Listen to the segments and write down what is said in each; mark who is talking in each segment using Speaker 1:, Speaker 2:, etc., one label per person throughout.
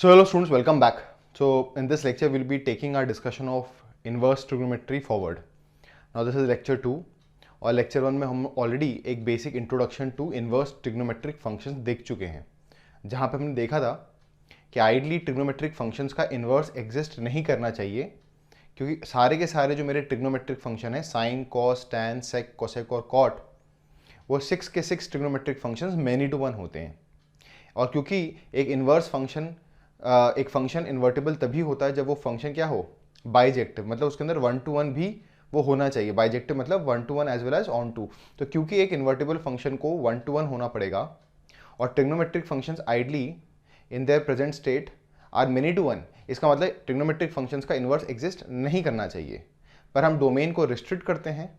Speaker 1: So hello students, welcome back. So in this lecture we'll be taking our discussion of inverse trigonometry forward. Now this is lecture 2 और lecture 1 में हम already एक basic introduction to inverse trigonometric functions देख चुके हैं, जहाँ पे हमने देखा था कि आइडली ट्रिग्नोमेट्रिक फंक्शंस का इन्वर्स एग्जिस्ट नहीं करना चाहिए, क्योंकि सारे के सारे जो मेरे ट्रिग्नोमेट्रिक फंक्शन है sine, cos, tan, sec, cosec और कॉट, वो 6 के 6 trigonometric functions many to one होते हैं. और क्योंकि एक इन्वर्स फंक्शन एक फंक्शन इन्वर्टेबल तभी होता है जब वो फंक्शन क्या हो, बाइजेक्टिव, मतलब उसके अंदर 1 to 1 भी वो होना चाहिए. बाइजेक्टिव मतलब 1 to 1 as well as onto. तो क्योंकि एक इन्वर्टेबल फंक्शन को 1 to 1 होना पड़ेगा और trigonometric functions ideally in their present state are many to one, इसका मतलब ट्रिग्नोमेट्रिक फंक्शंस का इन्वर्स एग्जिस्ट नहीं करना चाहिए. पर हम डोमेन को रिस्ट्रिक्ट करते हैं,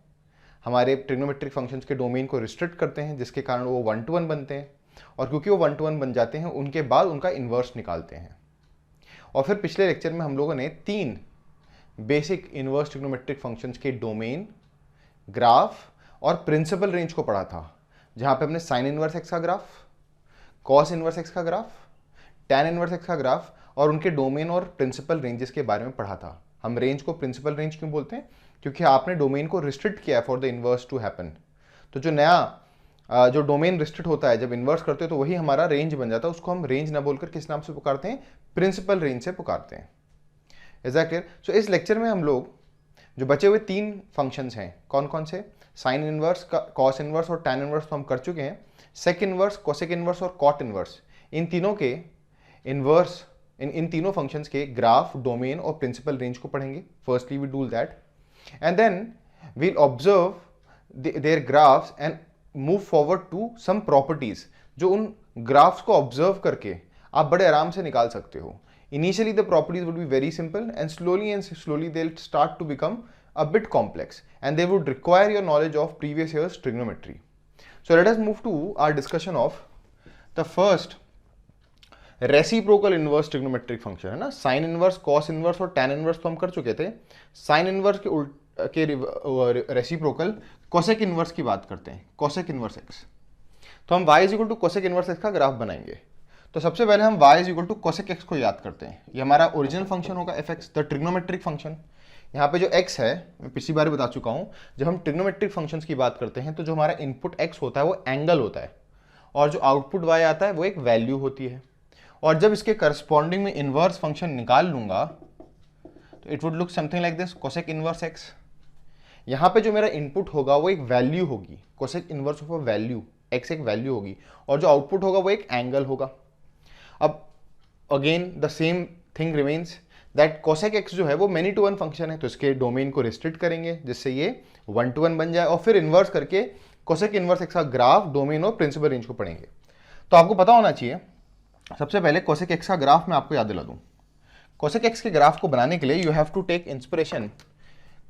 Speaker 1: हमारे ट्रिग्नोमेट्रिक फंक्शंस के डोमेन को रिस्ट्रिक्ट करते हैं, जिसके कारण वो 1 to 1 बनते हैं. और क्योंकि वो 1 to 1 बन जाते हैं, उनके बाद उनका इन्वर्स निकालते हैं. और फिर पिछले लेक्चर में हम लोगों ने 3 बेसिक इन्वर्स ट्रिग्नोमेट्रिक फंक्शंस के डोमेन, ग्राफ और प्रिंसिपल रेंज को पढ़ा था, जहां पे हमने साइन इनवर्स एक्स का ग्राफ, कॉस इनवर्स एक्स का ग्राफ, टैन इनवर्स एक्स का ग्राफ और उनके डोमेन और प्रिंसिपल रेंजेस के बारे में पढ़ा था. हम रेंज को प्रिंसिपल रेंज क्यों बोलते हैं? क्योंकि आपने डोमेन को रिस्ट्रिक्ट किया for the inverse to happen. तो जो नया जो डोमेन रिस्ट्रिक्ट होता है जब इन्वर्स करते हो तो वही हमारा रेंज बन जाता है. उसको हम रेंज ना बोलकर किस नाम से पुकारते हैं? प्रिंसिपल रेंज से पुकारते हैं. Is that clear? सो इस लेक्चर में हम लोग जो बचे हुए 3 फंक्शंस हैं, कौन कौन से? साइन इनवर्स, कॉस इनवर्स और टैन इनवर्स तो हम कर चुके हैं. सेक इनवर्स, कोसेक इनवर्स और कॉट इनवर्स, इन तीनों के इनवर्स, इन तीनों फंक्शंस के ग्राफ, डोमेन और प्रिंसिपल रेंज को पढ़ेंगे. Firstly we do that and then we'll observe their graphs and move forward to some properties, जो उन ग्राफ्स को ऑब्जर्व करके आप बड़े आराम से निकाल सकते हो. Initially the properties would be very simple and slowly they will start to become a bit complex and they would require your knowledge of previous year's trigonometry. So let us move to our discussion of the first reciprocal inverse trigonometric function, है ना. Sign inverse, cos inverse और tan inverse तो हम कर चुके थे. Sine inverse के reciprocal cosec inverse की बात करते हैं, कोसेक इनवर्स एक्स. तो हम y is equal to cosec inverse x का ग्राफ बनाएंगे. तो सबसे पहले हम y is equal to cosec x को याद करते हैं. ये हमारा ओरिजिनल फंक्शन होगा f x, the trigonometric function. यहाँ पे जो x है, मैं पिछली बार बता चुका हूँ, जब हम ट्रिग्नोमेट्रिक फंक्शंस की बात करते हैं तो जो हमारा इनपुट x होता है वो एंगल होता है और जो आउटपुट y आता है वो एक वैल्यू होती है. और जब इसके करस्पॉन्डिंग में इनवर्स फंक्शन निकाल लूंगा तो it would look something like this, cosec inverse x. यहाँ पे जो मेरा इनपुट होगा वो एक वैल्यू होगी, cosec inverse of a value, x एक वैल्यू होगी, और जो आउटपुट होगा वो एक एंगल होगा. अब again the same thing remains that cosec x जो है वो मेनी टू वन फंक्शन है, तो इसके डोमेन को रिस्ट्रिक्ट करेंगे जिससे ये 1 to 1 बन जाए, और फिर इन्वर्स करके कोसेक इनवर्स एक्स का ग्राफ, डोमेन और प्रिंसिपल रेंज को पढ़ेंगे. तो आपको पता होना चाहिए, सबसे पहले कोसेक एक्स का ग्राफ मैं आपको याद दिला दूं. कोसेक एक्स के ग्राफ को बनाने के लिए you have to take inspiration,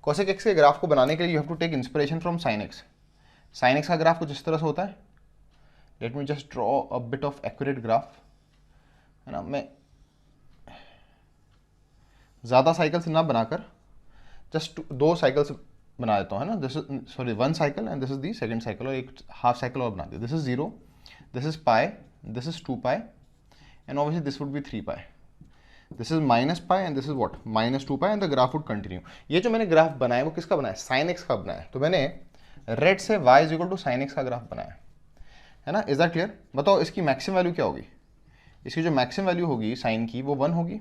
Speaker 1: cosec x के ग्राफ को बनाने के लिए you have to take inspiration from sine x. Sine x का ग्राफ कुछ इस तरह से होता है. Let me just draw a bit of accurate graph, है ना. मैं ज़्यादा साइकिल्स ना बनाकर जस्ट 2 साइकिल्स बना देता हूँ, है ना. This is sorry 1 cycle and this is the second cycle, और एक हाफ साइकिल और बना दिया. This is 0, this is pi, this is 2 pi and obviously this would B 3 pi. This is minus pi and this is what, minus 2 pi and the graph would continue. ये जो मैंने graph बनाया वो किसका बनाया? साइन एक्स का बनाया. तो मैंने रेड से y is equal to sine x का ग्राफ बनाया, है ना. Is that clear? बताओ इसकी मैक्सिमम वैल्यू क्या होगी? इसकी जो मैक्सिमम वैल्यू होगी साइन की वो 1 होगी,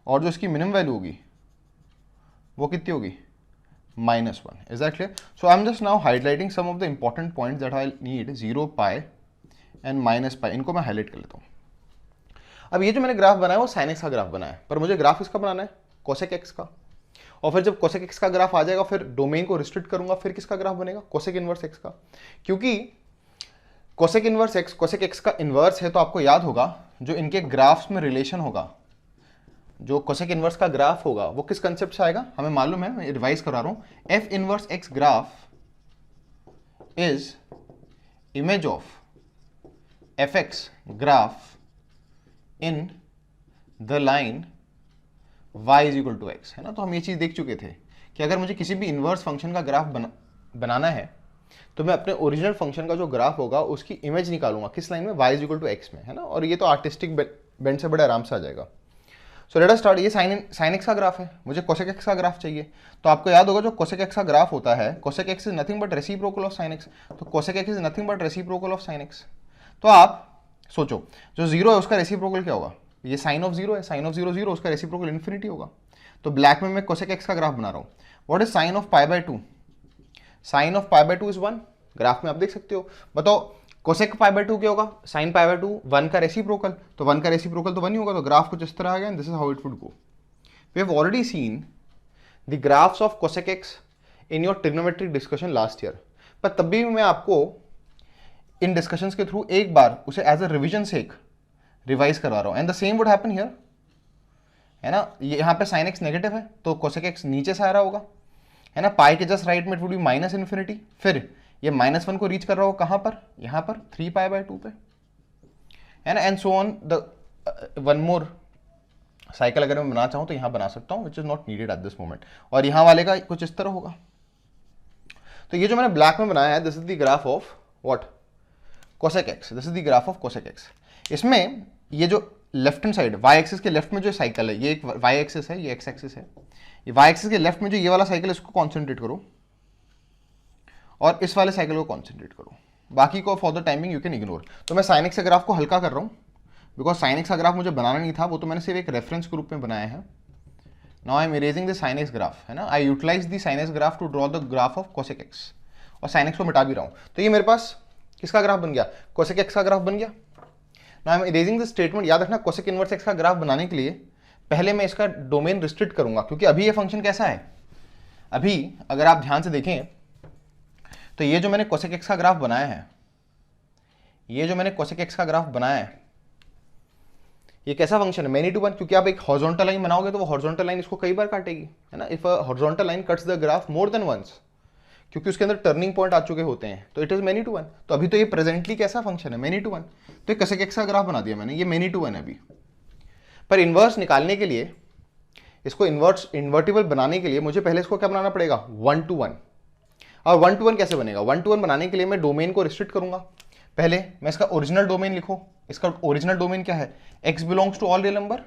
Speaker 1: और जो इसकी मिनिमम वैल्यू होगी वो कितनी होगी? -1. Is that clear? So I am just now highlighting some of the important points that I need. 0 pi and minus pi, इनको मैं हाईलाइट कर लेता हूँ. अब ये जो मैंने ग्राफ बनाया वो साइन एक्स का ग्राफ बनाया है, पर मुझे ग्राफ किसका बनाना है? कोसेक एक्स का. और फिर जब कोसेक एक्स का ग्राफ आ जाएगा फिर डोमेन को रिस्ट्रिक्ट करूंगा, फिर किसका ग्राफ बनेगा? कोसेक इनवर्स एक्स का. क्योंकि cosec inverse x cosec x का इनवर्स है, तो आपको याद होगा जो इनके ग्राफ्स में रिलेशन होगा, जो कोसेक इनवर्स का ग्राफ होगा वो किस कंसेप्ट से आएगा? हमें मालूम है, मैं रिवाइज करा रहा हूं. F inverse x graph is image of f x graph in the line y is equal to x, है ना. तो हम ये चीज देख चुके थे कि अगर मुझे किसी भी इनवर्स फंक्शन का ग्राफ बनाना है तो मैं अपने ओरिजिनल फंक्शन का जो ग्राफ होगा उसकी इमेज निकालूंगा किस लाइन में? y is equal to x में, है ना. और ये तो आर्टिस्टिक बेंड से बड़े आराम से आ जाएगा। सो लेट अस स्टार्ट। ये साइन एक्स का ग्राफ है, मुझे कोसेक एक्स का ग्राफ चाहिए। तो आपको याद होगा जो कोसेक एक्स का ग्राफ होता है, cosec x is nothing but reciprocal of sine x. तो cosec x is nothing but reciprocal of sine x. तो आप सोचो जो जीरो है उसका रेसिप्रोकल क्या होगा? ये साइन ऑफ जीरो है, साइन ऑफ जीरो जीरो, उसका रेसिप्रोकल इन्फिनिटी होगा। तो ब्लैक में मैं कोसेक एक्स का ग्राफ बना रहा हूँ। What is sine of pi by 2? Sine of pi by 2 is 1। Graph में आप देख सकते हो। बताओ कोसेक पाई बाय 2 क्या होगा? साइन पाई बाय 2 1 का रेसिप्रोकल, तो 1 का रेसिप्रोकल तो 1 ही होगा। तो ग्राफ कुछ इस तरह आ गया। This is how it would go. We have already seen the graphs of cosec x in your trigonometric discussion last year, पर तब भी मैं आपको इन डिस्कशंस के थ्रू एक बार उसे एज अ रिविजन से एक रिवाइज करवा रहा हूं। And the same would happen here, है ना। यहाँ पे साइन एक्स नेगेटिव है तो कोसेक एक्स नीचे से आ रहा होगा, है ना। पाई के जस्ट राइट में it would be minus infinity. फिर ये -1 को रीच कर रहा हो कहाँ पर? यहाँ पर 3 पाई बाय 2 पे, है ना। And so on the one more cycle अगर मैं बना चाहूँ तो यहाँ बना सकता हूँ, which is not needed at this moment. और यहाँ वाले का कुछ इस तरह होगा। तो ये जो मैंने ब्लैक में बनाया है, this is the graph of what? Cosec x. This is the graph of cosec x. इसमें ये जो left hand side y axis के लेफ्ट में जो साइकिल है, ये एक वाई एक्सिस है, ये एक्स एक्सिस है। ये वाई एक्सिस के लेफ्ट में जो ये वाला साइकिल है इसको कॉन्सेंट्रेट करो, और इस वाले साइकिल को कॉन्सेंट्रेट करो। बाकी को for the timing you can ignore. तो मैं साइन एक्स का ग्राफ को हल्का कर रहा हूँ, बिकॉज साइन एक्स का ग्राफ मुझे बनाना नहीं था, वो तो मैंने सिर्फ एक रेफरेंस ग्रुप में बनाया है। Now I am erasing the sine x graph, है ना। I utilise the sine x graph to draw the graph of cosec x, और साइन एक्स को मिटा भी रहा हूँ। तो ये मेरे पास किसका ग्राफ बन गया? कोसेक एक्स का ग्राफ बन गया। Now I am erasing the statement. याद रखना कोसेक इनवर्स एक्स का ग्राफ बनाने के लिए पहले मैं इसका डोमेन रिस्ट्रिक्ट करूंगा, क्योंकि अभी ये फंक्शन कैसा है? अभी अगर आप ध्यान से देखें तो ये जो मैंने कोसेक एक्स का ग्राफ बनाया है, ये जो मैंने कोसेक एक्स का ग्राफ बनाया है, ये कैसा फंक्शन है? Many to one. क्योंकि आप एक हॉरिजॉन्टल लाइन बनाओगे तो वो हॉरिजॉन्टल लाइन इसको कई बार काटेगी, है ना। If a horizontal line cuts the graph more than once, क्योंकि उसके अंदर टर्निंग पॉइंट आ चुके होते हैं, तो it is many to one. तो अभी तो ये प्रेजेंटली कैसा फंक्शन है? Many to one. तो कोसेक एक्स का ग्राफ बना दिया मैंने, ये मैनी टू वन है अभी। पर इन्वर्स निकालने के लिए, इसको इन्वर्टिबल बनाने के लिए मुझे पहले इसको क्या बनाना पड़ेगा? 1 to 1। और 1 to 1 कैसे बनेगा? 1 to 1 बनाने के लिए मैं डोमेन को रिस्ट्रिक्ट करूंगा। पहले मैं इसका ओरिजिनल डोमेन लिखो। इसका ओरिजिनल डोमेन क्या है? x belongs to all real number.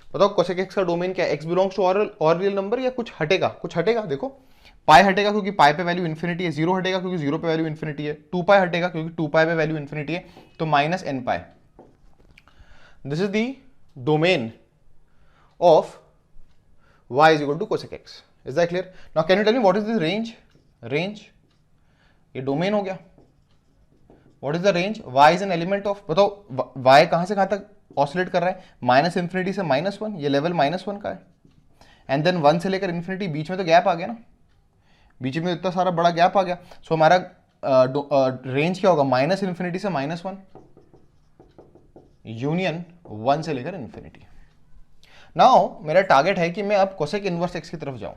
Speaker 1: बताओ कोसेक एक्स का डोमेन क्या है? x belongs to all real number, या कुछ हटेगा? कुछ हटेगा। देखो पाई हटेगा क्योंकि पाई पे वैल्यू इन्फिनिटी है, 0 हटेगा क्योंकि 0 पे वैल्यू इन्फिनिटी है, 2 पाई हटेगा क्योंकि 2 पाई पे वैल्यू इन्फिनिटी है, तो -n pi. This is the domain of y is equal to cosec x. Is that clear? Now can you tell me what is this range? Range ये डोमेन हो गया। What is the range? y is an element of, बताओ y कहां से कहां तक oscillate कर रहा है? माइनस इंफिनिटी से -1, ये लेवल -1 का है। एंड देन 1 से लेकर इंफिनिटी, बीच में तो गैप आ गया ना, बीच में इतना सारा बड़ा गैप आ गया। सो हमारा रेंज क्या होगा? माइनस इंफिनिटी से -1 यूनियन 1 से लेकर इंफिनिटी। नाउ मेरा टारगेट है कि मैं अब कोसेक इनवर्स एक्स की तरफ जाऊं।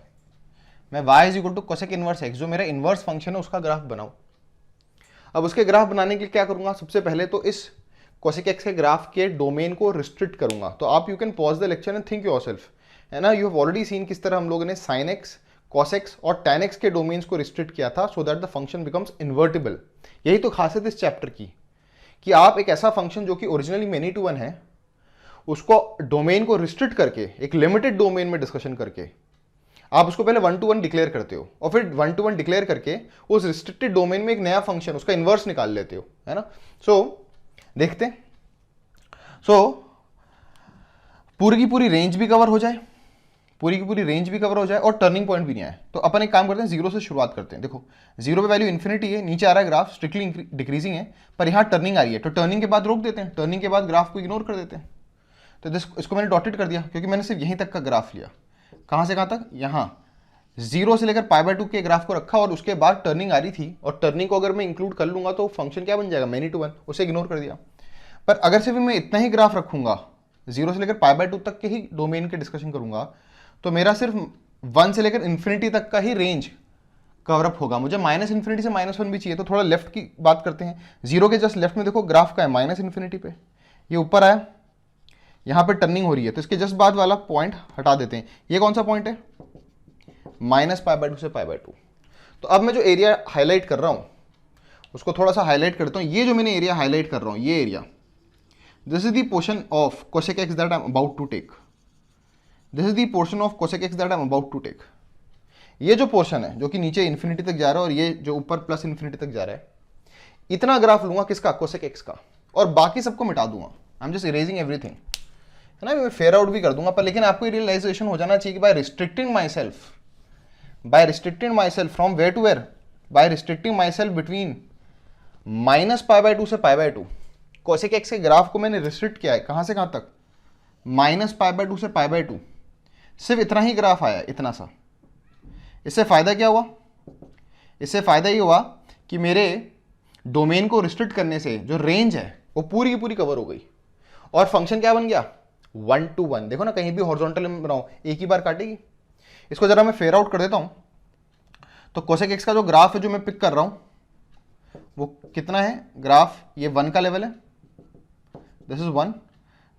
Speaker 1: मैं y is equal to cosec inverse x, जो मेरा इनवर्स फंक्शन है, उसका ग्राफ बनाऊं। अब उसके ग्राफ बनाने के लिए क्या करूंगा? सबसे पहले तो इस कोसेक एक्स के ग्राफ के डोमेन को रिस्ट्रिक्ट करूंगा। तो आप you can pause the lecture and think yourself, है ना। यू हैव ऑलरेडी सीन किस तरह हम लोगों ने साइन एक्स, कॉस एक्स और टैन एक्स के डोमेन्स को रिस्ट्रिक्ट किया था, so that the function becomes invertible. यही तो खासियत इस चैप्टर की, कि आप एक ऐसा फंक्शन जो कि ओरिजिनली मेनी टू वन है, उसको डोमेन को रिस्ट्रिक्ट करके, एक लिमिटेड डोमेन में डिस्कशन करके, आप उसको पहले 1 to 1 डिक्लेयर करते हो, और फिर 1 to 1 डिक्लेयर करके उस रिस्ट्रिक्टेड डोमेन में एक नया फंक्शन, उसका इन्वर्स निकाल लेते हो, है ना। सो देखते हैं। सो पूरी की पूरी रेंज भी कवर हो जाए, पूरी की पूरी रेंज भी कवर हो जाए, और टर्निंग पॉइंट भी नहीं आए, तो अपन एक काम करते हैं, 0 से शुरुआत करते हैं। देखो 0 पे वैल्यू इन्फिनिटी है, नीचे आ रहा है ग्राफ, स्ट्रिक्टली डिक्रीजिंग है, पर यहाँ टर्निंग आ रही है, तो टर्निंग के बाद रोक देते हैं, टर्निंग के बाद ग्राफ को इग्नोर कर देते हैं। तो इसको मैंने डॉटेड कर दिया, क्योंकि मैंने सिर्फ यहीं तक का ग्राफ लिया। कहाँ से कहाँ तक? यहाँ 0 से लेकर π/2 के ग्राफ को रखा, और उसके बाद टर्निंग आ रही थी, और टर्निंग को अगर मैं इंक्लूड कर लूंगा तो फंक्शन क्या बन जाएगा? मैनी टू वन, उसे इग्नोर कर दिया। पर अगर सिर्फ मैं इतना ही ग्राफ रखूंगा, 0 से लेकर π/2 तक के ही डोमेन के डिस्कशन करूंगा, तो मेरा सिर्फ 1 से लेकर इन्फिनिटी तक का ही रेंज कवरअप होगा। मुझे माइनस इन्फिनिटी से -1 भी चाहिए, तो थोड़ा लेफ्ट की बात करते हैं। 0 के जस्ट लेफ्ट में देखो ग्राफ का है माइनस इन्फिनिटी पे, ये ऊपर आया, यहाँ पे टर्निंग हो रही है, तो इसके जस्ट बाद वाला पॉइंट हटा देते हैं। ये कौन सा पॉइंट है? -π/2 से π/2। तो अब मैं जो एरिया हाईलाइट कर रहा हूँ उसको थोड़ा सा हाईलाइट करता हूँ। ये जो मैंने एरिया हाईलाइट कर रहा हूँ, ये area this is the portion of cosec x that I am about to take, this is the portion of cosec x that I am about to take. ये जो पोर्शन है जो कि नीचे इन्फिनिटी तक जा रहा है और ये जो ऊपर प्लस इन्फिनिटी तक जा रहा है, इतना ग्राफ लूंगा किसका, cosec x का, और बाकी सबको मिटा दूंगा। आई एम जस्ट इरेजिंग एवरीथिंग, है ना, मैं फेयर आउट भी कर दूंगा पर, लेकिन आपको रियलाइजेशन हो जाना चाहिए कि by restricting myself from where to where, by restricting myself between -π/2 से π/2, cosec x के ग्राफ को मैंने रिस्ट्रिक्ट किया है कहां से कहां तक, -π/2 से π/2, सिर्फ इतना ही ग्राफ आया, इतना सा। इससे फायदा क्या हुआ, इससे फायदा ये हुआ कि मेरे डोमेन को रिस्ट्रिक्ट करने से जो रेंज है वो पूरी की पूरी कवर हो गई, और फंक्शन क्या बन गया, 1 to 1। देखो ना, कहीं भी हॉरिजॉन्टल में बनाओ एक ही बार काटेगी। इसको जरा मैं फेयर आउट कर देता हूं, तो cosec x का जो ग्राफ है जो मैं पिक कर रहा हूं वो कितना है, ग्राफ ये 1 का लेवल है, this is 1,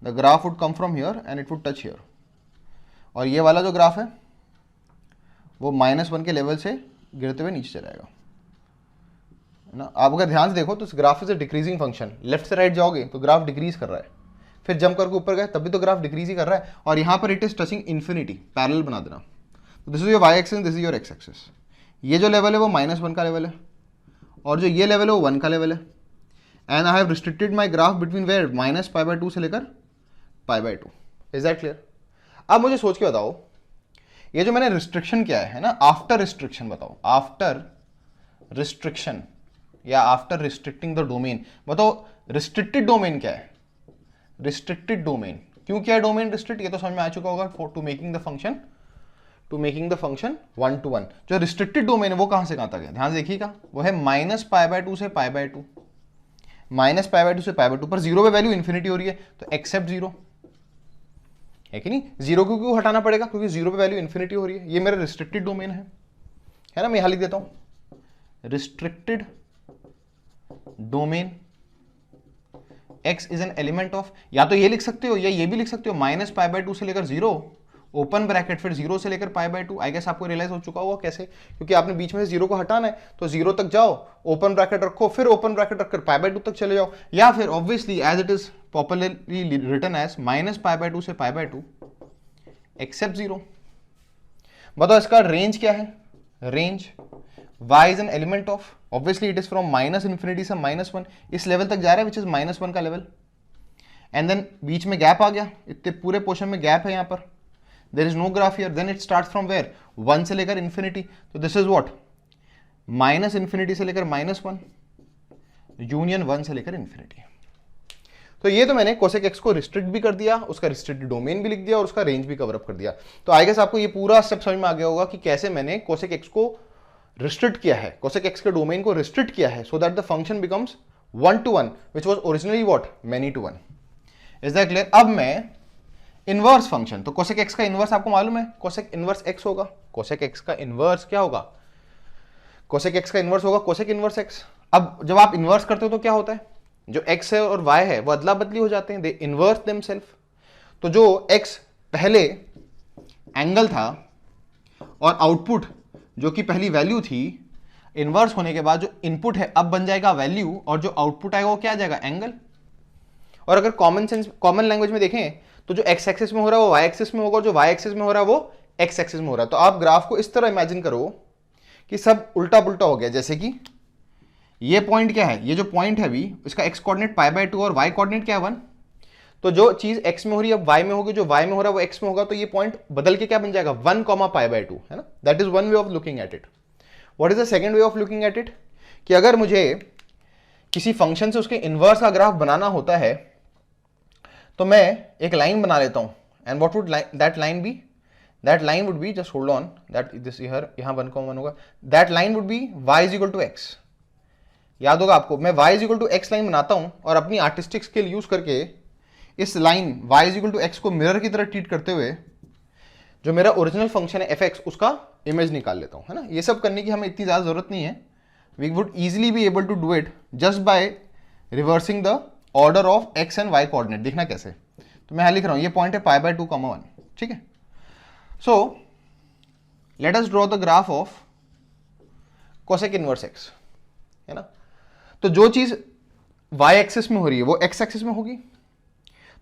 Speaker 1: the graph would come from here and it would touch here, और ये वाला जो ग्राफ है वो -1 के लेवल से गिरते हुए नीचे चलाएगा ना। आप अगर ध्यान से देखो तो इस graph is a decreasing function, left से राइट जाओगे तो ग्राफ डिक्रीज कर रहा है, फिर जंप करके ऊपर गए तब भी तो ग्राफ डिक्रीज ही कर रहा है, और यहां पर it is touching infinity, parallel बना देना। This is your y axis, this is your x axis. ये जो लेवल है वो -1 का लेवल है, और जो ये लेवल है वो 1 का लेवल है, and I have restricted my graph between where -π/2 से लेकर π/2। Is that clear? अब मुझे सोच के बताओ, ये जो मैंने रिस्ट्रिक्शन किया है ना, आफ्टर रिस्ट्रिक्शन, बताओ आफ्टर रिस्ट्रिक्शन या आफ्टर रिस्ट्रिक्टिंग द डोमेन, बताओ रिस्ट्रिक्टेड डोमेन क्या है, रिस्ट्रिक्टेड डोमेन क्यों किया है, डोमेन रिस्ट्रिक्ट, ये तो समझ में आ चुका होगा, to making the function 1 to 1। जो रिस्ट्रिक्टेड डोमेन है वो कहां से कहां तक है, ध्यान से देखिएगा, वो है -π/2 से π/2, -π/2 से π/2, पर जीरो पे वैल्यू इन्फिनिटी हो रही है तो एक्सेप्ट जीरो, है कि नहीं, जीरो को क्यों हटाना पड़ेगा, क्योंकि जीरो पे वैल्यू इन्फिनिटी हो रही है, ये मेरा रिस्ट्रिक्टेड डोमेन है ना। मैं यहां लिख देता हूं restricted domain x is an element of, या तो ये लिख सकते हो या ये भी लिख सकते हो, -π/2 से लेकर 0 ओपन ब्रैकेट, फिर 0 से लेकर π/2। आई गेस आपको रियलाइज हो चुका होगा कैसे, क्योंकि आपने बीच में से 0 को हटाना है तो 0 तक जाओ, ओपन ब्रैकेट रखो, फिर ओपन ब्रैकेट रखकर π/2 तक चले जाओ, या फिर obviously as it is popularly written as -π/2 से π/2 एक्सेप्ट 0। बताओ इसका रेंज क्या है, range y is an element of, obviously it is from -∞ से -1, इस लेवल तक जा रहा है विच इज -1 का लेवल, एंड देन बीच में गैप आ गया, इतने पूरे पोर्शन में गैप है यहाँ पर, there is no graph here, then it starts from where 1 से लेकर इन्फिनिटी, तो दिस इज व्हाट -∞ से लेकर -1 यूनियन 1 से लेकर इन्फिनिटी। तो ये तो मैंने cosec x को रिस्ट्रिक्ट भी कर दिया, उसका रिस्ट्रिक्टेड डोमेन भी लिख दिया और उसका रेंज भी कवर अप कर दिया। तो आई गेस आपको ये पूरा स्टेप समझ में आ गया होगा कि कैसे मैंने cosec x को रिस्ट्रिक्ट किया है, cosec x के डोमेन को रिस्ट्रिक्ट किया है, so that the function becomes 1 to 1 which was originally what, many to 1। Is that clear? अब मैं इनवर्स फंक्शन, तो cosec x का इनवर्स आपको मालूम है, cosec इनवर्स x होगा, cosec x का इनवर्स क्या होगा, cosec x का इनवर्स होगा cosec इनवर्स x। अब जब आप इनवर्स करते हो तो क्या होता है, जो x है और y है वो अदला बदली हो जाते हैं, दे इनवर्स देमसेल्फ। तो जो x पहले एंगल था और आउटपुट जो कि पहली वैल्यू थी, इनवर्स होने के बाद जो इनपुट है अब बन जाएगा वैल्यू, और जो आउटपुट आएगा वो क्या आ जाएगा, एंगल। और अगर कॉमन लैंग्वेज में देखें तो जो x एक्सिस में हो रहा है वो y एक्सिस में होगा, और जो y एक्सिस में हो रहा है वो x एक्सिस में हो रहा है। तो आप ग्राफ को इस तरह इमेजिन करो कि सब उल्टा पुल्टा हो गया, जैसे कि ये पॉइंट क्या है, ये जो पॉइंट है अभी इसका x कोऑर्डिनेट π/2 और y कोऑर्डिनेट क्या है 1, तो जो चीज x में हो रही है अब y में होगी, जो y में हो रहा है वो x में होगा, तो ये पॉइंट बदल के क्या बन जाएगा 1, π/2, है ना। That is one way of looking at it. What is the second way of looking at it, कि अगर मुझे किसी फंक्शन से उसके इनवर्स का ग्राफ बनाना होता है तो मैं एक लाइन बना लेता हूं, and what would that line be, that line would be, just hold on, that this here, यहां 1, 1 होगा, that line would be y is equal to x। याद होगा आपको, मैं y is equal to x line बनाता हूं और अपनी आर्टिस्टिक स्किल यूज करके इस line y is equal to x को मिरर की तरह ट्रीट करते हुए जो मेरा ओरिजिनल फंक्शन है fx उसका इमेज निकाल लेता हूं, है ना। ये सब करने की हमें इतनी ज्यादा जरूरत नहीं है, we would easily be able to do it just by reversing the order of x and y coordinate. देखना कैसे, तो मैं यहां लिख रहा हूं ये पॉइंट है π/2, 1, ठीक है। सो let us draw the graph of cosec inverse x, है ना। तो जो चीज y एक्सिस में हो रही है वो x एक्सिस में होगी,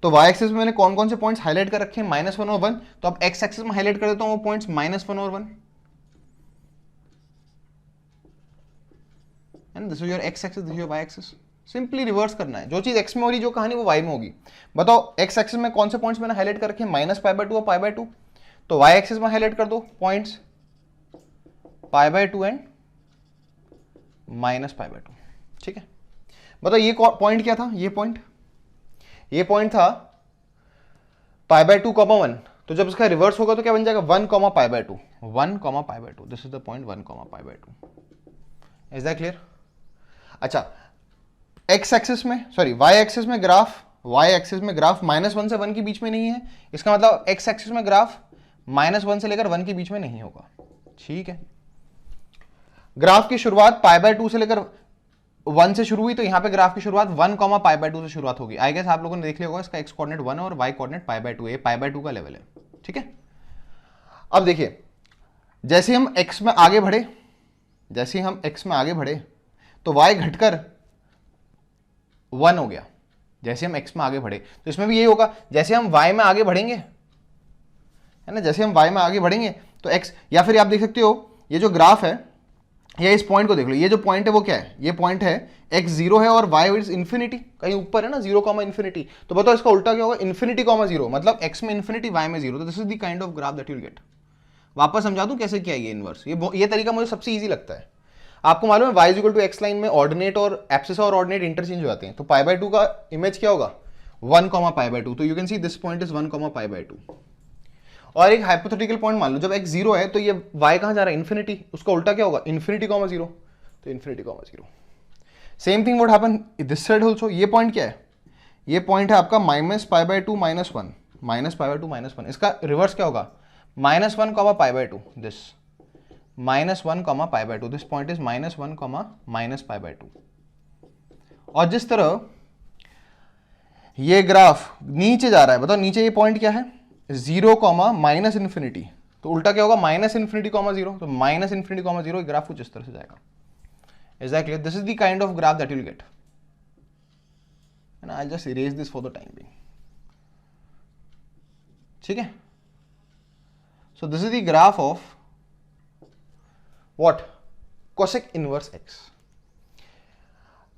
Speaker 1: तो वाई एक्सिस में मैंने कौन कौन से पॉइंट्स हाईलाइट कर रखे हैं, -1 और 1, तो अब एक्स एक्सिस में हाईलाइट कर देता हूं वो पॉइंट्स -1 और 1, and this is your x axis, this is your y axis. Simply reverse करना है, जो चीज एक्स में हो रही जो कहानी वो वाई में होगी। बताओ एक्स एक्सिस में कौन से पॉइंट्स मैंने हाईलाइट कर रखे हैं, -π/2 और π/2, तो वाई एक्सिस में हाईलाइट कर दो पॉइंट्स π/2 एंड -π/2, ठीक है। बताओ ये पॉइंट क्या था, ये पॉइंट था π/2, 1, तो जब इसका रिवर्स होगा तो क्या बन जाएगा 1, π/2, 1, π/2, this is the point 1, π/2। Is that clear? अच्छा, एक्स एक्सिस में सॉरी वाई एक्सिस में ग्राफ -1 से 1 के बीच में नहीं है, इसका मतलब एक्स एक्सिस में ग्राफ -1 से लेकर 1 के बीच में नहीं होगा, ठीक है। ग्राफ की शुरुआत π/2 से लेकर 1 से शुरू हुई, तो यहां पे ग्राफ की शुरुआत 1, π/2 से शुरुआत होगी। आई गेस आप लोगों ने देख लिया होगा इसका एक्स कोऑर्डिनेट 1 और वाई कोऑर्डिनेट π/2, ये π/2 का लेवल है, ठीक है। अब देखिए, जैसे हम एक्स में आगे बढ़े तो वाई घटकर 1 हो गया। जैसे हम एक्स में आगे बढ़े तो इसमें भी यही होगा, जैसे हम वाई में आगे बढ़ेंगे, है ना, जैसे हम वाई में आगे बढ़ेंगे तो एक्स, या फिर आप देख सकते हो ये जो ग्राफ है, या इस पॉइंट को देख लो, ये जो पॉइंट है वो क्या है, ये पॉइंट है एक्स 0 है और वाई इज इन्फिनिटी, कहीं ऊपर है ना 0, इन्फिनिटी। तो बताओ इसका उल्टा क्या होगा, इन्फिनिटी, 0, मतलब एक्स में इन्फिनिटी, वाई में 0। तो this is the kind of graph that you will gate. वापस समझा दूं कैसे किया ये इनवर्स, ये तरीका मुझे सबसे ईजी लगता है। आपको मालूम है y = x लाइन में ऑर्डिनेट और एब्सिस और ऑर्डिनेट इंटरचेंज हो जाते हैं, तो π/2 का इमेज क्या होगा 1, π/2, तो you can see this point is 1, π/2। और एक हाइपोथेटिकल पॉइंट मान लो, जब x 0 है तो ये y कहां जा रहा है, इन्फिनिटी, उसका उल्टा क्या होगा, इन्फिनिटी, 0, तो infinity, 0। Same thing would happen this side also. ये पॉइंट क्या है, ये पॉइंट है आपका -π/2 -1, -π/2 -1, इसका रिवर्स क्या होगा, -1, π/2, दिस -1, π/2, दिस पॉइंट इज -1, -π/2। और जिस तरह ये ग्राफ नीचे जा रहा है, बताओ नीचे ये पॉइंट क्या है, 0, -इन्फिनिटी, तो उल्टा क्या होगा, -इन्फिनिटी, 0, तो -इन्फिनिटी, 0, ग्राफ कुछ इस तरह से जाएगा। Is that clear? This is the kind of graph that you will get, and I will just erase this for the time being, ठीक है। So this is the graph of what, cosec inverse x.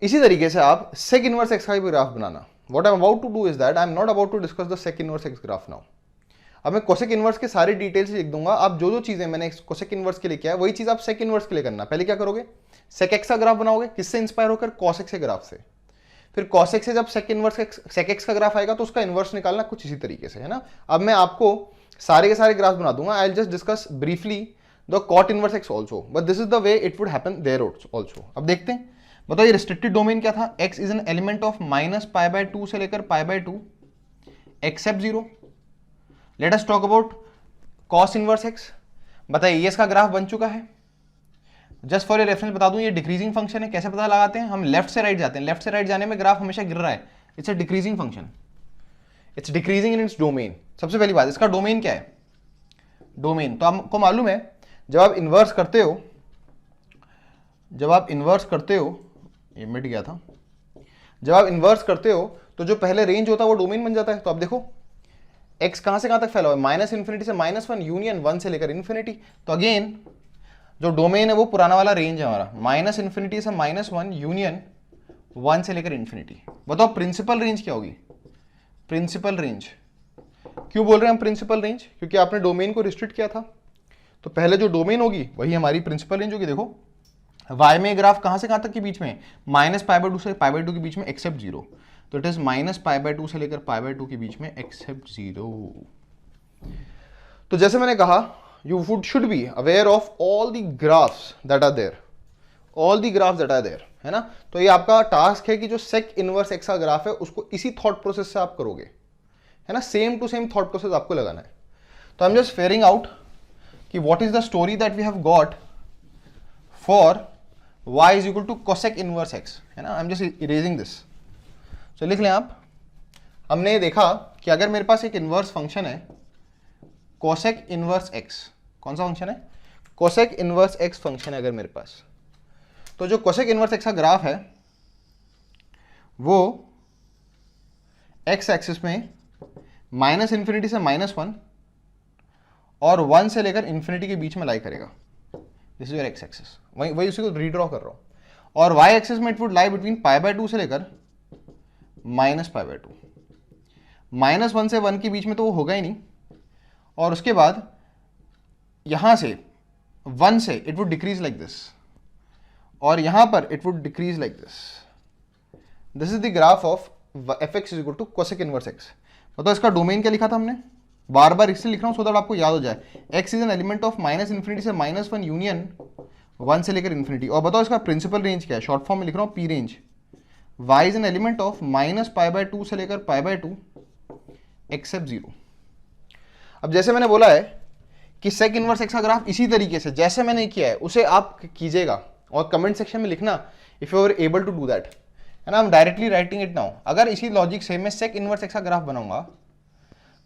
Speaker 1: इसी तरीके से आप sec inverse x का भी graph बनाना। What I am about to do is that I am not about to discuss the sec inverse x graph now. अब मैं cosec inverse के सारे डिटेल्स लिख दूंगा, आप जो जो चीजें मैंने कोसेक इनवर्स के लिए किया है वही चीज आप सेक इनवर्स के लिए करना। पहले क्या करोगे, सेक एक्स का ग्राफ बनाओगे, किससे इंस्पायर होकर, कोसेक से ग्राफ से। फिर कोसेक से जब सेक एक्स का ग्राफ आएगा तो उसका इनवर्स निकालना कुछ इसी तरीके से, है ना। अब मैं आपको सारे के सारे ग्राफ बना दूंगा। I will just discuss briefly the cot inverse x also, but this is the way it would happen there also. अब देखते हैं, बताओ ये रिस्ट्रिक्टेड डोमेन क्या था, x is an element of -π/2 से लेकर π/2 except 0। Let us talk about cos inverse x। बताइए ये इसका ग्राफ बन चुका है। जस्ट फॉर ए रेफरेंस बता दूं, ये डिक्रीजिंग फंक्शन है। कैसे पता लगाते हैं, हम लेफ्ट से राइट जाते हैं, लेफ्ट से राइट जाने में ग्राफ हमेशा गिर रहा है, it's a decreasing function, it's decreasing in its domain. सबसे पहली बात, इसका डोमेन क्या है, डोमेन तो आपको मालूम है, जब आप इन्वर्स करते हो, ये मिट गया था, जब आप इन्वर्स करते हो तो जो पहले रेंज होता है वो डोमेन बन जाता है। तो आप देखो x कहां से कहां तक फैला हुआ है, -इन्फिनिटी से -1 यूनियन 1 से लेकर इन्फिनिटी। तो अगेन जो डोमेन है वो पुराना वाला रेंज है हमारा, -इन्फिनिटी से -1 यूनियन 1 से लेकर इन्फिनिटी। बताओ प्रिंसिपल रेंज क्या होगी, प्रिंसिपल रेंज। क्यों बोल रहे हैं हम प्रिंसिपल रेंज, क्योंकि आपने डोमेन को रिस्ट्रिक्ट किया था, तो पहले जो डोमेन होगी वही हमारी प्रिंसिपल रेंज होगी। देखो y में ग्राफ कहां से कहां तक के बीच में, -π/2 से π/2 के बीच में एक्सेप्ट 0, तो इट इज -π/2 से लेकर π/2 के बीच में एक्सेप्ट 0। तो जैसे मैंने कहा, you should be aware of all the graphs that are there, है ना। तो ये आपका टास्क है कि जो सेक इनवर्स एक्स का ग्राफ है उसको इसी थॉट प्रोसेस से आप करोगे, है ना, same to same thought process आपको लगाना है। तो I am just fairing out कि what is the story that we have got for y is equal to cosec inverse x, है ना। I am just erasing this, so लिख लें आप। हमने देखा कि अगर मेरे पास एक इनवर्स फंक्शन है cosec इनवर्स x, कौन सा फंक्शन है, cosec इनवर्स x फंक्शन है अगर मेरे पास, तो जो cosec इनवर्स x का ग्राफ है वो एक्स एक्सिस में माइनस इन्फिनिटी से -1 और 1 से लेकर इन्फिनिटी के बीच में लाई करेगा। This is your x axis, वही उसी को रीड्रॉ कर रहा हूं। और वाई एक्सिस में इट वुड लाई बिटवीन π/2 से लेकर -π/2। -1 से 1 के बीच में तो वो होगा ही नहीं, और उसके बाद यहां से 1 से it would decrease like this, और यहां पर it would decrease like this. This is the graph of fx is equal to cosec inverse x। मतलब इसका डोमेन क्या लिखा था हमने, बार बार इसलिए लिख रहा हूं सो दैट आपको याद हो जाए। x is an element of minus infinity से -1 यूनियन 1 से लेकर इन्फिनिटी। और बताओ इसका प्रिंसिपल रेंज क्या है, शॉर्ट फॉर्म में लिख रहा हूं p range. y is an element of -π/2 से लेकर π/2 एक्सेप्ट 0। अब जैसे मैंने बोला है कि सेक इनवर्स x का ग्राफ इसी तरीके से जैसे मैंने किया है उसे आप कीजिएगा और कमेंट सेक्शन में लिखना if you are able to do that, and I am directly writing it now. अगर इसी लॉजिक से मैं सेक इनवर्स x का ग्राफ बनाऊंगा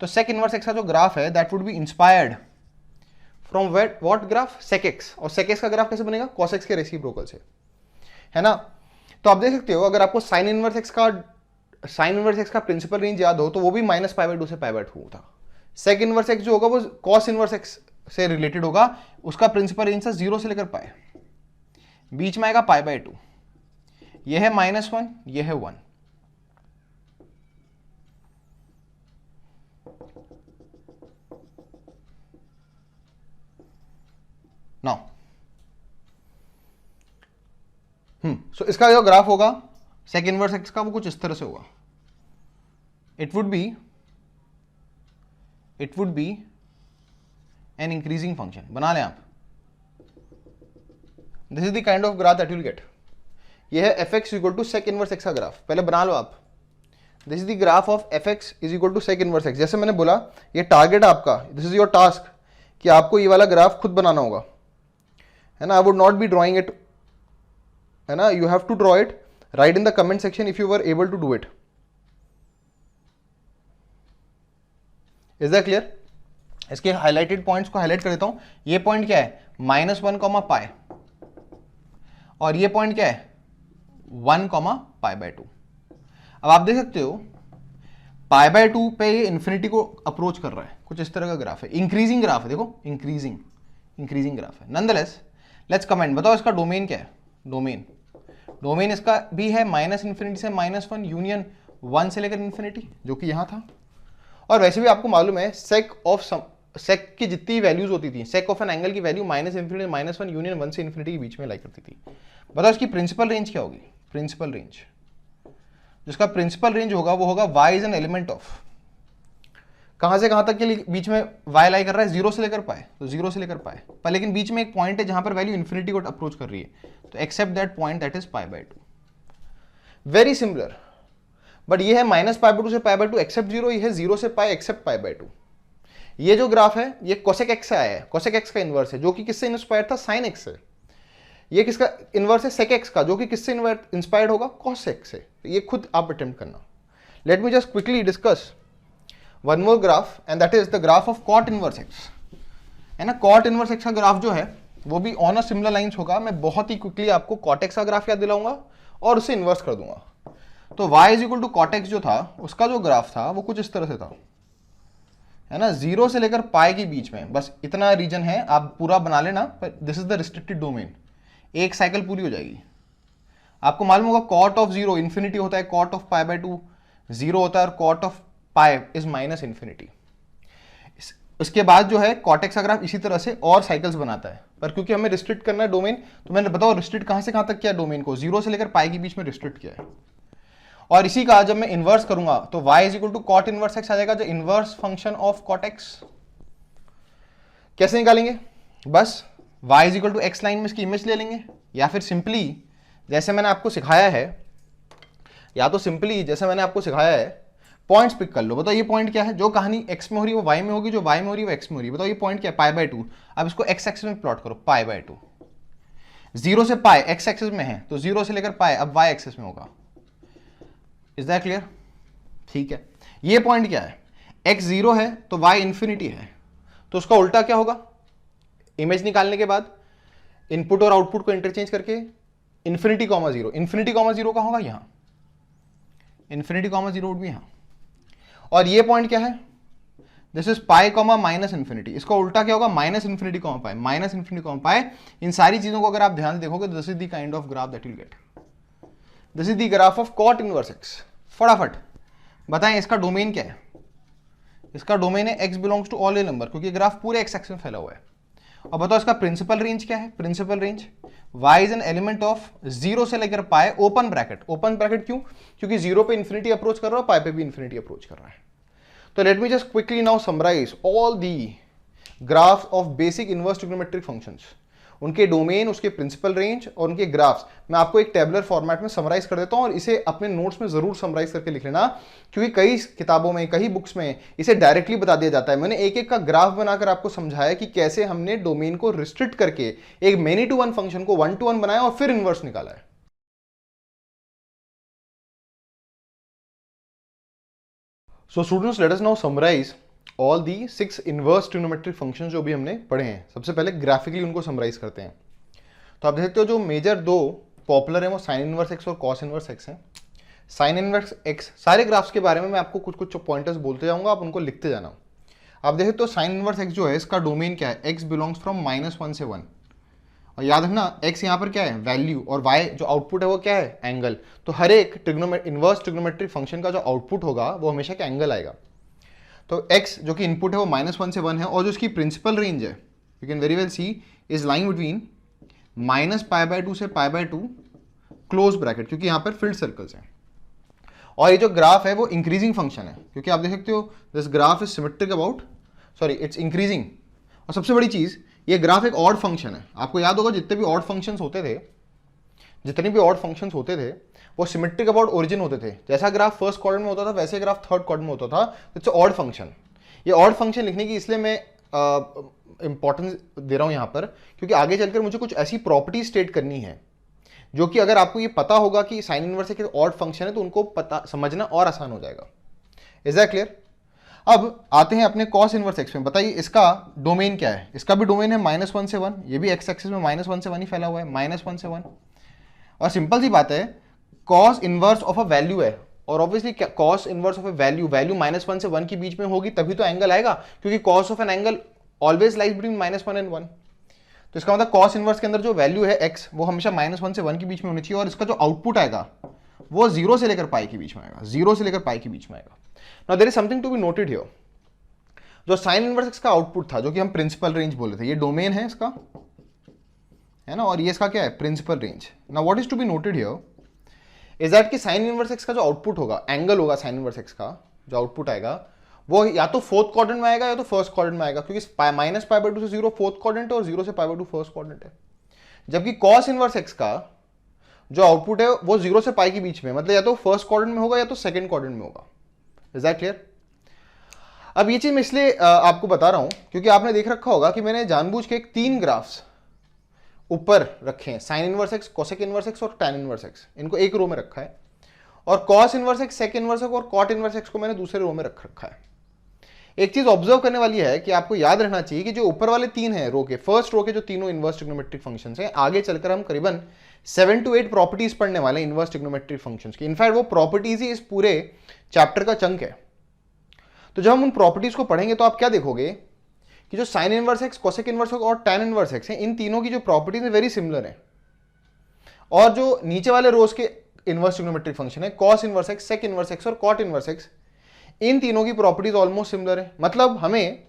Speaker 1: तो सेक इनवर्स x का जो ग्राफ है that would be inspired from what graph, sec x। और सेक x का ग्राफ कैसे बनेगा, कॉस x के रेसिप्रोकल से, है ना। तो आप देख सकते हो अगर आपको साइन इनवर्स x का प्रिंसिपल रेंज याद हो तो वो भी -π/2 से π/2 था। सेक इनवर्स x जो होगा वो कॉस इनवर्स x से रिलेटेड होगा, उसका प्रिंसिपल रेंज था 0 से लेकर π, बीच में आएगा π/2। यह है -1, यह है 1। नाउ सो इसका जो ग्राफ होगा सेक इनवर्स x का वो कुछ इस तरह से होगा। It would be an increasing function. बना लें आप, this is the kind of graph that you will get. ये है fx equal to sec inverse x का ग्राफ, पहले बना लो आप। This is the graph of fx is equal to sec inverse x। जैसे मैंने बोला ये टारगेट आपका, दिस इज योर टास्क कि आपको ये वाला ग्राफ खुद बनाना होगा, है ना। I would not be drawing it, है ना। You have to draw it, right in the comment section if you were able to do it. Is that clear? इसके हाईलाइटेड पॉइंट्स को हाईलाइट कर देता हूं। ये पॉइंट क्या है, -1, π, और ये पॉइंट क्या है 1, π/2। अब आप देख सकते हो π/2 पे ये इन्फिनिटी को अप्रोच कर रहा है, कुछ इस तरह का ग्राफ है, इंक्रीजिंग ग्राफ है, देखो इंक्रीजिंग ग्राफ है। नॉनदलेस लेट्स कमेंट, बताओ इसका डोमेन क्या है। डोमेन इसका भी है -इन्फिनिटी से -1 यूनियन 1 से लेकर इन्फिनिटी, जो कि यहां था। और वैसे भी आपको मालूम है सेक की जितनी वैल्यूज होती थी, सेक ऑफ एन एंगल की वैल्यू -इन्फिनिटी -1 यूनियन 1 से इन्फिनिटी के बीच में लाई करती थी। बताओ इसकी प्रिंसिपल रेंज क्या होगी। प्रिंसिपल रेंज, जिसका प्रिंसिपल रेंज होगा वो होगा y is an element of, कहां से कहां तक के लिए बीच में y लाई कर रहा है, 0 से लेकर π, तो 0 से लेकर π पर, लेकिन बीच में एक पॉइंट है जहां पर वैल्यू इन्फिनिटी को अप्रोच कर रही है, तो except that point that is π/2। Very similar, but ये है -π/2 से π/2 एक्सेप्ट 0, ये है 0 से π एक्सेप्ट π/2। ये जो ग्राफ है ये कोसेक x से आया है, कोसेक x का इनवर्स है, जो कि किससे इंस्पायर्ड था, साइन x से। ये किसका इनवर्स है, सेक x का, जो कि किससे इंस्पायर्ड होगा, कॉस x से। ये खुद आप अटेम्प्ट करना। Let me just quickly discuss one more graph, and that is the graph of cot inverse x, है ना। कॉट इनवर्स x का ग्राफ जो है वो भी ऑन अ सिमिलर लाइंस होगा। मैं बहुत ही क्विकली आपको कॉट x का ग्राफ याद दिलाऊंगा और उसे इन्वर्स कर दूंगा। तो y is equal to cot x जो था, उसका जो ग्राफ था वो कुछ इस तरह से था, है ना। 0 से लेकर π के बीच में बस इतना रीजन है, आप पूरा बना लेना, पर this is the restricted domain. एक साइकिल पूरी हो जाएगी। आपको मालूम होगा कॉट ऑफ 0 इन्फिनिटी होता है, कॉट ऑफ π/2 0 होता है, और कॉट ऑफ π इज -इन्फिनिटी। उसके बाद जो है कॉट x का ग्राफ इसी तरह से और साइकिल्स बनाता है, पर क्योंकि हमें रिस्ट्रिक्ट करना है डोमेन, तो मैंने बताओ रिस्ट्रिक्ट कहां से कहां तक किया डोमेन को, 0 से लेकर π के बीच में रिस्ट्रिक्ट किया है। और इसी का जब मैं इन्वर्स करूंगा तो y is equal to cot inverse x आ जाएगा, जो inverse function of cot x। कैसे निकालेंगे, बस y is equal to x line में इसकी इमेज ले लेंगे, या फिर सिंपली जैसे मैंने आपको सिखाया है, पॉइंट्स पिक कर लो। बताओ ये पॉइंट क्या है, जो कहानी x में हो रही है वो y में होगी, जो y में हो रही है वो x में हो रही है। बताओ ये पॉइंट क्या है, π/2। अब इसको x एक्सिस में प्लॉट करो, π/2। 0 से π x एक्सिस में है, तो 0 से लेकर π अब y एक्सिस में होगा। Is that clear? ठीक है। ये पॉइंट क्या है, x 0 है तो y इन्फिनिटी है, तो उसका उल्टा क्या होगा, इमेज निकालने के बाद इनपुट और आउटपुट को इंटरचेंज करके इन्फिनिटी कॉमा 0 का होगा यहां, इन्फिनिटी कॉमा 0 वुड भी यहां। और ये पॉइंट क्या है, this is pi comma minus infinity, इसका उल्टा क्या होगा, minus infinity comma pi, minus infinity comma pi. इन सारी चीजों को अगर आप ध्यान से देखोगे, this is the kind of graph that you get, this is the graph of cot inverse x. फटाफट बताएं इसका डोमेन क्या है, इसका डोमेन है x belongs to all a number, क्योंकि ग्राफ पूरे x एक्सिस में फैला हुआ है। और बताओ इसका प्रिंसिपल रेंज क्या है, principal range y is an element of 0 से लेकर पाए, ओपन ब्रैकेट, ओपन ब्रैकेट क्यों, क्योंकि 0 पे इन्फिनिटी अप्रोच कर रहा है, पाई पे भी इन्फिनिटी अप्रोच कर रहा है। तो let me just quickly now summarise all the graphs of basic inverse trigonometric functions, उनके डोमेन, उसके प्रिंसिपल रेंज और उनके ग्राफ्स मैं आपको एक टेबुलर फॉर्मेट में समराइज कर देता हूं, और इसे अपने नोट्स में जरूर समराइज करके लिख लेना, क्योंकि कई किताबों में, कई बुक्स में इसे डायरेक्टली बता दिया जाता है। मैंने एक एक का ग्राफ बनाकर आपको समझाया कि कैसे हमने डोमेन को रिस्ट्रिक्ट करके एक मेनी टू वन फंक्शन को 1 to 1 बनाया और फिर इनवर्स निकाला है। So students, let us now summarise all the 6 inverse trigonometric functions जो भी हमने पढ़े हैं। सबसे पहले ग्राफिकली उनको समराइज करते हैं। तो आप देखते हो जो मेजर दो पॉपुलर हैं वो साइन इनवर्स एक्स और कॉस इनवर्स एक्स हैं। साइन इनवर्स एक्स, सारे ग्राफ्स के बारे में मैं आपको कुछ कुछ पॉइंटर्स बोलते जाऊंगा, आप उनको लिखते जाना। आप देखते हो साइन इनवर्स एक्स जो है, इसका डोमेन क्या है, एक्स बिलोंग्स फ्रॉम -1 से 1, और याद रखना एक्स यहाँ पर क्या है, वैल्यू, और वाई जो आउटपुट है वो क्या है, एंगल। तो हर एक इनवर्स ट्रिग्नोमेट्रिक फंक्शन का जो आउटपुट होगा वो हमेशा क्या एंगल आएगा। तो x जो कि इनपुट है वो -1 से 1 है, और जो इसकी प्रिंसिपल रेंज है, you can very well see, is lying between -π/2 से π/2 क्लोज ब्रैकेट, क्योंकि यहाँ पर फील्ड सर्कल्स हैं। और ये जो ग्राफ है वो इंक्रीजिंग फंक्शन है, क्योंकि आप देख सकते हो this graph is symmetric about, sorry it's increasing. और सबसे बड़ी चीज, ये ग्राफ एक ऑड फंक्शन है। आपको याद होगा जितने भी ऑड फंक्शंस होते थे, जितने भी ऑड फंक्शंस होते थे वो सिमेट्रिक अबाउट ओरिजिन होते थे। जैसा ग्राफ फर्स्ट क्वाड्रेंट में होता था वैसे ग्राफ थर्ड क्वाड्रेंट में होता था। It's odd function. ये ऑड फंक्शन लिखने की इसलिए मैं इंपॉर्टेंस दे रहा हूं यहां पर, क्योंकि आगे चलकर मुझे कुछ ऐसी प्रॉपर्टी स्टेट करनी है जो कि अगर आपको ये पता होगा कि साइन इनवर्स एक ऑड फंक्शन है तो उनको पता समझना और आसान हो जाएगा। Is that clear? अब आते हैं अपने कॉस इनवर्स एक्स में। बताइए इसका डोमेन क्या है। इसका भी डोमेन है -1 से 1, ये भी एक्स एक्सिस में -1 से 1 ही फैला हुआ है, -1 से 1। और सिंपल सी बात है, cos inverse of a value है, और obviously cos inverse of a value, value -1 से 1 के बीच में होगी तभी तो एंगल आएगा, क्योंकि cos of an angle always lies between -1 and 1। तो इसका मतलब कॉस इनवर्स के अंदर जो वैल्यू है x वो हमेशा -1 से 1 के बीच में होनी चाहिए, और इसका जो आउटपुट आएगा वो 0 से लेकर पाई के बीच में आएगा, 0 से लेकर पाई के बीच में आएगा। Now there is something to be noted here. जो साइन इनवर्स एक्स का आउटपुट था, जो कि हम प्रिंसिपल रेंज बोल रहे थे, ये डोमेन है इसका, है ना, और ये इसका क्या है, principal range. Now what is to be noted here is that कि साइन इनवर्स एक्स का जो आउटपुट होगा, एंगल होगा साइन इनवर्स एक्स का जो आउटपुट आएगा, वो या तो फोर्थ क्वाड्रेंट में आएगा या तो फर्स्ट क्वाड्रेंट में आएगा, क्योंकि -π/2 से 0 फोर्थ क्वाड्रेंट है और 0 से π/2 फर्स्ट क्वाड्रेंट है। जबकि कॉस इनवर्स एक्स का जो आउटपुट है वो 0 से पाई के बीच में, मतलब या तो फर्स्ट क्वाड्रेंट में होगा या तो सेकंड क्वाड्रेंट में होगा। Is that clear? अब ये चीज मैं इसलिए आपको बता रहा हूं क्योंकि आपने देख रखा होगा कि मैंने जानबूझ के 3 ग्राफ्स ऊपर रखे हैं, sine inverse x, cosec inverse x और टैन इनवर्स एक्स, इनको एक रो में रखा है, और cos inverse x, sec inverse x और कॉट इनवर्स एक्स को मैंने दूसरे रो में रख रखा है। एक चीज ऑब्जर्व करने वाली है कि आपको याद रहना चाहिए कि जो ऊपर वाले 3 हैं रो के, फर्स्ट रो के जो तीनों इनवर्स ट्रिग्नोमेट्रिक फंक्शंस हैं, आगे चलकर हम करीबन 7 to 8 प्रॉपर्टीज पढ़ने वाले हैं इनवर्स ट्रिग्नोमेट्रिक फंक्शंस की। इनफैक्ट वो प्रॉपर्टीज ही इस पूरे चैप्टर का चंक है। तो जब हम उन प्रॉपर्टीज को पढ़ेंगे तो आप क्या देखोगे कि जो sine inverse x, cosec inverse x और टैन इनवर्स एक्स हैं, इन तीनों की जो प्रॉपर्टीज है वेरी सिमिलर है। और जो नीचे वाले रोज के इनवर्स ट्रिग्नोमेट्रिक फंक्शन है, cos inverse x, sec inverse x और कॉट इनवर्स एक्स, इन तीनों की प्रॉपर्टीज ऑलमोस्ट सिमिलर है। मतलब हमें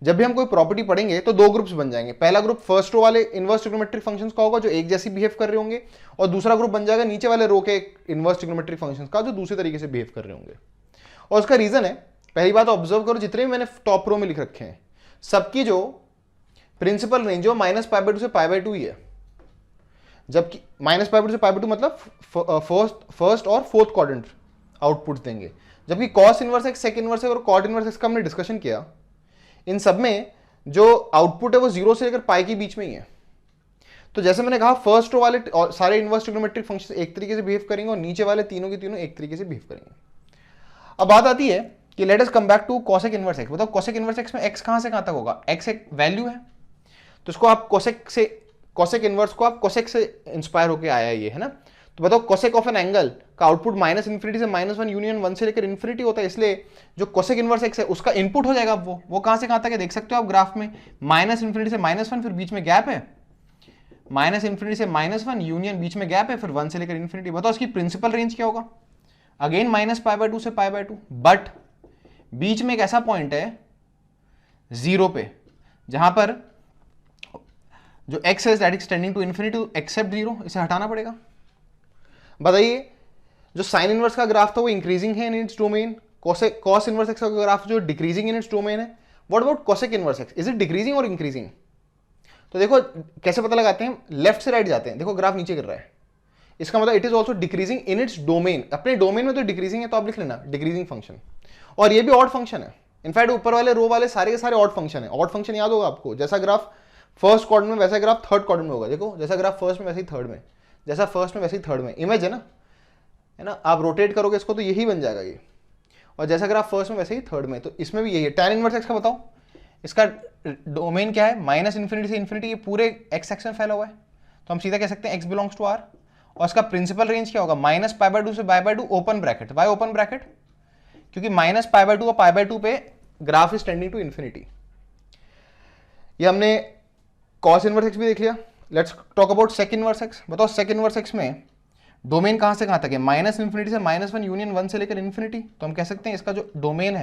Speaker 1: जब भी हम कोई प्रॉपर्टी पढ़ेंगे तो 2 ग्रुप्स बन जाएंगे। पहला ग्रुप फर्स्ट रो वाले इनवर्स ट्रिग्नोमेट्रिक फंक्शंस का होगा जो एक जैसी बिहेव कर रहे होंगे, और दूसरा ग्रुप बन जाएगा नीचे वाले रो के इनवर्स ट्रिग्नोमेट्रिक फंक्शंस का जो दूसरे तरीके से बिहेव कर रहे होंगे। और उसका रीजन है, पहली बात ऑब्जर्व करो, जितने भी मैंने टॉप रो में लिख रखे हैं सबकी जो प्रिंसिपल रेंज हो -π/2 से π/2 ही है। जबकि -π/2 से π/2 मतलब फर्स्ट और फोर्थ क्वाड्रेंट आउटपुट देंगे। जबकि cos inverse x, sec inverse x और कॉट इनवर्स एक्स का हमने डिस्कशन किया, इन सब में जो आउटपुट है वो 0 से लेकर पाई के बीच में ही है। तो जैसे मैंने कहा, फर्स्ट रो वाले सारे इनवर्स ट्रिग्नोमेट्रिक फंक्शन एक तरीके से बिहेव करेंगे और नीचे वाले तीनों के तीनों एक तरीके से बिहेव करेंगे। अब बात आती है कि let us come back to cosec inverse x. बताओ कोसेक इनवर्स एक्स में एक्स कहां से कहां तक होगा? एक्स एक वैल्यू है, तो इसको आप कोसेक इनवर्स को आप कोसेक से इंस्पायर होकर आया ये है ना, तो बताओ कोसेक ऑफ एन एंगल का आउटपुट माइनस इन्फिनिटी से -1 यूनियन 1 से लेकर इन्फिनिटी होता है, इसलिए जो कोसेक इनवर्स एक्स है उसका इनपुट हो जाएगा वो कहां से कहां तक है देख सकते हो आप ग्राफ में, माइनस इन्फिनिटी से -1, फिर बीच में गैप है, माइनस इन्फिनिटी से -1 यूनियन बीच में गैप है, फिर 1 से लेकर इन्फिनिटी। बताओ इसकी प्रिंसिपल रेंज क्या होगा, अगेन -π/2 से π/2, बट बीच में एक ऐसा पॉइंट है 0 पे जहां पर जो x है that extending to infinity except 0, इसे हटाना पड़ेगा। बताइए जो साइन इनवर्स का ग्राफ था वो इंक्रीजिंग है in its domain, cos inverse x का ग्राफ जो डिक्रीजिंग इन इट्स डोमेन है। What about cosec inverse x, is it decreasing और इंक्रीजिंग? तो देखो कैसे पता लगाते हैं, लेफ्ट से राइट जाते हैं, देखो ग्राफ नीचे गिर रहा है, इसका मतलब it is also decreasing in its domain. अपने डोमेन में तो डिक्रीजिंग है तो आप लिख लेना डिक्रीजिंग फंक्शन, और ये भी ऑड फंक्शन है। इनफैक्ट ऊपर वाले रो वाले सारे के सारे ऑड फंक्शन है। ऑड फंक्शन याद होगा आपको, जैसा ग्राफ फर्स्ट क्वाड्रेंट में वैसा ग्राफ थर्ड क्वाड्रेंट में होगा। देखो जैसा ग्राफ फर्स्ट में वैसे ही थर्ड में, जैसा फर्स्ट में वैसे ही थर्ड में, इमेज है ना, आप रोटेट करोगे इसको तो यही बन जाएगा ये, और जैसा ग्राफ फर्स्ट में वैसे ही थर्ड में, तो इसमें भी यही है। टैन इनवर्स एक्स का बताओ, इसका डोमेन क्या है, माइनस इन्फिनिटी से इन्फिनिटी, ये पूरे एक्स एक्स में फैला हुआ है, तो हम सीधा कह सकते हैं एक्स बिलोंग्स टू आर। और इसका प्रिंसिपल रेंज क्या होगा, -π/2 से π/2 open bracket. Why open bracket, क्योंकि -π/2 और π/2 पे graph is tending to infinity. ये हमने कॉस इनवर्स एक्स भी देख लिया। Let's talk about sec inverse x. बताओ सेक इनवर्स एक्स में डोमेन कहां से कहां तक है, माइनस इन्फिनिटी से -1 यूनियन 1 से लेकर इन्फिनिटी। तो हम कह सकते हैं इसका जो डोमेन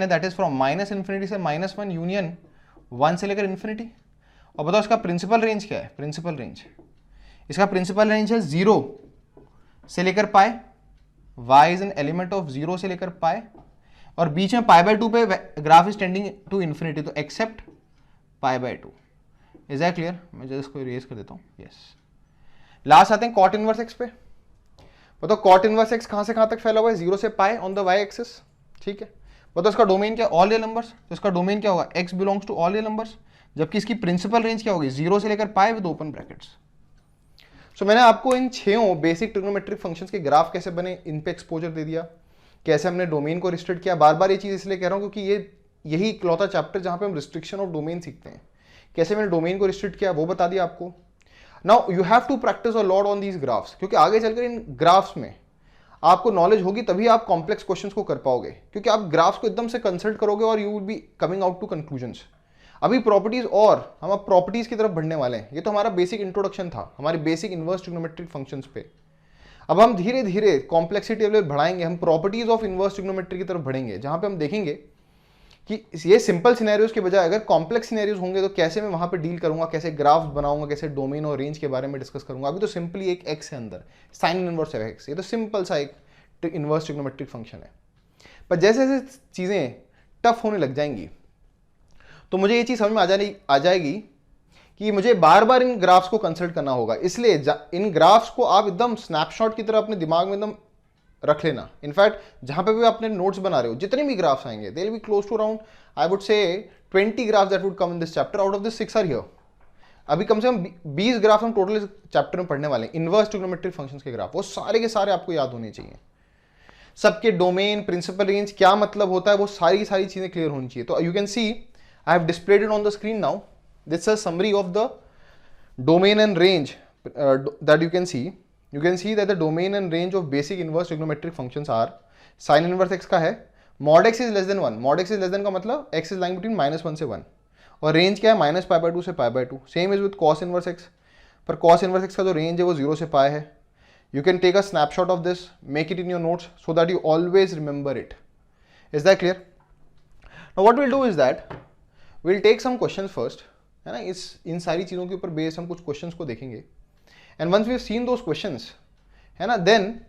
Speaker 1: है that is from minus infinity से -1 यूनियन 1 से लेकर इन्फिनिटी। और बताओ इसका प्रिंसिपल रेंज क्या है, प्रिंसिपल रेंज, इसका प्रिंसिपल रेंज है 0 से लेकर pi, y is an element of 0 से लेकर पाई, और बीच में π/2 पे graph is tending to infinity, तो एक्सेप्ट π/2। Is that clear? मैं जस्ट इसको इरेज कर देता हूँ। यस, लास्ट आते हैं कॉट इनवर्स एक्स पे। बताओ कॉट इनवर्स एक्स कहां से कहां तक फैला हुआ है, 0 से पाई ऑन द y एक्सिस, ठीक है। बताओ इसका डोमेन क्या, ऑल रियल नंबर्स, तो इसका डोमेन क्या होगा, x belongs to all real numbers, जबकि इसकी प्रिंसिपल रेंज क्या होगी, 0 से लेकर pi with open brackets. So मैंने आपको इन 6 बेसिक ट्रिग्नोमेट्रिक फंक्शंस के ग्राफ कैसे बने इन पे एक्सपोजर दे दिया, कैसे हमने डोमेन को रिस्ट्रिक्ट किया। बार बार ये चीज इसलिए कह रहा हूं क्योंकि यही इकलौता चैप्टर जहां पे हम रिस्ट्रिक्शन ऑफ डोमेन सीखते हैं। कैसे मैंने डोमेन को रिस्ट्रिक्ट किया वो बता दिया आपको। Now you have to practice a lot on these graphs, क्योंकि आगे चलकर इन ग्राफ्स में आपको नॉलेज होगी तभी आप कॉम्प्लेक्स क्वेश्चंस को कर पाओगे, क्योंकि आप ग्राफ्स को एकदम से कंसल्ट करोगे और you will be coming out to conclusions. अभी प्रॉपर्टीज, और हम अब प्रॉपर्टीज की तरफ बढ़ने वाले हैं। ये तो हमारा बेसिक इंट्रोडक्शन था हमारे बेसिक इनवर्स ट्रिग्नोमेट्रिक फंक्शंस पे। अब हम धीरे धीरे कॉम्प्लेक्सिटी लेवल बढ़ाएंगे, हम प्रॉपर्टीज ऑफ इनवर्स ट्रिग्नोमेट्री की तरफ बढ़ेंगे, जहां पे हम देखेंगे कि ये सिंपल सिनेरियोज के बजाय अगर कॉम्प्लेक्स सिनेरियोज होंगे तो कैसे मैं वहां पे डील करूंगा, कैसे ग्राफ्स बनाऊंगा, कैसे डोमेन और रेंज के बारे में डिस्कस करूंगा। अभी तो सिंपली एक एक्स है अंदर, साइन इनवर्स एक्स, ये तो सिंपल सा एक इनवर्स ट्रिग्नोमेट्रिक फंक्शन है। पर जैसे जैसे चीजें टफ होने लग जाएंगी तो मुझे ये चीज समझ में आ जाएगी कि मुझे बार बार इन ग्राफ्स को कंसल्ट करना होगा। इसलिए इन ग्राफ्स को आप एकदम स्नैपशॉट की तरह अपने दिमाग में एकदम रख लेना। इनफैक्ट जहां पे भी अपने नोट्स बना रहे हो, जितने भी ग्राफ्स आएंगे they will be close to around I would say 20 graphs that would come in this chapter, out of this 6 are here. अभी कम से कम 20 ग्राफ्स हम टोटल इस चैप्टर में पढ़ने वाले हैं, इनवर्स ट्रिग्नोमेट्रिक फंक्शंस के ग्राफ। वो सारे के सारे आपको याद होने चाहिए, सबके डोमेन, प्रिंसिपल रेंज क्या मतलब होता है, वो सारी की सारी चीजें क्लियर होनी चाहिए। तो you can see I have displayed it on the screen now. This is a summary of the domain and range that you can see. You can see that the domain and range of basic inverse trigonometric functions are sin inverse x का है mod x is less than 1, mod x is less than का मतलब x is lying between -1 से 1, और range क्या है -π/2 से π/2। Same is with cos inverse x, पर cos इनवर्स x का जो रेंज है वो 0 से π है। You can take a snapshot of this, make it in your notes so that you always remember it. Is that clear? Now what will do is that will take some questions first, है ना। इन सारी चीज़ों के ऊपर based हम कुछ questions को देखेंगे, and once we have seen those questions, है ना, then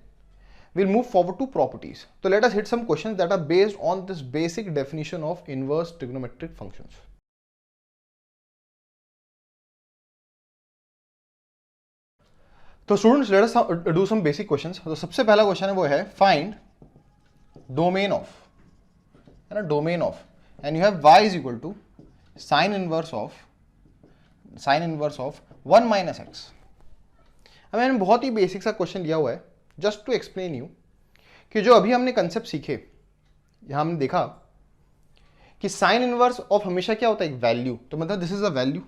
Speaker 1: will move forward to properties. तो let us hit some questions that are based on this basic definition of inverse trigonometric functions. तो students let us do some basic questions. तो सबसे पहला question है वो है फाइंड डोमेन ऑफ, है ना, domain of, and you have y is equal to sine inverse of 1 minus x. अब मैंने बहुत ही बेसिक सा क्वेश्चन लिया हुआ है जस्ट टू एक्सप्लेन यू कि जो अभी हमने कंसेप्ट सीखे, यहां हमने देखा कि साइन इनवर्स ऑफ हमेशा क्या होता है, एक वैल्यू, तो मतलब दिस इज अ वैल्यू।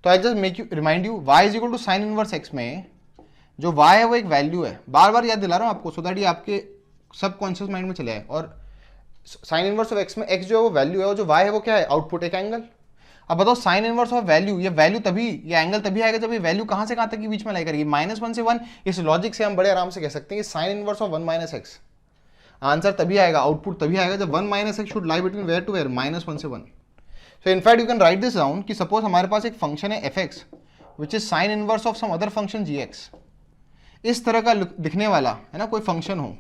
Speaker 1: तो I just make you remind you y is equal to sine inverse x में जो y है वो एक वैल्यू है, बार बार याद दिला रहा हूँ आपको सो दैट ये आपके सबकॉन्शियस माइंड में चले आए। और साइन इनवर्स ऑफ x में x जो है वो वैल्यू है और जो y है वो क्या है, आउटपुट, एक एंगल। अब बताओ साइन इनवर्स ऑफ वैल्यू, ये वैल्यू तभी, ये एंगल तभी आएगा जब ये वैल्यू कहां से कहां तक के बीच में लाई करेगी, -1 से 1। इस लॉजिक से हम बड़े आराम से कह सकते हैं कि sine inverse of 1 minus x, answer तभी आएगा, आउटपुट तभी आएगा जब 1 minus x should lie between where to where, -1 से 1। So in fact you can write this down कि सपोज हमारे पास एक फंक्शन है f(x) which is sine inverse of some other function g(x), इस तरह का दिखने वाला है ना कोई फंक्शन हो,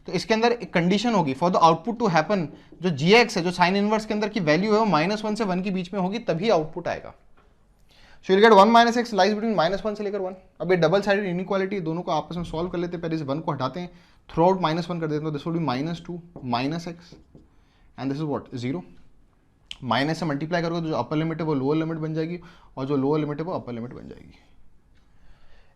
Speaker 1: तो इसके अंदर एक कंडीशन होगी for the output to happen, जो g(x) है, जो साइन इनवर्स के अंदर की वैल्यू है वो -1 से 1 के बीच में होगी, तभी आउटपुट आएगा। So you will gate 1 minus x lies between -1 से लेकर 1। अब ये डबल साइडेड इनइक्वालिटी, दोनों को आपस में सॉल्व कर लेते हैं। पहले इस 1 को हटाते हैं, थ्रू आउट -1 कर देते हैं, तो this would be -2 minus x and this is what, 0। Minus से मल्टीप्लाई करोगे तो जो अपर लिमिट है वो लोअर लिमिट बन जाएगी और जो लोअर लिमिट है वो अपर लिमिट बन जाएगी।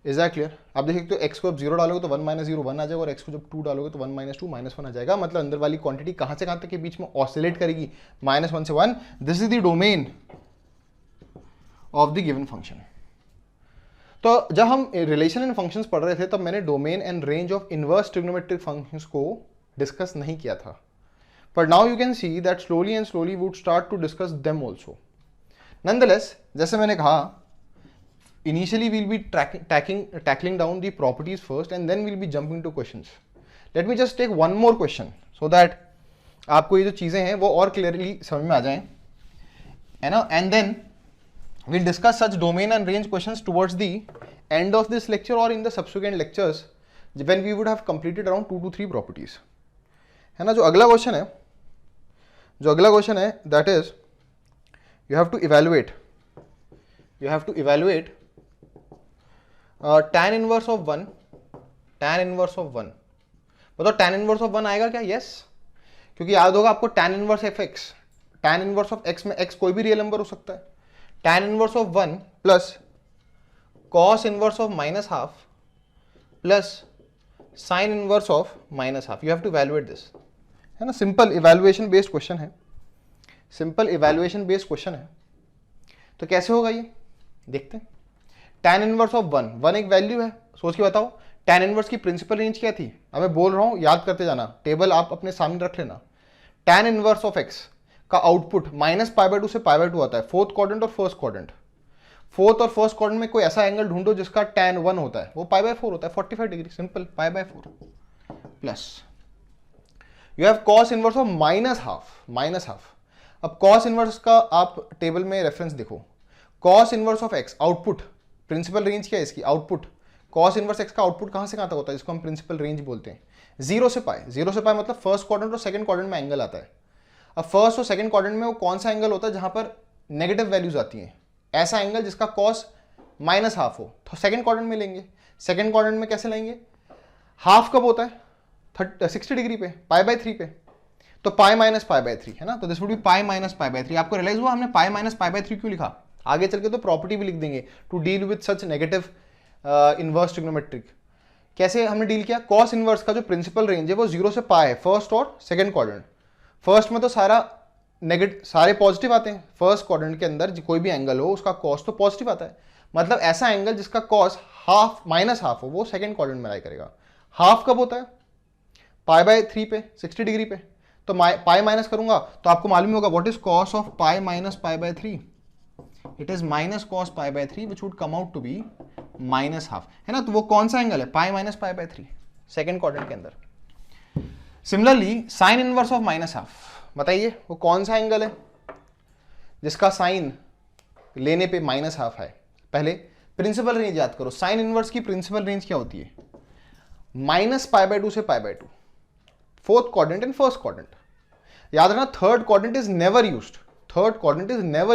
Speaker 1: Is that clear? आप देख सकते हो एक्स को अब 0 डालोगे तो 1 माइनस 0 1 आ जाएगा और एक्स को जब 2 डालोगे तो 1 माइनस 2 -1 आ जाएगा। मतलब अंदर वाली क्वांटिटी कहां से कहां तक के बीच में ऑसिलेट करेगी, -1 से 1। This is the domain of the given function. तो जब हम रिलेशन एंड फंक्शंस पढ़ रहे थे तब मैंने domain and range of inverse trigonometric functions को डिस्कस नहीं किया था, but now you can see that slowly and slowly we would start to discuss them also. Nonetheless, जैसे मैंने कहा, initially we'll be tackling down the properties first and then we'll be jumping to questions. Let me just take one more question so that आपको ये जो चीज़ें हैं वो और clearly समझ में आ जाएं, है ना? And then we'll discuss such domain and range questions towards the end of this lecture or in the subsequent lectures when we would have completed around 2 to 3 properties. है ना? जो अगला क्वेश्चन है that is you have to evaluate tan inverse of 1, बताओ tan inverse of 1 आएगा क्या? Yes, क्योंकि याद होगा आपको tan inverse of x, tan inverse of x में x कोई भी रियल नंबर हो सकता है। tan inverse of 1 plus cos inverse of -½ plus sin inverse of -½ you have to evaluate this, है ना? सिंपल इवैल्यूएशन बेस्ड क्वेश्चन है, तो कैसे होगा ये देखते हैं। tan इनवर्स ऑफ 1 एक वैल्यू है, सोच के बताओ tan इनवर्स की प्रिंसिपल रेंज क्या थी? अब मैं बोल रहा हूं, याद करते जाना, टेबल आप अपने सामने रख लेना। tan इनवर्स ऑफ x का आउटपुट -π/2 से π/2 आता है, फोर्थ क्वाड्रेंट और फर्स्ट क्वाड्रेंट। फोर्थ और फर्स्ट क्वाड्रेंट में कोई ऐसा एंगल ढूंढो जिसका tan 1 होता है, वो π/4 होता है, 45 degree, simple, π/4 plus you have cos inverse of -½ अब cos इनवर्स का आप टेबल में रेफरेंस देखो, cos inverse of x output, principal range क्या है इसकी, आउटपुट, cos इनवर्स x का आउटपुट कहां से कहां तक होता है, जिसको हम प्रिंसिपल रेंज बोलते हैं, 0 से π मतलब फर्स्ट क्वाड्रेंट और सेकंड क्वाड्रेंट में एंगल आता है। अब फर्स्ट और सेकंड क्वाड्रेंट में वो कौन सा एंगल होता है जहां पर नेगेटिव वैल्यूज आती हैं, ऐसा एंगल जिसका cos -½ हो, तो सेकंड क्वाड्रेंट में लेंगे। सेकंड क्वाड्रेंट में कैसे लेंगे, हाफ कब होता है, 60 डिग्री पे, π/3 पे, तो π - π/3 है ना, तो दिस वुड बी π - π/3। आपको रियलाइज हुआ हमने π - π/3 क्यों लिखा? आगे चल के तो प्रॉपर्टी भी लिख देंगे to deal with such negative inverse trigonometric. कैसे हमने डील किया, cos इनवर्स का जो प्रिंसिपल रेंज है वो 0 से π है, फर्स्ट और सेकंड क्वाड्रेंट। फर्स्ट में तो सारे पॉजिटिव आते हैं, फर्स्ट क्वाड्रेंट के अंदर कोई भी एंगल हो उसका cos तो पॉजिटिव आता है, मतलब ऐसा एंगल जिसका cos -½ हो वो सेकंड क्वाड्रेंट में लाई करेगा। हाफ कब होता है, π/3 पे, 60 डिग्री पे, तो पाई माइनस करूंगा तो आपको मालूम होगा what is cos of pi minus π/3, it is -cos π/3 which would come out to be -½ है ना। तो वो कौन सा एंगल है, π - π/3 सेकंड क्वाड्रेंट के अंदर। सिमिलरली साइन इनवर्स ऑफ -½ बताइए वो कौन सा एंगल है जिसका साइन लेने पे -½ है। पहले प्रिंसिपल रेंज याद करो, साइन इनवर्स की प्रिंसिपल रेंज क्या होती है, -π/2 से π/2, fourth quadrant and first quadrant. याद रखना third quadrant is never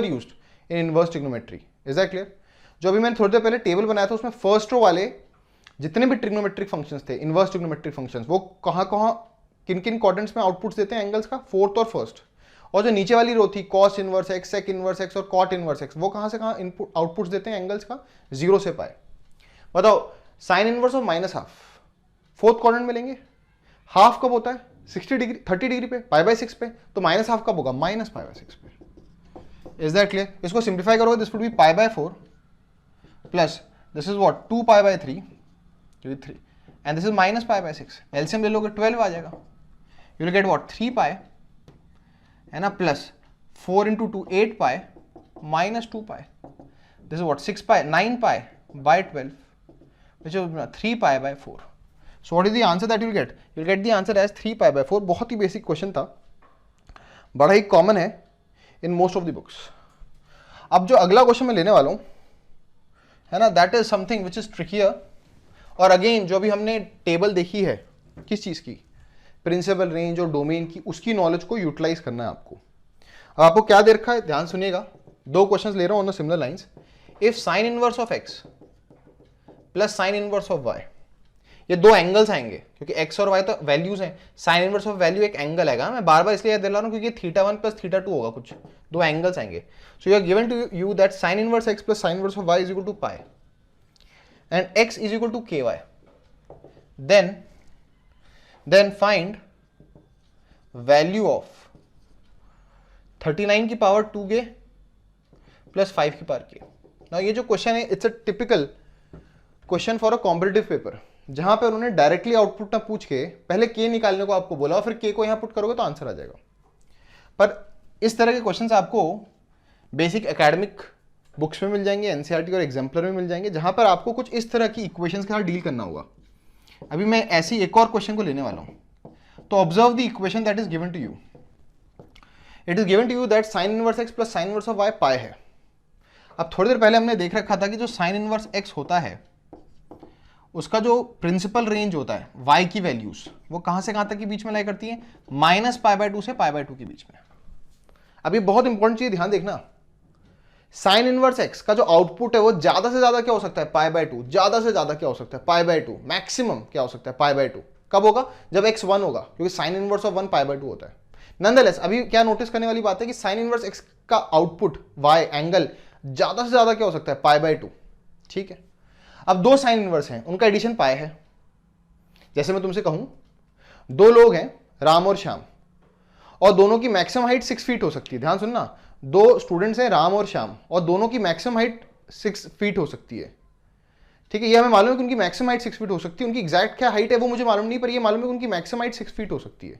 Speaker 1: used in inverse trigonometry. Is that clear? जो अभी मैंने थोड़ी देर पहले टेबल बनाया था उसमें फर्स्ट रो वाले जितने भी ट्रिग्नोमेट्रिक फंक्शंस थे, इनवर्स ट्रिग्नोमेट्रिक फंक्शंस, वो कहां किन क्वाड्रेंट्स में आउटपुट्स देते हैं एंगल्स का, फोर्थ और फर्स्ट। और जो नीचे वाली रो थी cos inverse x, sec inverse x और cot इनवर्स x, वो कहां से कहां इनपुट आउटपुट्स देते हैं एंगल्स का, 0 से π। बताओ sign inverse of -½ fourth quadrant में लेंगे, हाफ कब होता है, 30 डिग्री पे, π/6 पे, तो -½ कब होगा, -π/6 पे। Is that clear? इसको सिंप्लीफाई करोगे this would be π/4 plus this is what 2π/3
Speaker 2: क्योंकि 3 and this is minus pi by 6, LCM ले लोगे 12 आ जाएगा, you will get what 3 pi है ना, plus 4 into 2 8 pi minus 2 pi, this is what 6 pi 9 pi by 12, which is 3 pi by 4. So what is the answer that you will get? You will get the answer as 3 pi by 4. बहुत ही basic question था, बड़ा ही common है in most of the books. अब जो अगला question मैं लेने वाला हूं है ना, that is something which is trickier. और अगेन जो भी हमने टेबल देखी है किस चीज की, प्रिंसिपल रेंज और डोमेन की, उसकी नॉलेज को यूटिलाइज करना है आपको. अब आपको क्या दे रखा है, ध्यान सुनिएगा. दो क्वेश्चंस ले रहा हूं on the similar lines. If sine inverse of x plus sine inverse of y, ये दो एंगल्स आएंगे क्योंकि एक्स और वाई तो वैल्यूज हैं. साइन इनवर्स ऑफ वैल्यू एक एंगल आएगा, मैं बार बार इसलिए याद दिला रहा हूं क्योंकि θ1 प्लस θ2 होगा, कुछ दो एंगल्स आएंगे. So you are given to you that sine inverse x plus sine inverse of y is equal to pi and x is equal to के y. Then find value of 39 की power 2k plus 5 की power k. ना ये जो question है it's a typical question for a competitive paper, जहां पे उन्होंने डायरेक्टली आउटपुट ना पूछ के पहले k निकालने को आपको बोला और फिर k को यहां पुट करोगे तो आंसर आ जाएगा. पर इस तरह के क्वेश्चंस आपको बेसिक एकेडमिक बुक्स में मिल जाएंगे, एनसीईआरटी और एग्जाम्पलर में मिल जाएंगे, जहां पर आपको कुछ इस तरह की इक्वेशंस के साथ डील करना होगा. अभी मैं ऐसी एक और क्वेश्चन को लेने वाला हूं. तो observe the equation that is given to you. It is given to you that sine inverse x plus sine inverse of y pi है. अब थोड़ी देर पहले हमने देख रखा था कि जो साइन इनवर्स एक्स होता है उसका जो प्रिंसिपल रेंज होता है y की वैल्यूज वो कहां से कहां तक के बीच में लाई करती है, माइनस पाई बाय 2 से पाई बाय 2 के बीच में. अब ये बहुत इंपॉर्टेंट चीज ध्यान देखना. साइन इनवर्स एक्स का जो आउटपुट है वो ज्यादा से ज्यादा क्या हो सकता है, पाई बाय 2. ज्यादा से ज्यादा क्या हो सकता है, पाई बाय 2. मैक्सिमम क्या हो सकता है, पाई बाय 2. कब होगा, जब x 1 होगा, क्योंकि sign inverse of 1 pi by 2 होता है. नॉनदलेस अभी क्या नोटिस करने वाली बात है कि साइन इनवर्स एक्स का आउटपुट y एंगल ज्यादा से ज्यादा क्या हो सकता है, पाई बाय 2. ठीक है. अब दो साइन इनवर्स हैं, उनका एडिशन पाई है. जैसे मैं तुमसे कहूं दो लोग हैं राम और श्याम, और दोनों की मैक्सिमम हाइट 6 फीट हो सकती है. ध्यान सुनना, दो स्टूडेंट्स हैं राम और श्याम और दोनों की मैक्सिमम हाइट 6 फीट हो सकती है. ठीक है, ये हमें मालूम है कि उनकी मैक्सिमम हाइट 6 फीट हो सकती है. उनकी एग्जैक्ट क्या हाइट है वो मुझे मालूम नहीं, पर ये मालूम है कि उनकी मैक्सिमम हाइट 6 फीट हो सकती है.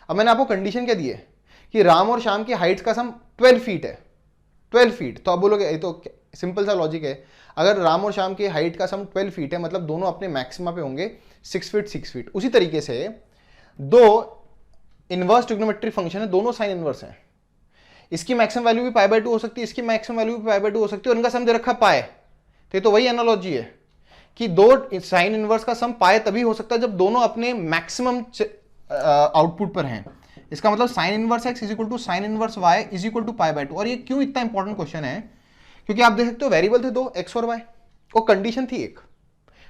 Speaker 2: अब मैंने आपको कंडीशन क्या दी है कि राम और श्याम की हाइट्स का सम 12 फीट है. 12 फीट. तो आप बोलोगे ये तो सिंपल सा लॉजिक है. अगर राम और श्याम की हाइट का सम 12 फीट है मतलब दोनों अपने मैक्सिमा पे होंगे 6 फीट 6 फीट. उसी तरीके से दो इनवर्स ट्रिग्नोमेट्रिक फंक्शन है, दोनों साइन इनवर्स हैं. इसकी मैक्सिमम वैल्यू भी पाई बाय 2 हो सकती है, इसकी मैक्सिमम वैल्यू भी पाई बाय 2 हो सकती है, और इनका सम दे रखा पाई. तो ये तो वही एनालॉजी है कि दो साइन इनवर्स का सम पाई तभी हो सकता है जब दोनों अपने मैक्सिमम आउटपुट पर हैं. इसका मतलब sine inverse x is equal to sine inverse y is equal to pi by 2. और ये क्यों इतना इंपॉर्टेंट क्वेश्चन है, क्योंकि आप देख सकते हो वेरिएबल थे दो, एक्स और वाई, और कंडीशन थी एक.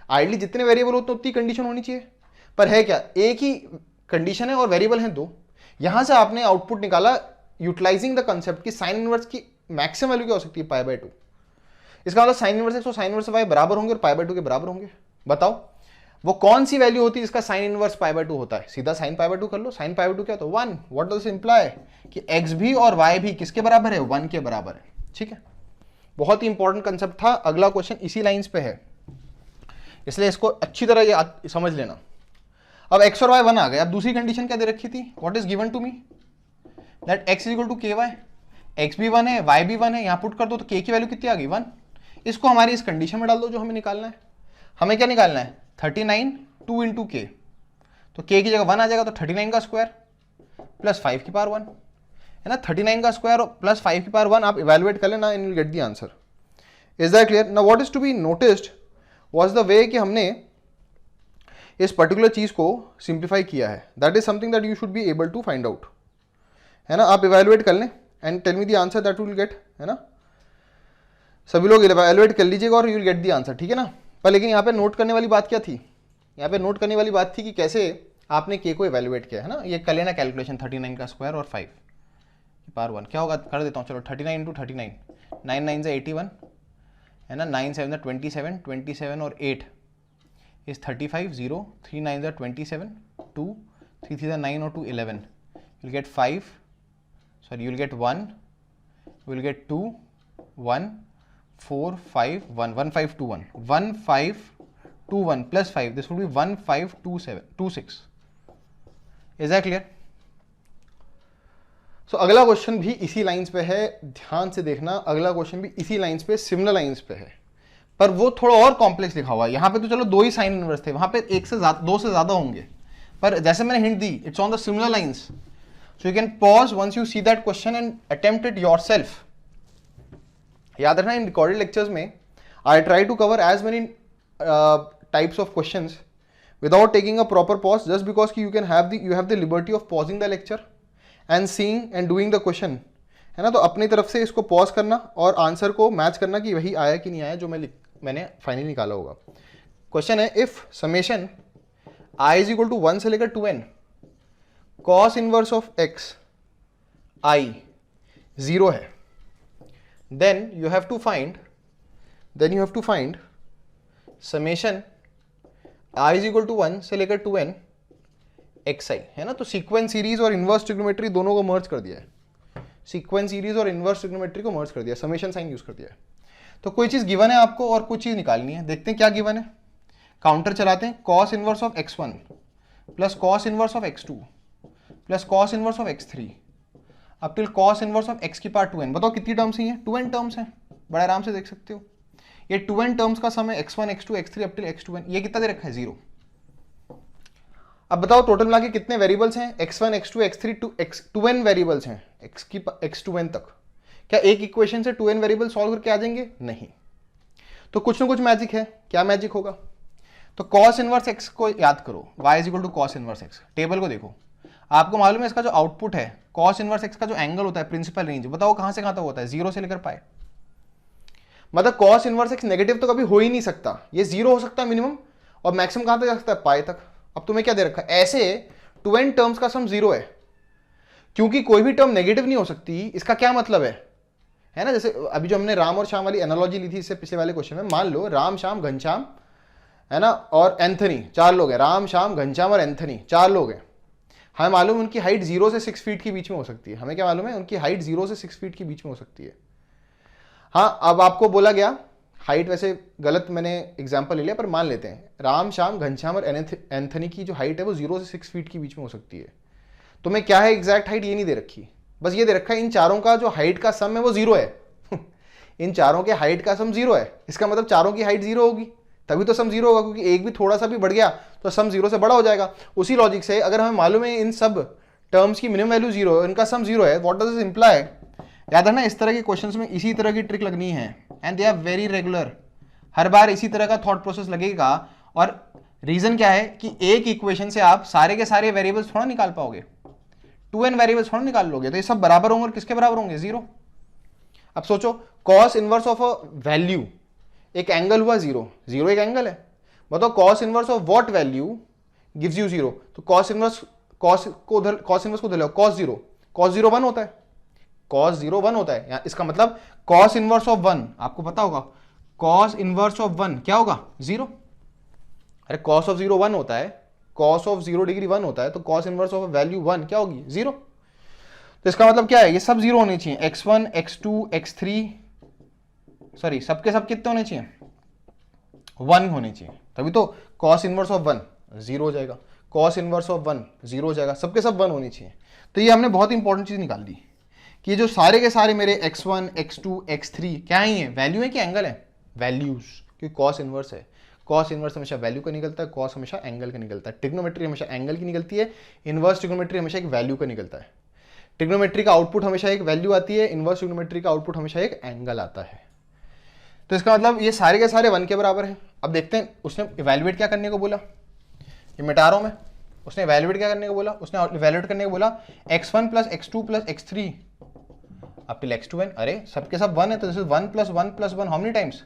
Speaker 2: आइडली जितने वेरिएबल होते उतनी कंडीशन होनी चाहिए, पर है क्या, एक ही कंडीशन है और वेरिएबल हैं दो. यहां से आपने आउटपुट निकाला यूटिलाइजिंग द कंसेप्ट कि साइन इनवर्स की मैक्सिमम वैल्यू क्या हो सकती है, पाई बाय 2. इसका मतलब साइन इनवर्स एक्स और साइन इनवर्स वाई बराबर होंगे और पाई बाय 2 के बराबर होंगे. बताओ वो कौन सी वैल्यू होती है जिसका साइन इनवर्स पाई बाय 2 होता है. सीधा साइन पाई बाय 2 कर लो. साइन पाई बाय 2 क्या होता है, 1. व्हाट डज इंप्लाई कि एक्स भी और वाई भी किसके बराबर है, 1 के बराबर है. ठीक है, बहुत ही इंपॉर्टेंट कंसेप्ट था. अगला क्वेश्चन इसी लाइंस पे है, इसलिए इसको अच्छी तरह ये समझ लेना. अब x और y 1 आ गए. अब दूसरी कंडीशन क्या दे रखी थी, what is given to me that x is equal to के वाई. x भी 1 है, y भी 1 है, यहां पुट कर दो तो k की वैल्यू कितनी आ गई, 1. इसको हमारी इस कंडीशन में डाल दो जो हमें निकालना है. हमें क्या निकालना है, 39 2 इंटू के. तो k की जगह 1 आ जाएगा, तो 39 का स्क्वायर प्लस 5 की पावर 1 है ना. 39 का स्क्वायर प्लस 5 की पावर 1 आप इवेलुएट कर लेना and you will get the answer. Is that clear. Now what is to be noticed was the way कि हमने इस पर्टिकुलर चीज को सिंप्लीफाई किया है. That is something that you should be able to find out, है ना. आप इवेलुएट कर लें and tell me the answer that you will get, है ना. सभी लोग इवेलुएट कर लीजिएगा और you will get the answer. ठीक है ना. पर लेकिन यहाँ पे नोट करने वाली बात क्या थी, यहाँ पे नोट करने वाली बात थी कि कैसे आपने के को इवेलुएट किया, है ना. ये कर लेना कैलकुलेशन, 39 का स्क्वायर और 5 की पावर 1 क्या होगा, कर देता हूँ. चलो 39 इंटू 39, 9 9 से 81 है ना, 9 7 से 27, 27 और 8 is 35, 0, 3 9 are 27, 2, 3 3 are 9 or 2, 11. You'll get 5, sorry, you'll get 1, you will get 2, 1, 4, 5, 1, 1 5 2 1, 1 5 2 1 plus 5, this would be 1 5 2 7 2 6. Is that clear?
Speaker 1: सो अगला क्वेश्चन भी इसी लाइंस पे है, ध्यान से देखना, अगला क्वेश्चन भी इसी लाइंस पे, सिमिलर लाइंस पे है,
Speaker 2: पर वो थोड़ा और कॉम्प्लेक्स लिखा हुआ है। यहाँ पे तो चलो 2 ही साइन इनवर्स थे, वहां पे 2 से ज्यादा होंगे, पर जैसे मैंने हिंट दी, it's on the similar lines, so you can pause once you see that question and attempt it yourself. याद रखना, इन रिकॉर्डेड लेक्चर्स में I try to cover as many types of questions without taking a proper pause, just because you have the liberty of pausing the lecture and seeing and doing the question, है ना। तो अपनी तरफ से इसको pause करना और answer को मैच करना कि वही आया कि नहीं आया जो मैंने फाइनली निकाला होगा। क्वेश्चन है, if summation i is equal to 1 से लेकर 2n cos inverse of x i 0 है, then you have to find summation i is equal to 1 से लेकर 2n xi, है ना। तो सीक्वेंस सीरीज और इनवर्स ट्रिग्नोमेट्री दोनों को मर्ज कर दिया है, सीक्वेंस सीरीज और इनवर्स ट्रिग्नोमेट्री को मर्ज कर दिया, समेशन साइन यूज कर दिया है। तो कोई चीज गिवन है आपको और कुछ चीज निकालनी है, देखते हैं क्या गिवन है। काउंटर चलाते हैं, cos inverse of x1 plus cos inverse of x2 plus cos inverse of x3 up till cos inverse of x की पावर 2n। बताओ कितनी टर्म्स हैं? 2n टर्म्स हैं, बड़े आराम से देख सकते हो। ये 2n टर्म्स का सम है x1 x2 x3 up till x2n। ये कितना दे रखा है? 0। अब बताओ टोटल मिला के कितने वेरिएबल्स हैं? x1 x2 x3 2n variables हैं, x2n तक। क्या एक इक्वेशन से 2n वेरिएबल सॉल्व करके आ जाएंगे? नहीं। तो कुछ ना कुछ मैजिक है। क्या मैजिक होगा? तो cos इनवर्स x को याद करो, y is equal to cos inverse x। Table को देखो, आपको मालूम है इसका जो आउटपुट है cos इनवर्स x का जो एंगल होता है प्रिंसिपल रेंज, बताओ कहां से कहां तक होता है? 0 से लेकर पाए। मतलब cos इनवर्स x नेगेटिव तो कभी हो ही नहीं सकता, ये 0 हो सकता है मिनिमम, और मैक्सिमम कहां तक जा सकता है? पाए तक। अब तुम्हें क्या दे रखा है? ऐसे 2n टर्म्स का सम 0 है, क्योंकि कोई भी टर्म नेगेटिव नहीं हो सकती। इसका क्या मतलब है ना, जैसे अभी जो हमने राम और श्याम वाली एनालॉजी ली थी इससे पिछले वाले क्वेश्चन में, मान लो राम श्याम घनश्याम, है ना, और एंथनी, 4 लोग हैं। राम श्याम घनश्याम और एंथनी 4 लोग हैं। हमें मालूम उनकी हाइट 0 से 6 फीट के बीच में हो सकती है। हमें क्या मालूम है? उनकी हाइट 0 से 6 फीट के बीच में हो सकती है। हाँ, अब आपको बोला गया हाइट, वैसे गलत मैंने एग्जाम्पल ले लिया, पर मान लेते हैं राम श्याम घनश्याम और एंथनी की जो हाइट है वो 0 से 6 फीट के बीच में हो सकती है। तो मैं क्या है एग्जैक्ट हाइट ये नहीं दे रखी, बस ये दे रखा है इन चारों का जो हाइट का सम है वो 0 है। इन चारों के हाइट का सम 0 है, इसका मतलब चारों की हाइट 0 होगी, तभी तो सम 0 होगा, क्योंकि एक भी थोड़ा सा भी बढ़ गया तो सम 0 से बड़ा हो जाएगा। उसी लॉजिक से अगर हमें मालूम है इन सब टर्म्स की मिनिमम वैल्यू 0 है, इनका सम 0 है, व्हाट डज दिस इंप्लाई? याद रखना, इस तरह के क्वेश्चंस में इसी तरह की ट्रिक लगनी है, and they are very regular. हर बार इसी तरह का थॉट प्रोसेस लगेगा, और रीजन क्या है कि एक इक्वेशन से आप सारे के सारे वेरिएबल्स थोड़ा निकाल पाओगे, 2n वेरिएबल्स थोड़ा निकाल लोगे, तो ये सब बराबर होंगे, और किसके बराबर होंगे? 0। अब सोचो, cos inverse of a value, एक एंगल हुआ 0, 0 एक एंगल है, बताओ cos inverse of what value gives you 0? तो cos इनवर्स को उधर ले, cos 0 1 होता है, cos 0 1 होता है। इसका मतलब cos इनवर्स ऑफ 1, आपको पता होगा cos इनवर्स ऑफ 1 क्या होगा? 0। अरे cos ऑफ 0 1 होता है, cos ऑफ 0 डिग्री 1 होता है, तो cos इनवर्स ऑफ वैल्यू 1 क्या होगी? 0। तो इसका मतलब क्या है? ये सब 0 होने चाहिए, x1 x2 x3, सॉरी सबके सब कितने होने चाहिए? 1 होने चाहिए, तभी तो cos इनवर्स ऑफ 1 0 हो जाएगा, cos इनवर्स ऑफ 1 0 हो जाएगा, सबके सब 1 होनी चाहिए। तो ये हमने बहुत इंपॉर्टेंट चीज निकाल दी कि ये जो सारे के सारे मेरे x1 x2 x3 क्या ही है? वैल्यू है कि एंगल है? वैल्यूज, क्योंकि cos इनवर्स है। cos इनवर्स हमेशा वैल्यू का निकलता है, cos हमेशा एंगल का निकलता है। ट्रिग्नोमेट्री हमेशा एंगल की निकलती है, इनवर्स ट्रिग्नोमेट्री हमेशा एक वैल्यू का निकलता है। ट्रिग्नोमेट्री का आउटपुट हमेशा एक वैल्यू आती है, इनवर्स ट्रिग्नोमेट्री का आउटपुट हमेशा एक एंगल आता है। तो इसका मतलब ये सारे के सारे 1 के बराबर है। अब देखते हैं उसने इवैल्यूएट क्या करने को बोला, ये मिटा रहा हूं मैं। उसने इवैल्यूएट क्या करने को बोला? उसने इवैल्यूएट करने को बोला x1 plus x2 plus x3 up till x2n। अरे सबके सब 1 है, तो this is 1 plus 1 plus 1 how many times?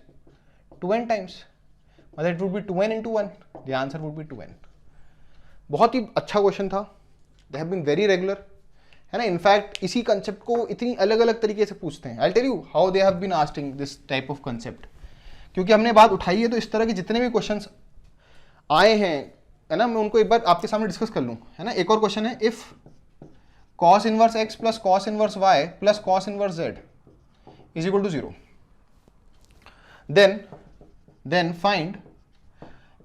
Speaker 2: 2n times, मतलब it would be 2n into 1, the answer would be 2n। बहुत ही अच्छा क्वेश्चन था, they have been very regular, है ना। इनफैक्ट इसी कंसेप्ट को इतनी अलग अलग तरीके से पूछते हैं। I tell you how they have been asking this type of concept, क्योंकि हमने बात उठाई है, तो इस तरह के जितने भी क्वेश्चंस आए हैं, है ना, मैं उनको एक बार आपके सामने डिस्कस कर लूं, है ना। एक और क्वेश्चन है, if cos inverse x plus cos inverse y plus cos inverse z is equal to 0, then find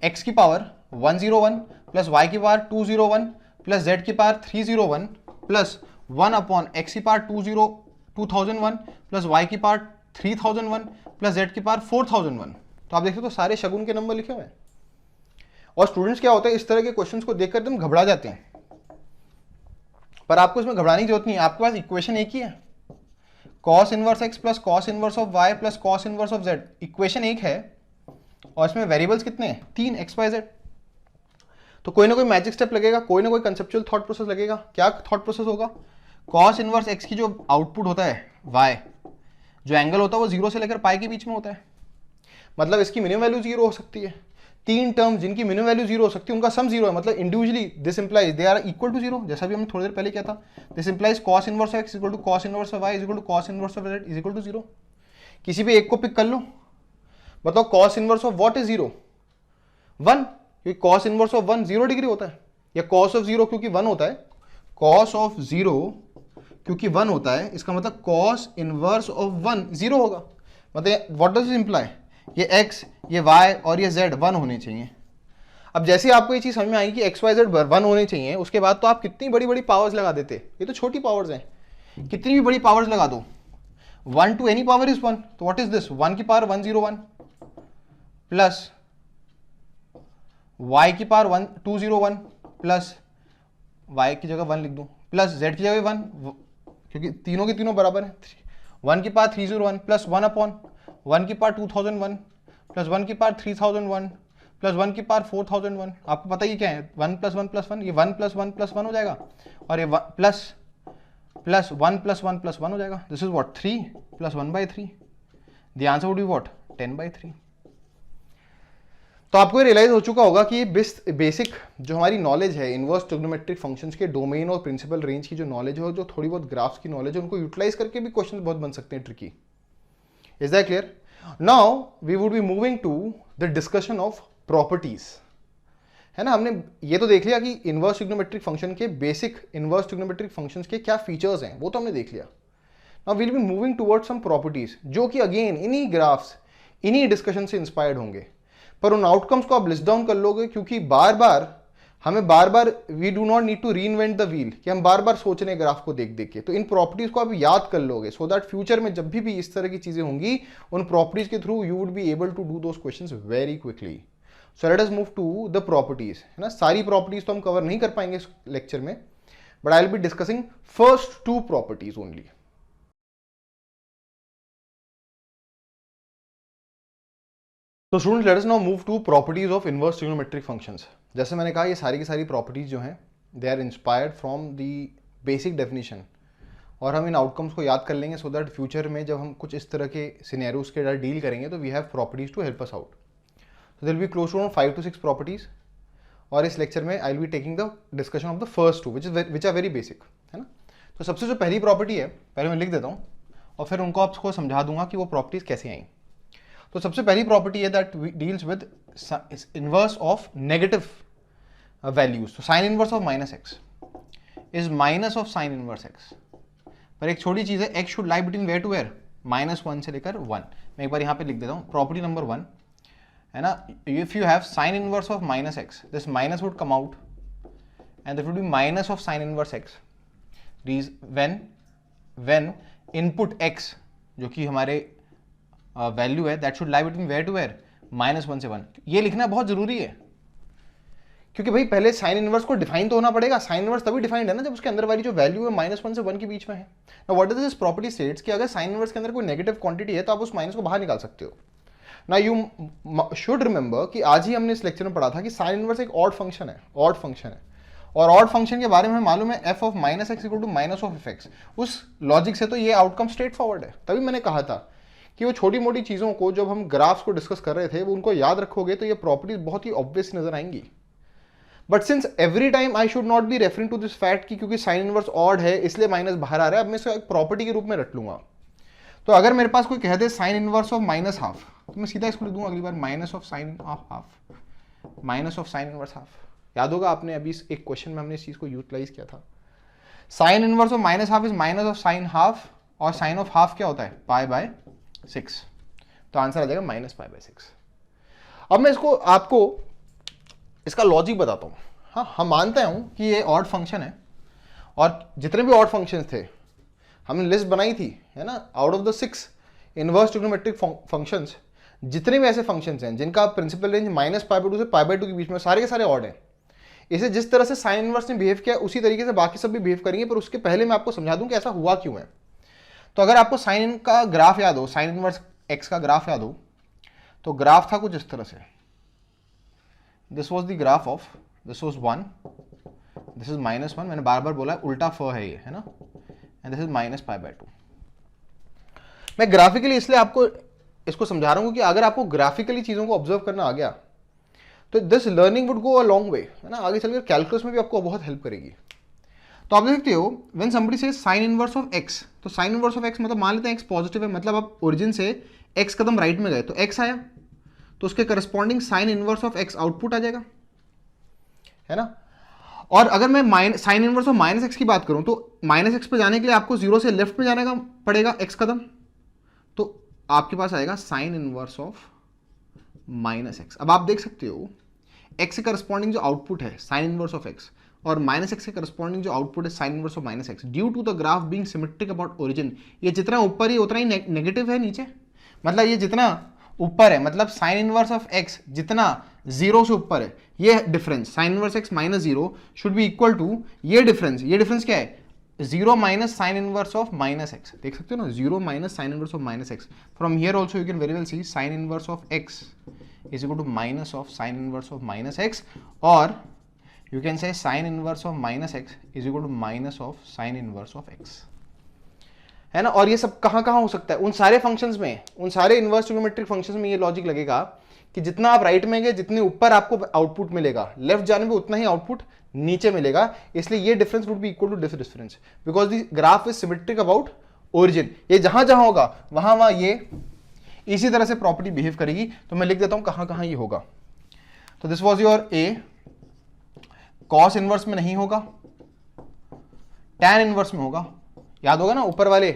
Speaker 2: x की पावर 101 प्लस y की पावर 201 प्लस z की पावर 301 प्लस 1 अपॉन x की पावर 2001 प्लस y की power 3001 plus z की power 4001। तो आप देखते हो तो सारे शगुन के नंबर लिखे हुए हैं। और स्टूडेंट्स क्या होता है, इस तरह के क्वेश्चंस को देखकर तुम घबरा जाते हैं, पर आपको इसमें घबराने की जरूरत नहीं है। आपके पास इक्वेशन एक ही है, cos inverse x plus cos inverse of y plus cos inverse of z। Equation एक है और इसमें वेरिएबल्स कितने हैं, 3 x y z। तो कोई ना कोई मैजिक स्टेप लगेगा, कोई ना कोई कंसेप्चुअल थॉट प्रोसेस लगेगा। क्या थॉट प्रोसेस होगा, cos इनवर्स x की जो आउटपुट होता है y, जो एंगल होता है वो 0 से लेकर पाई के बीच में होता है, मतलब इसकी मिनिमम वैल्यू 0 हो सकती है। 3 टर्म्स जिनकी मिनिमम वैल्यू 0 हो सकती है उनका सम 0 है, मतलब individually this implies they are equal to 0, जैसा भी हमने थोड़ी देर पहले किया था। This implies cos inverse of x equal to cos inverse of y is equal to cos inverse of z is equal to 0। किसी भी एक को पिक कर लो, बताओ cos inverse of what is 0, 1, क्योंकि cos इनवर्स ऑफ 1 0 डिग्री होता है, या cos ऑफ 0 क्योंकि 1 होता है, cos ऑफ 0 क्योंकि 1 होता है, इसका मतलब cos इनवर्स ऑफ 1 0 होगा। मतलब व्हाट डज इट इंप्लाई, ये x, ये y और ये z 1 होने चाहिए। अब जैसे आपको ये चीज समझ में आएगी कि x y z 1 होने चाहिए, उसके बाद तो आप कितनी बड़ी बड़ी पावर्स लगा देते, ये तो छोटी पावर्स हैं, कितनी भी बड़ी पावर्स लगा दो, 1 टू एनी पावर इज 1, तो व्हाट इज दिस, 1 की पावर 101 प्लस y की पावर 201 प्लस y की जगह 1 लिख दूं प्लस z की जगह 1, क्योंकि तीनों के तीनों बराबर है, 1 की पावर 301 प्लस 1 अपॉन 1 की पावर 2001 प्लस 1 की पावर 3001 प्लस 1 की पावर 4001। आपको पता ही क्या है, 1 प्लस 1 प्लस 1, ये 1 प्लस 1 प्लस 1 हो जाएगा, और ये प्लस 1 प्लस 1 प्लस 1 हो जाएगा। This is what 3 plus 1/3, the answer would be what 10/3। तो आपको ये रियलाइज हो चुका होगा कि बेसिक जो हमारी नॉलेज है इनवर्स ट्रिग्नोमेट्रिक फंक्शंस के डोमेन और प्रिंसिपल रेंज की जो नॉलेज है और जो थोड़ी बहुत ग्राफ्स की नॉलेज है, उनको यूटिलाइज करके भी क्वेश्चन बहुत बन सकते हैं tricky. Is that clear? Now we would be moving to the discussion of properties, है ना। हमने ये तो देख लिया कि इनवर्स ट्रिग्नोमेट्रिक फंक्शन के बेसिक इनवर्स ट्रिग्नोमेट्रिक फंक्शंस के क्या फीचर्स हैं, वो तो हमने देख लिया। Now we'll be moving towards some properties, जो कि अगेन इन्हीं ग्राफ्स इन्हीं डिस्कशन से इंस्पायर्ड होंगे, पर उन आउटकम्स को आप लिस्ट डाउन कर लोगे, क्योंकि बार बार we do not need to reinvent the wheel, कि हम बार बार सोच रहे हैं ग्राफ को देख देख के। तो इन प्रॉपर्टीज को आप याद कर लोगे, सो दैट फ्यूचर में जब भी इस तरह की चीजें होंगी, उन प्रॉपर्टीज के through you would be able to do those questions very quickly. So let us move to the properties, है ना। सारी प्रॉपर्टीज तो हम कवर नहीं कर पाएंगे इस लेक्चर में, but I will be discussing first 2 properties only. तो students let us now move to properties of inverse trigonometric functions. जैसे मैंने कहा, ये सारी की सारी प्रॉपर्टीज जो हैं they are inspired from the basic definition, और हम इन आउटकम्स को याद कर लेंगे, सो दैट फ्यूचर में जब हम कुछ इस तरह के सिनेरियोज के साथ डील करेंगे तो we have properties to help us out. तो there will be close to around 5 to 6 properties, और इस लेक्चर में I will be taking the discussion of the first 2 which are very basic, है ना। तो सबसे जो पहली प्रॉपर्टी है, पहले मैं लिख देता हूँ और फिर उनको आपको समझा दूंगा कि वो प्रॉपर्टीज कैसे आई। तो सबसे पहली प्रॉपर्टी है that deals with inverse of negative values. तो sine inverse of -x is minus of sine inverse x, पर एक छोटी चीज है, x should lie between where to where, -1 से लेकर 1। मैं एक बार यहाँ पे लिख देता हूँ, प्रॉपर्टी नंबर 1 है ना, if you have sine inverse of -x, this minus would come out and that would be minus of sine inverse x when input x जो कि हमारे वैल्यू है, that should lie between where to where, -1 से 1। ये लिखना बहुत जरूरी है, क्योंकि भाई पहले साइन इनवर्स को डिफाइन तो होना पड़ेगा। साइन इनवर्स तभी डिफाइंड है ना जब उसके अंदर वाली जो वैल्यू है -1 से 1 के बीच में है। Now what is this property states कि अगर साइन इनवर्स के अंदर कोई नेगेटिव क्वांटिटी है तो आप उस माइनस को बाहर निकाल सकते हो। नाउ यू शुड रिमेंबर कि आज ही हमने इस लेक्चर में पढ़ा था कि साइन इनवर्स एक ऑड फंक्शन है, और ऑड फंक्शन के बारे में मालूम है f of -x equal to minus of fx। उस लॉजिक से तो ये आउटकम स्ट्रेट फॉरवर्ड है। तभी मैंने कहा था कि वो छोटी मोटी चीज़ों को जब हम ग्राफ्स को डिस्कस कर रहे थे, वो उनको याद रखोगे तो ये प्रॉपर्टीज बहुत ही ऑब्वियस नजर आएंगी। But since every time I should not be referring to this fact कि क्योंकि साइन इनवर्स ऑड है इसलिए माइनस बाहर आ रहा है, अब मैं इसको एक प्रॉपर्टी के रूप में रट लूंगा। तो अगर मेरे पास कोई कह दे साइन इनवर्स ऑफ -½ तो मैं सीधा इसको लिख दूंगा अगली बार minus of sine of half, minus of sine inverse half. याद होगा आपने अभी एक क्वेश्चन में हमने इस चीज को यूटिलाइज किया था। Sine inverse of -½ is minus of sign half, और साइन ऑफ हाफ क्या होता है, π/6। तो आंसर आ जाएगा -π/6। अब मैं इसको आपको इसका लॉजिक बताता हूँ। हाँ, हम मानते हूँ कि ये ऑड फंक्शन है और जितने भी ऑड फंक्शंस थे हमने लिस्ट बनाई थी, है ना, out of the 6 inverse trigonometric functions, जितने भी ऐसे फंक्शंस हैं जिनका प्रिंसिपल रेंज -π/2 से π/2 के बीच में, सारे के सारे ऑड हैं। इसे जिस तरह से साइन इनवर्स ने बिहेव किया उसी तरीके से बाकी सब भी बिहेव करेंगे, पर उसके पहले मैं आपको समझा दूं कि ऐसा हुआ क्यों है। तो अगर आपको साइन का ग्राफ याद हो, साइन इनवर्स एक्स का ग्राफ याद हो, तो ग्राफ था कुछ इस तरह से। This was the graph of, this was 1, this is -1, मैंने बार बार बोला उल्टा फ है ये, है ना, एंड दिस इज -π/2। मैं ग्राफिकली इसलिए आपको इसको समझा रहा हूं कि अगर आपको ग्राफिकली चीजों को ऑब्जर्व करना आ गया तो this learning would go a long way, है ना, आगे चलकर कैलकुलस में भी आपको बहुत हेल्प करेगी। तो आप देखते हो when somebody says sign inverse of x, तो साइन इनवर्स ऑफ एक्स मतलब मान लेते हैं एक्स पॉजिटिव है, मतलब आप ओरिजिन से एक्स कदम राइट में गए तो एक्स आया, तो उसके corresponding sine inverse of x output आ जाएगा, है ना। और अगर मैं साइन इनवर्स ऑफ -x की बात करूं तो -x पे जाने के लिए आपको 0 से लेफ्ट में जाने का पड़ेगा x कदम, तो आपके पास आएगा साइन इनवर्स ऑफ -x। अब आप देख सकते हो x से करस्पॉन्डिंग जो आउटपुट है साइन इनवर्स ऑफ x और -x के करस्पॉन्डिंग जो आउटपुट है sine inverse of -x, due to the graph being symmetric about origin, ये जितना ऊपर ही उतना ही नेगेटिव है नीचे, मतलब ये जितना ऊपर है, मतलब साइन इनवर्स ऑफ x जितना 0 से ऊपर है, ये difference sine inverse x -0 should be equal to ये डिफरेंस क्या है, 0 minus sine inverse of -x। देख सकते हो ना, 0 minus sine inverse of -x। From here also you can very well see sine inverse of x is equal to minus of sine inverse of -x, और you can say sin inverse of -x is equal to minus of sin inverse of x, है ना। और ये सब कहाँ हो सकता है, उन सारे फंक्शंस में, उन सारे इनवर्स ट्रिग्नोमेट्रिक फंक्शंस में ये लॉजिक लगेगा कि जितना आप राइट में गए जितने ऊपर आपको आउटपुट मिलेगा, लेफ्ट जाने में उतना ही आउटपुट नीचे मिलेगा, इसलिए ये difference would be equal to this difference because the graph is symmetric about origin. ये जहां होगा वहां ये इसी तरह से प्रॉपर्टी बिहेव करेगी। तो मैं लिख देता हूं कहां ये होगा। तो this was your A, cos inverse में नहीं होगा, टैन इनवर्स में होगा, याद होगा ना ऊपर वाले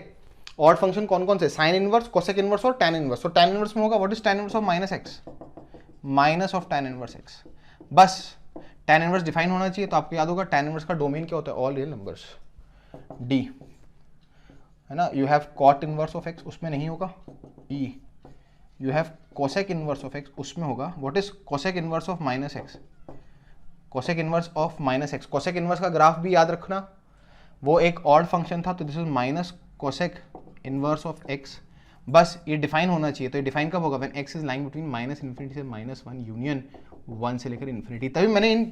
Speaker 2: ऑड फंक्शन कौन से, साइन इनवर्स, कोसेक इनवर्स और टैन इनवर्स। तो टैन इनवर्स में होगा what is tan inverse of -x, minus of tan inverse x। बस टैन इनवर्स डिफाइन होना चाहिए, तो आपको याद होगा टैन इनवर्स का डोमेन क्या होता है, ऑल रियल नंबर्स, d, है ना। You have caught inverse of x, उसमें नहीं होगा, e, you have cosec inverse of x, उसमें होगा what is cosec inverse of -x, cosec inverse of -x। Cosec inverse का ग्राफ भी याद रखना, वो एक ऑड फंक्शन था, तो this is minus cosec inverse of x। बस ये डिफाइन होना चाहिए, तो ये डिफाइन कब होगा, when x is lying between -∞ से -1 यूनियन 1 से लेकर इन्फिनिटी। तभी मैंने इन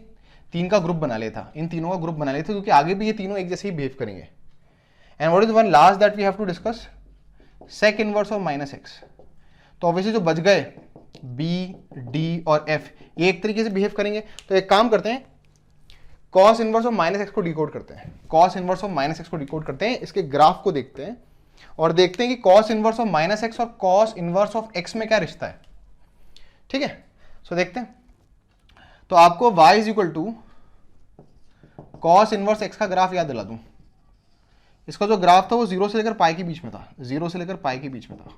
Speaker 2: तीन का ग्रुप बना लिया था, इन तीनों का ग्रुप बना लिया था, क्योंकि आगे भी ये तीनों एक जैसे ही बिहेव करेंगे। And what is one last that we have to discuss, sec inverse of -x। तो ऑब्वियसली जो बच गए b, d और f, ये एक तरीके से बिहेव करेंगे। तो एक काम करते हैं, cos इनवर्स ऑफ -x को डिकोड करते हैं, cos इनवर्स ऑफ -x को डिकोड करते हैं, इसके ग्राफ को देखते हैं और देखते हैं कि cos इनवर्स ऑफ -x और cos इनवर्स ऑफ x में क्या रिश्ता है, ठीक है। सो देखते हैं, तो आपको y is equal to cos inverse x का ग्राफ याद दिला दूं। इसका जो ग्राफ था वो 0 से लेकर पाई के बीच में था, 0 से लेकर पाई के बीच में था,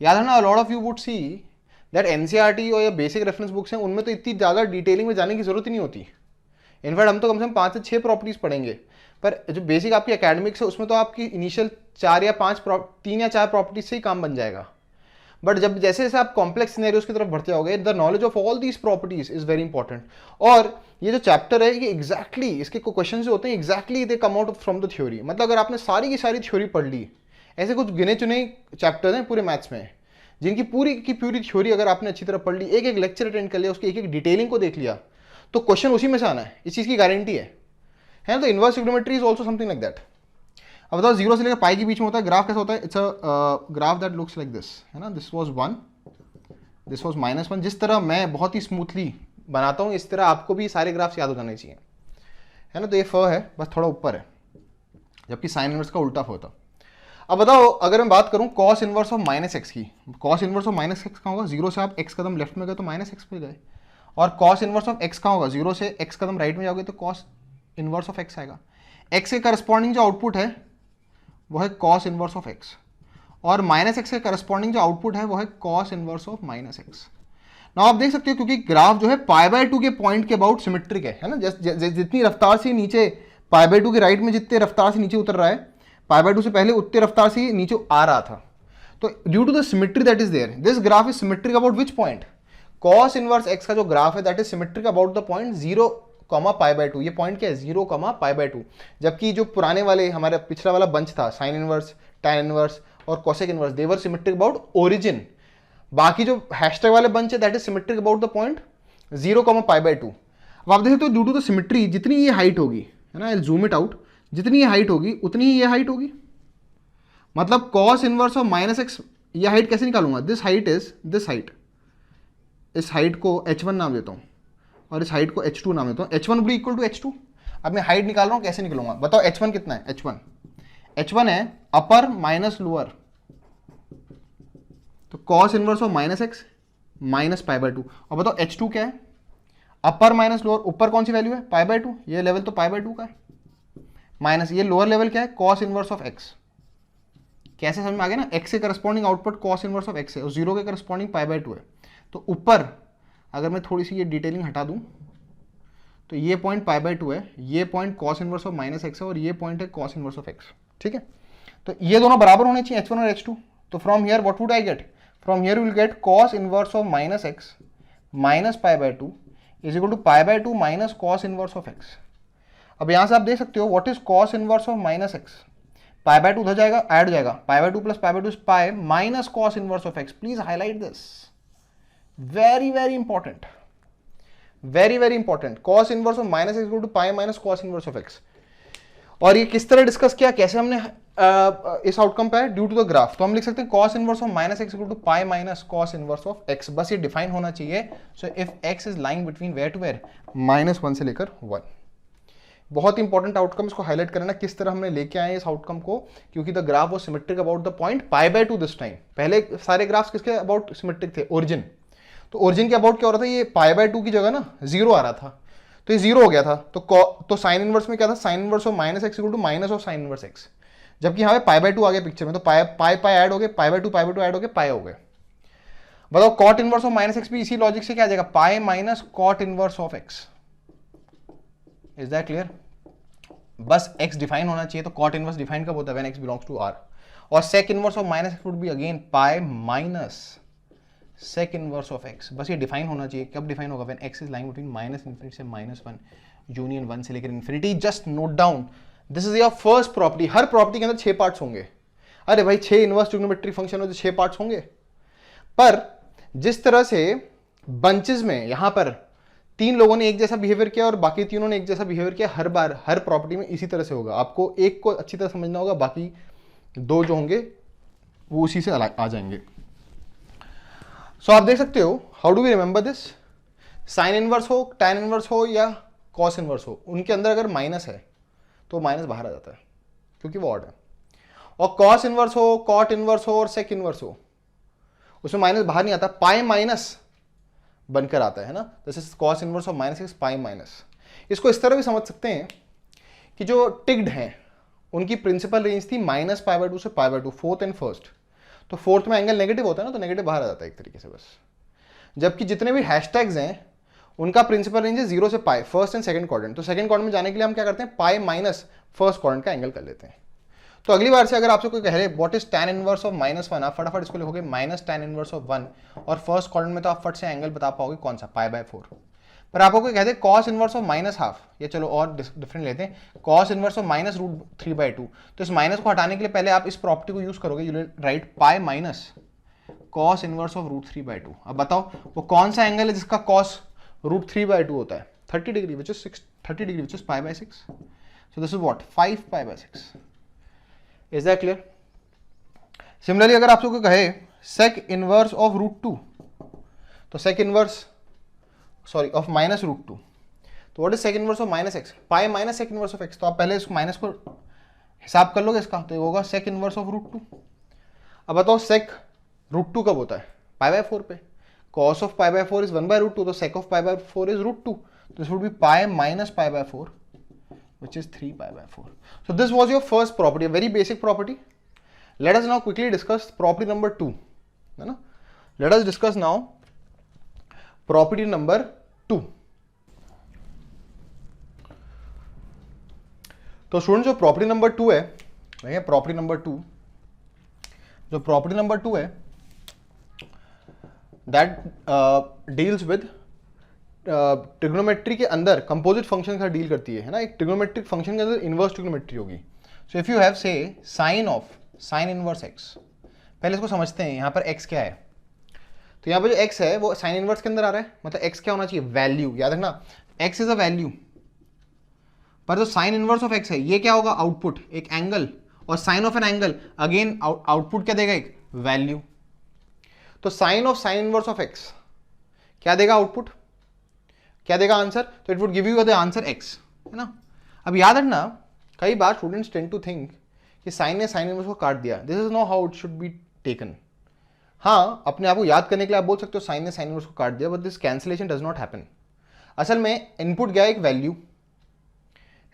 Speaker 2: याद है ना। Lot of you would see that NCERT और या बेसिक रेफरेंस बुक्स हैं, उनमें तो इतनी ज़्यादा डिटेलिंग में जाने की जरूरत ही नहीं होती। इनफैक्ट हम तो कम से कम 5 से 6 प्रॉपर्टीज पढ़ेंगे, पर जो बेसिक आपकी एकेडमिक्स है उसमें तो आपकी इनिशियल 3 या 4 प्रॉपर्टीज से ही काम बन जाएगा। बट जब जैसे जैसे आप कॉम्प्लेक्स सिनेरियोज की तरफ बढ़ते जाओगे, the knowledge of all these properties is very important. और ये जो चैप्टर है ये एग्जैक्टली इसके क्वेश्चन जो होते हैं exactly they come out from the theory. मतलब अगर आपने सारी की सारी थ्योरी पढ़ ली, ऐसे कुछ गिने चुने चैप्टर्स हैं पूरे मैथ्स में जिनकी पूरी की पूरी थ्योरी अगर आपने अच्छी तरह पढ़ ली, एक एक लेक्चर अटेंड कर लिया, उसकी एक एक डिटेलिंग को देख लिया, तो क्वेश्चन उसी में से आना है, इस चीज़ की गारंटी है ना। तो inverse trigonometry is also something like that. अब बताओ 0 से लेकर पाई के बीच में होता है, ग्राफ कैसा होता है, it's a graph that looks like this, है ना। This was 1, this was -1। जिस तरह मैं बहुत ही स्मूथली बनाता हूँ इस तरह आपको भी सारे ग्राफ्स याद हो जाने चाहिए, है ना। तो ये फ है, बस थोड़ा ऊपर है, जबकि साइन इनवर्स का उल्टा फ होता। अब बताओ अगर मैं बात करूं cos इनवर्स ऑफ -x की, cos इनवर्स ऑफ -x का होगा, 0 से आप x कदम लेफ्ट में गए तो -x पे गए, और cos इनवर्स ऑफ x का होगा, 0 से x कदम राइट में जाओगे तो cos इनवर्स ऑफ x आएगा। x के करस्पॉन्डिंग जो आउटपुट है वो है cos इनवर्स ऑफ x, और -x के करस्पॉन्डिंग जो आउटपुट है वो है cos इनवर्स ऑफ -x। ना आप देख सकते हो क्योंकि ग्राफ जो है π/2 के पॉइंट के अबाउट सिमेट्रिक है ना, जितनी रफ्तार से नीचे π/2 के राइट में जितने रफ्तार से नीचे उतर रहा है, π/2 से पहले उतने रफ्तार से नीचे आ रहा था। तो due to the symmetry that is there, this graph is symmetric about which point, cos inverse x का जो ग्राफ है that is symmetric about the point 0, π/2। ये पॉइंट क्या है, 0, π/2। जबकि जो पुराने वाले हमारे पिछला वाला बंच था, साइन इनवर्स, tan इनवर्स और cosec inverse, they were symmetric about origin. बाकी जो हैशटैग वाले बंच है that is symmetric about the point 0, π/2। अब आप देखते हो ड्यू टू द सिमेट्री जितनी ये हाइट होगी, है ना, आई जूम इट आउट, जितनी ये हाइट होगी उतनी ही ये हाइट होगी। मतलब cos इनवर्स ऑफ -x, ये हाइट कैसे निकालूंगा, this height is this height, इस हाइट को h1 नाम देता हूं और इस हाइट को h2 नाम देता हूं। h1 will be equal to h2। अब मैं हाइट निकाल रहा हूं, कैसे निकलूंगा बताओ, h1 कितना है, h1 है अपर माइनस लोअर, तो cos inverse of -x minus π/2। और बताओ h2 क्या है, अपर माइनस लोअर, ऊपर कौन सी वैल्यू है, π/2, ये लेवल तो π/2 का है, माइनस ये लोअर लेवल क्या है, cos इनवर्स ऑफ x। कैसे समझ में आ गया ना, x के corresponding output cos inverse of x है और 0 के करस्पॉन्डिंग π/2 है। तो ऊपर अगर मैं थोड़ी सी ये डिटेलिंग हटा दूं तो ये पॉइंट π/2 है, ये point cos inverse of -x है और ये पॉइंट है cos इनवर्स ऑफ x। ठीक है, तो ये दोनों बराबर होने चाहिए, h1 और h2। तो from here what would I get, from here will get cos inverse of -x minus π/2 is equal to π/2 minus cos inverse of x। अब यहां से आप देख सकते हो what is cos inverse of -x, π/2 उधर जाएगा, ऐड हो जाएगा, π/2 plus π/2 is pi minus cos inverse of x। Please highlight this, very very important, very very important, cos inverse of -x equal to pi minus cos inverse of x। और ये किस तरह discuss किया, कैसे हमने इस आउटकम पे, due to the graph. तो हम लिख सकते हैं cos inverse of -x equal to pi minus cos inverse of x। बस ये डिफाइन होना चाहिए। So if x is lying between where to where, -1 से लेकर 1। बहुत इंपॉर्टेंट आउटकम, इसको हाईलाइट करना किस तरह हमने लेके आए इस आउटकम को, क्योंकि the graph was symmetric about the point π/2 this time. पहले सारे ग्राफ्स किसके अबाउट सिमेट्रिक थे, ओरिजिन। तो ओरिजिन के अबाउट क्या हो रहा था, ये π/2 की जगह ना 0 आ रहा था, तो ये 0 हो गया था। तो साइन इनवर्स में क्या था, sine inverse of -x equal to minus of sine inverse x। जबकि यहाँ पे π/2 आ गया पिक्चर में, तो पाई ऐड हो गए, π/2 ऐड हो गए, पाई हो गए। बताओ cot इनवर्स ऑफ -x भी इसी लॉजिक से क्या आ जाएगा, pi minus cot inverse of x। Is that clear? बस x डिफाइन होना चाहिए। तो cot इनवर्स डिफाइन कब होता है, when x belongs to R। और sec inverse of -x would be again pi minus sec inverse of x। बस ये डिफाइन होना चाहिए। कब डिफाइन होगा, when x is lying between -∞ से -1 यूनियन 1 से लेकर infinity. Just note down, this is your first property. Her property के अंदर 6 पार्ट्स होंगे। अरे भाई 6 इनवर्स ट्रिग्नोमेट्रिक फंक्शन हो तो 6 पार्ट्स होंगे। पर जिस तरह से बंचेस में यहां पर 3 लोगों ने एक जैसा बिहेवियर किया और बाकी तीनों ने एक जैसा बिहेवियर किया, हर बार हर प्रॉपर्टी में इसी तरह से होगा। आपको एक को अच्छी तरह समझना होगा, बाकी 2 जो होंगे वो उसी से आ जाएंगे। सो आप देख सकते हो, how do we remember this, sine inverse हो, tan इनवर्स हो या cos इनवर्स हो, उनके अंदर अगर माइनस है तो माइनस बाहर आ जाता है क्योंकि वो ऑड है। और cos इनवर्स हो, cot इनवर्स हो और sec इनवर्स हो, उसमें माइनस बाहर नहीं आता, पाई माइनस बनकर आता है ना। This is cos inverse of -x pi minus. इसको इस तरह भी समझ सकते हैं कि जो टिक्ड हैं उनकी प्रिंसिपल रेंज थी -π/2 से π/2, फोर्थ एंड फर्स्ट। तो फोर्थ में एंगल नेगेटिव होता है ना, तो नेगेटिव बाहर आ जाता है एक तरीके से बस। जबकि जितने भी हैशटैग्स हैं उनका प्रिंसिपल रेंज है 0 से पाई, फर्स्ट एंड सेकंड क्वाड्रेंट। तो सेकंड क्वाड्रेंट में जाने के लिए हम क्या करते हैं, पाई माइनस फर्स्ट क्वाड्रेंट का एंगल कर लेते हैं। तो अगली बार से अगर आपसे कोई कह रहे what is tan inverse of -1, आप फटाफट इसको लिखोगे -tan इनवर्स ऑफ 1, और फर्स्ट क्वाड्रेंट में तो आप फट से एंगल बता पाओगे कौन सा, π/4। पर आपको कोई कहते हैं cos इनवर्स ऑफ -½ या चलो और डिफरेंट लेते हैं, cos इनवर्स ऑफ -√3/2। तो इस माइनस को हटाने के लिए पहले आप इस प्रॉपर्टी को यूज करोगे, you right pi minus cos inverse of √3/2। अब बताओ वो कौन सा एंगल है जिसका cos √3/2 होता है, 30 degree, which is 30 degree, which is π/6। So this is what, 5π/6। Is that clear? Similarly अगर आपसे कोई कहे sec इनवर्स ऑफ √2, तो sec इनवर्स ऑफ -√2, तो what is sec inverse of -x, pi minus sec inverse of x। तो आप पहले इस माइनस को हिसाब कर लोगे इसका, तो ये होगा sec इनवर्स ऑफ √2। अब बताओ sec √2 कब होता है, π/4 पे। cos ऑफ π/4 इज 1/√2, तो sec of π/4 is √2, this would be pi minus π/4 which is 3π/4. So this was your first property, a very basic property. Let us now quickly discuss property number 2. Let us discuss now
Speaker 1: property number 2। तो student जो property number 2 है, देखिए property number 2, जो property number 2 है that deals with trigonometry के अंदर composite function का deal करती है ना। एक ट्रिग्नोमेट्रिक फंक्शन के अंदर इनवर्स ट्रिग्नोमेट्री होगी। So if you have say sine of sine inverse x, पहले इसको समझते हैं यहाँ पर x क्या है। तो यहाँ पर जो x है वो साइन इनवर्स के अंदर आ रहा है, मतलब x क्या होना चाहिए, वैल्यू। याद रखना x इज अ वैल्यू, पर जो साइन इनवर्स ऑफ x है ये क्या होगा, आउटपुट, एक एंगल, और sine of an angle again output क्या देगा, एक वैल्यू। तो sine of sine inverse of x क्या देगा, आउटपुट क्या देगा, आंसर। तो it would give you the answer x, है ना। अब याद रखना कई बार स्टूडेंट्स टेंड टू थिंक कि साइन ने साइन इनवर्स को काट दिया। This is no how it should be taken. हाँ, अपने आप को याद करने के लिए आप बोल सकते हो साइन ने साइन इनवर्स को काट दिया, but this cancellation does not happen. असल में इनपुट गया एक वैल्यू,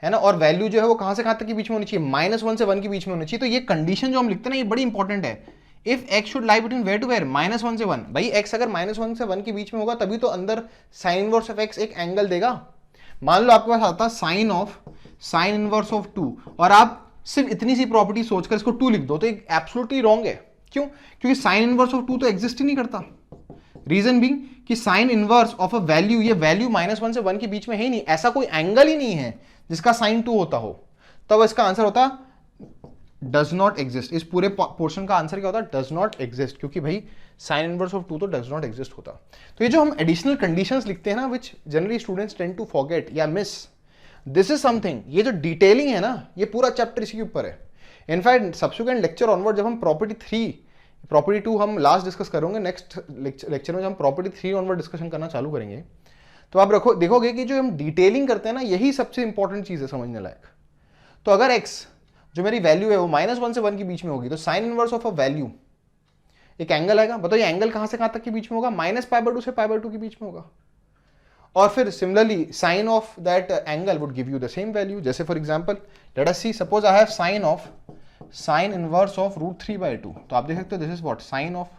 Speaker 1: है ना, और वैल्यू जो है वो कहां से कहां तक के बीच में होनी चाहिए, -1 से 1 के बीच में होनी चाहिए। तो ये कंडीशन जो हम लिखते हैं ना ये बड़ी इंपॉर्टेंट है। If x should lie between where to where, -1 से 1, भाई x अगर -1 से 1 के बीच में होगा तभी तो अंदर साइन इनवर्स ऑफ x एक एंगल देगा। मान लो आपके पास आता sine of sine inverse of 2 और आप सिर्फ इतनी सी प्रॉपर्टी सोचकर इसको 2 लिख दो, तो एक एब्सोल्युटली रॉन्ग है। क्यों? क्योंकि साइन इनवर्स ऑफ 2 तो एग्जिस्ट ही नहीं करता। रीजन बीइंग कि sine inverse of a value, ये वैल्यू -1 से 1 के बीच में है ही नहीं, ऐसा कोई एंगल ही नहीं है जिसका साइन 2 होता हो। तब इसका आंसर होता डज नॉट एग्जिस्ट। इस पूरे पोर्शन का आंसर क्या होता, डज नॉट एग्जिस्ट, क्योंकि भाई साइन इनवर्स ऑफ 2 तो डज नॉट एग्जिस्ट होता। तो ये जो हम एडिशनल कंडीशंस लिखते हैं ना, which generally students tend to forget या मिस, दिस इज समथिंग, ये जो डिटेलिंग है ना, ये पूरा चैप्टर इसी के ऊपर है। इनफैक्ट सब्सिक्वेंट लेक्चर ऑनवर्ड जब हम प्रॉपर्टी 3, प्रॉपर्टी 2 हम लास्ट डिस्कस करेंगे, नेक्स्ट लेक्चर में जब हम प्रॉपर्टी 3 ऑनवर्ड डिस्कशन करना चालू करेंगे, तो आप देखोगे कि जो हम डिटेलिंग करते हैं ना, यही सबसे इंपॉर्टेंट चीज है समझने लायक। तो अगर x जो मेरी वैल्यू है वो -1 से 1 के बीच में होगी, तो sine inverse of a value एक एंगल आएगा। बताओ ये एंगल कहां से कहां तक के बीच में होगा, -π/2 से π/2 के बीच में होगा। और फिर similarly sine of that angle would give you the same value. जैसे for example let us see, suppose I have sine of sine inverse of √3/2, तो आप देख सकते हो this is what, sine of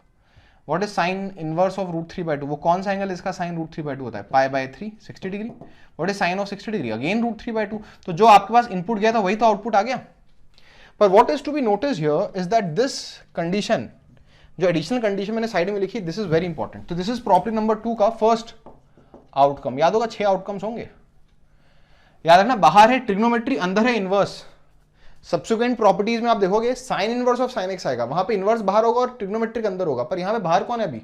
Speaker 1: what is sine inverse of √3/2, वो कौन सा angle इसका साइन √3/2 होता है, π/3 60 degree. What is sine of 60 degree, again √3/2। तो जो आपके पास इनपुट गया था वही तो आउटपुट आ गया। पर what is to be notice here is that this condition, जो एडिशनल कंडीशन मैंने साइड में लिखी, दिस इज वेरी इंपॉर्टेंट। तो दिस इज प्रॉपर्टी नंबर 2 का फर्स्ट आउटकम। याद होगा 6 आउटकम्स होंगे, याद रखना। बाहर है ट्रिग्नोमेट्री, अंदर है इनवर्स। सब्सिक्वेंट प्रॉपर्टीज में आप देखोगे sign inverse of sine x आएगा, वहां पे इनवर्स बाहर होगा और ट्रिग्नोमेट्रिक अंदर होगा। पर यहां पे बाहर कौन है, अभी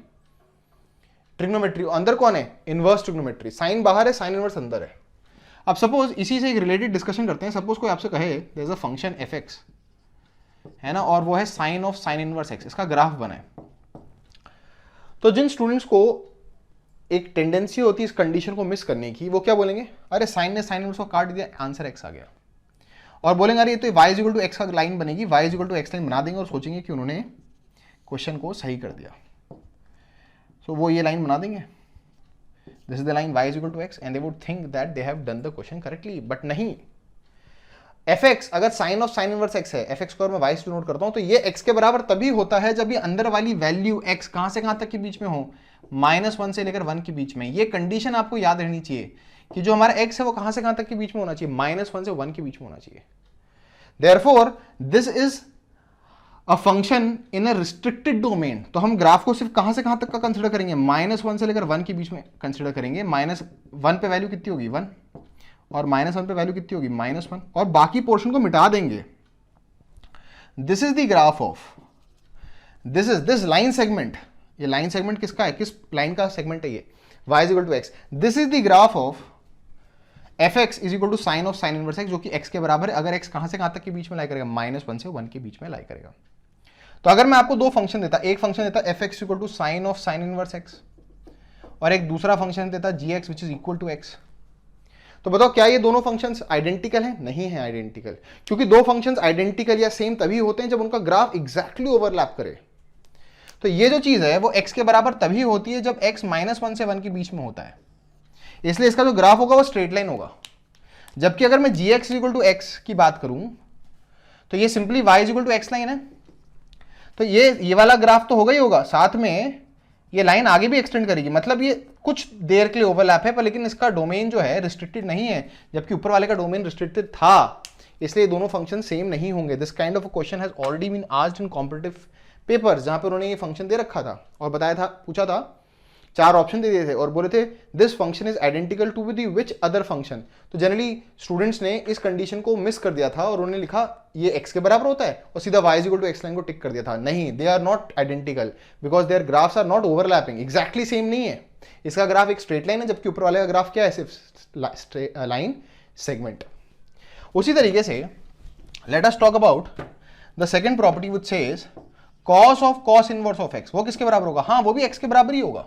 Speaker 1: ट्रिग्नोमेट्री, अंदर कौन है, इनवर्स ट्रिग्नोमेट्री। साइन बाहर है, साइन इनवर्स अंदर है। अब सपोज इसी से एक रिलेटेड डिस्कशन करते हैं। सपोज कोई आपसे कहे there is a function f(x), है ना, और वो है sine of sine inverse x, इसका ग्राफ बना है। तो जिन स्टूडेंट्स को एक टेंडेंसी होती है इस कंडीशन को मिस करने की, वो क्या बोलेंगे, अरे साइन ने साइन इनवर्स को काट दिया, आंसर x आ गया। और बोलेंगे अरे ये तो y = x का लाइन बनेगी, y = x लाइन बना देंगे और सोचेंगे कि उन्होंने क्वेश्चन को सही कर दिया। सो वो ये लाइन बना देंगे, this is the line y = x, and they would think that they have done the question correctly. But नहीं, fx अगर sine of sine inverse x है, fx को मैं y से नोट करता हूं, तो ये x के बराबर तभी होता है जब ये अंदर वाली वैल्यू x कहां से कहां तक के बीच में हो, -1 से लेकर 1 के बीच में। ये कंडीशन आपको याद रहनी चाहिए कि जो हमारा x है वो कहां से कहां तक के बीच में होना चाहिए, -1 से 1 के बीच में होना चाहिए। Therefore this is a function in a restricted domain. तो हम ग्राफ को सिर्फ कहां से कहां तक का कंसीडर करेंगे, -1 से लेकर 1 के बीच में कंसीडर करेंगे। -1 पे वैल्यू कितनी होगी, 1, और -1 पे वैल्यू कितनी होगी, -1, और बाकी पोर्शन को मिटा देंगे। This is the graph of this line segment. ये लाइन सेगमेंट किसका है, किस लाइन का सेगमेंट है ये, y = x। This is the graph of fx = sine of sine inverse x, जो कि x के बराबर है अगर x कहां से कहां तक के बीच में लाई करेगा, -1 से 1 के बीच में लाई करेगा। तो अगर मैं आपको दो फंक्शन देता, एक फंक्शन देता fx = sine of sine inverse x, और एक दूसरा फंक्शन देता gx which is equal to x, तो बताओ क्या ये दोनों फंक्शंस आइडेंटिकल हैं? नहीं है आइडेंटिकल, क्योंकि दो फंक्शंस आइडेंटिकल या सेम तभी होते हैं जब उनका ग्राफ एग्जैक्टली ओवरलैप करे। तो ये जो चीज है वो x के बराबर तभी होती है जब x -1 से 1 के बीच में होता है, इसलिए इसका जो ग्राफ होगा वो स्ट्रेट लाइन होगा। जबकि अगर मैं gx = x की बात करूं तो ये सिंपली y = x लाइन है, तो ये वाला ग्राफ तो होगा ही होगा, साथ में
Speaker 2: ये लाइन आगे भी एक्सटेंड करेगी, मतलब ये कुछ देर के लिए ओवरलैप है, पर लेकिन इसका डोमेन जो है रिस्ट्रिक्टेड नहीं है, जबकि ऊपर वाले का डोमेन रिस्ट्रिक्टेड था, इसलिए दोनों फंक्शन सेम नहीं होंगे। This kind of a question has already been asked in competitive papers, जहां पर उन्होंने ये फंक्शन दे रखा था और बताया था, पूछा था, 4 ऑप्शन दे दिए थे और बोले थे this function is identical to with which other function. तो जनरली स्टूडेंट्स ने इस कंडीशन को मिस कर दिया था और उन्होंने लिखा ये x के बराबर होता है और सीधा y is equal to x line को टिक कर दिया था। नहीं, they are not identical because their graphs are not overlapping, exactly same नहीं है। इसका ग्राफ एक स्ट्रेट लाइन है, जबकि ऊपर वाले का ग्राफ क्या है, सिर्फ लाइन सेगमेंट। उसी तरीके से late us talk about the second property which says cos of cos inverse of x। वो किसके बराबर होगा? हाँ, वो भी x के बराबर ही होगा,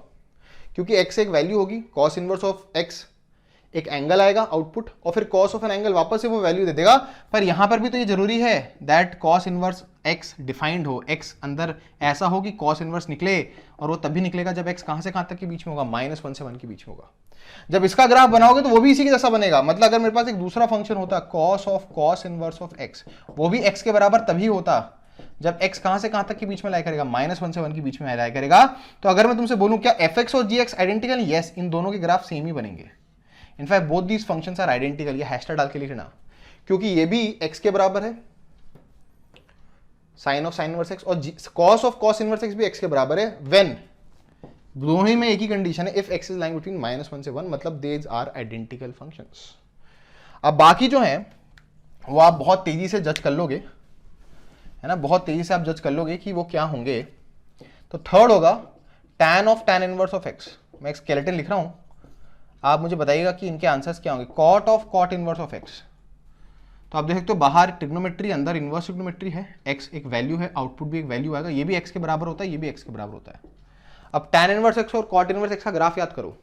Speaker 2: क्योंकि x एक वैल्यू होगी, cos इनवर्स ऑफ x एक एंगल आएगा आउटपुट, और फिर cos ऑफ एन एंगल वापस से वो वैल्यू दे देगा। पर यहां पर भी तो ये जरूरी है that cos inverse x defined हो, x अंदर ऐसा हो कि cos इनवर्स निकले, और वो तभी निकलेगा जब x कहां से कहां तक के बीच में होगा, -1 से 1 के बीच में होगा। जब इसका ग्राफ बनाओगे तो वो भी इसी के जैसा बनेगा। मतलब अगर मेरे पास एक दूसरा फंक्शन होता cos of cos inverse of x, वो भी x के बराबर तभी होता जब x कहां से कहां तक के बीच में लाया करेगा, -1 से 1 के बीच में लाया करेगा। तो अगर मैं तुमसे बोलूं क्या fx और gx आइडेंटिकल, यस, इन दोनों के ग्राफ सेम ही बनेंगे। In fact both these functions are identical, ये हैशटैग डाल के लिखना, क्योंकि ये भी x के बराबर है sin of sin inverse x, और cos of cos inverse x भी x के बराबर है व्हेन, दोनों ही में एक ही कंडीशन है, if x is lying between -1 से 1, मतलब देज आर आइडेंटिकल फंक्शंस। अब बाकी जो है वो आप बहुत तेजी से जज कर लोगे, है ना, बहुत तेजी से आप जज कर लोगे कि वो क्या होंगे। तो थर्ड होगा tan of tan inverse of x। मैं एक स्केलेटन लिख रहा हूं, आप मुझे बताइएगा कि इनके आंसर्स क्या होंगे। cot of cot inverse of x, तो आप देख सकते हो बाहर ट्रिग्नोमेट्री, अंदर इनवर्स ट्रिग्नोमेट्री है, x एक वैल्यू है, आउटपुट भी एक वैल्यू आएगा, ये भी x के बराबर होता है, ये भी x के बराबर होता है। अब tan इनवर्स x और cot इनवर्स x का ग्राफ याद करो।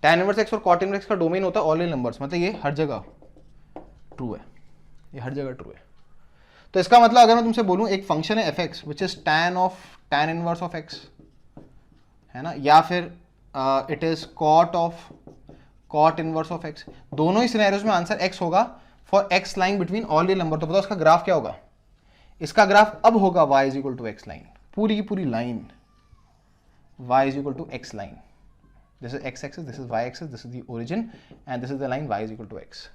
Speaker 2: tan इनवर्स x और cot इनवर्स x का डोमेन होता है ऑल रियल नंबर्स, मतलब ये हर जगह ट्रू है, ये हर जगह ट्रू है। तो इसका मतलब अगर मैं तुमसे बोलूं एक फंक्शन है fx which is tan of tan inverse of x, है ना, या फिर it is cot of cot inverse of x, दोनों ही सिनेरियोज में आंसर x होगा for x line between all real number. तो बताओ इसका ग्राफ क्या होगा? इसका ग्राफ अब होगा y is equal to x line, पूरी की पूरी line y is equal to x line. This is x axis, this is y axis, this is the origin, and this is the line y is equal to x.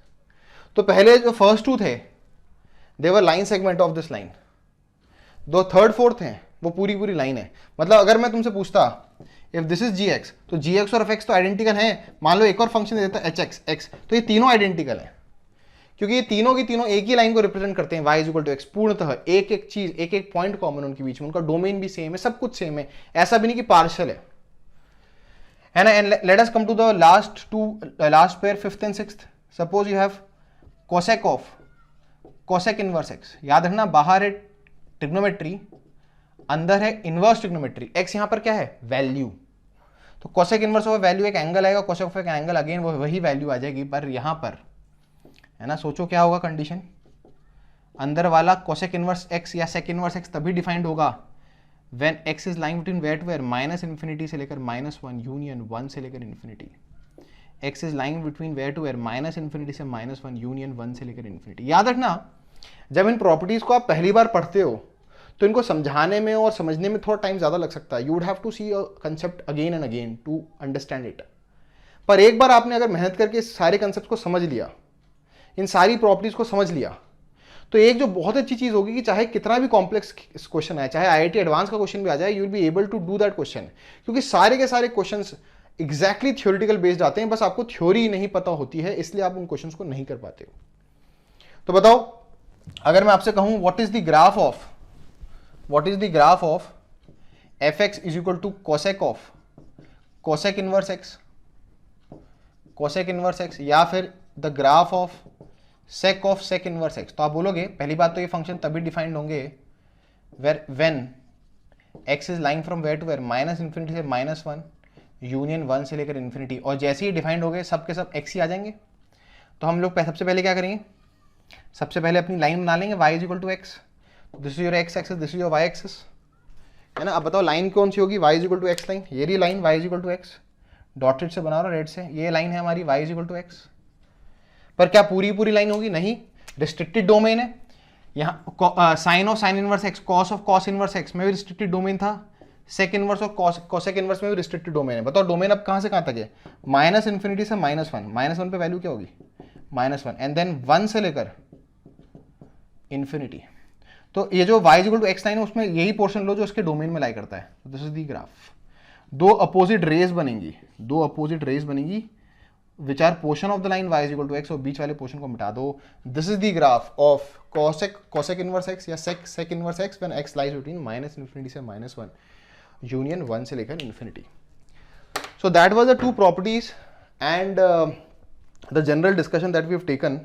Speaker 2: तो पहले जो first to थे they were line segment of this line. दो third fourth हैं वो पूरी पूरी line है। मतलब अगर मैं तुमसे पूछता if this is gx, तो gx और fx तो आइडेंटिकल हैं। मान लो एक और फंक्शन देता है hx x, तो ये तीनों आइडेंटिकल हैं, क्योंकि ये तीनों की तीनों एक ही लाइन को रिप्रेजेंट करते हैं, y is equal to x। पूर्णतः एक एक चीज, एक एक पॉइंट कॉमन उनके बीच में, उनका डोमेन भी सेम है, सब कुछ सेम है, ऐसा भी नहीं कि पार्शियल है ना। And let us come to the last pair, fifth and sixth. Suppose you have cosec of cosec inverse x। याद रखना बाहर है ट्रिग्नोमेट्री, अंदर है इनवर्स ट्रिग्नोमेट्री। x यहां पर क्या है? वैल्यू। तो कोसेक इनवर्स ऑफ वैल्यू एक एंगल आएगा, कोसेक ऑफ एक एंगल, अगेन वो वही वैल्यू आ जाएगी, पर यहां पर है ना, सोचो क्या होगा कंडीशन। अंदर वाला कोसेक इनवर्स x या सेक इनवर्स x तभी डिफाइंड होगा when x is lying between where to where, -∞ से लेकर -1 यूनियन 1 से लेकर infinity. x is lying between where to where, -∞ से -1 यूनियन 1 से लेकर इन्फिनिटी। याद रखना जब इन प्रॉपर्टीज को आप पहली बार पढ़ते हो तो इनको समझाने में और समझने में थोड़ा टाइम ज्यादा लग सकता है। You would have to see a concept again and again to understand it. पर एक बार आपने अगर मेहनत करके सारे कंसेप्ट को समझ लिया, इन सारी प्रॉपर्टीज को समझ लिया, तो एक जो बहुत अच्छी चीज होगी कि चाहे कितना भी कॉम्प्लेक्स क्वेश्चन आए, चाहे आईआईटी एडवांस का क्वेश्चन भी आ जाए, you will be able to do that question, क्योंकि सारे के सारे क्वेश्चंस एग्जैक्टली थ्योरेटिकल बेस्ड आते हैं, बस आपको थ्योरी नहीं पता होती है, इसलिए आप उन क्वेश्चंस को नहीं कर पाते हो। तो बताओ अगर मैं आपसे कहूं what is the graph of fx is equal to cosec of cosec inverse x, या फिर the graph of sec inverse x, तो आप बोलोगे पहली बात तो ये फंक्शन तभी डिफाइंड होंगे when x is lying from where to where, -∞ से -1 यूनियन 1 से लेकर इन्फिनिटी, और जैसे ही डिफाइंड हो गए सब के सब x ही आ जाएंगे। तो हम लोग सबसे पहले क्या करेंगे, सबसे पहले अपनी लाइन बना लेंगे y is equal to x, this is your x axis, this is your y axis, है ना। अब बताओ लाइन कौन सी होगी, y is equal to x line, ये रही line y is equal to x, dotted से बना रहा रेड से, ये लाइन है हमारी y is equal to x। पर क्या पूरी लाइन होगी? नहीं, रिस्ट्रिक्टेड डोमेन है। यहाँ sine of sine inverse x, cos of cos inverse x में भी रिस्ट्रिक्टेड डोमेन था, सेक इनवर्स और कोसेक इनवर्स में भी रिस्ट्रिक्टेड डोमेन है। बताओ डोमेन अब कहाँ से कहाँ तक है, माइनस इन्फिनिटी से -1, -1 पे वैल्यू क्या होगी -1, एंड देन 1 से लेकर इन्फिनिटी। तो ये जो y equal to x line है उसमें यही पोर्शन लो जो इसके डोमेन में लाई करता है। This is the graph. दो अपोजिट रेज बनेंगी which are portion of the line y equal to x, और बीच वाले पोर्शन को मिटा दो। This is the graph of cosec inverse x या sec inverse x when x lies between minus infinity से -1 यूनियन 1 से लेकर infinity. So that was the two properties and the general discussion that we have taken.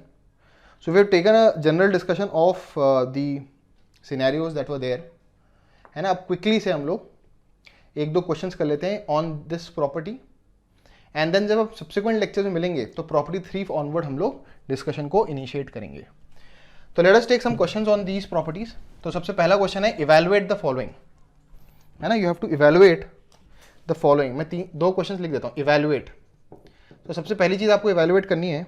Speaker 2: So we have taken a general discussion of the scenarios that were there, है ना। अब quickly से हम लोग एक दो क्वेश्चंस कर लेते हैं on this property, and then जब आप सब्सिक्वेंट लेक्चर में मिलेंगे तो प्रॉपर्टी 3 ऑनवर्ड हम लोग डिस्कशन को इनिशिएट करेंगे। तो let us take some questions on these properties. तो सबसे पहला क्वेश्चन है इवैल्यूएट द फॉलोइंग, है ना। You have to evaluate the following. मैं दो क्वेश्चंस लिख देता हूँ, इवैल्यूएट। तो सबसे पहली चीज आपको इवैल्यूएट करनी है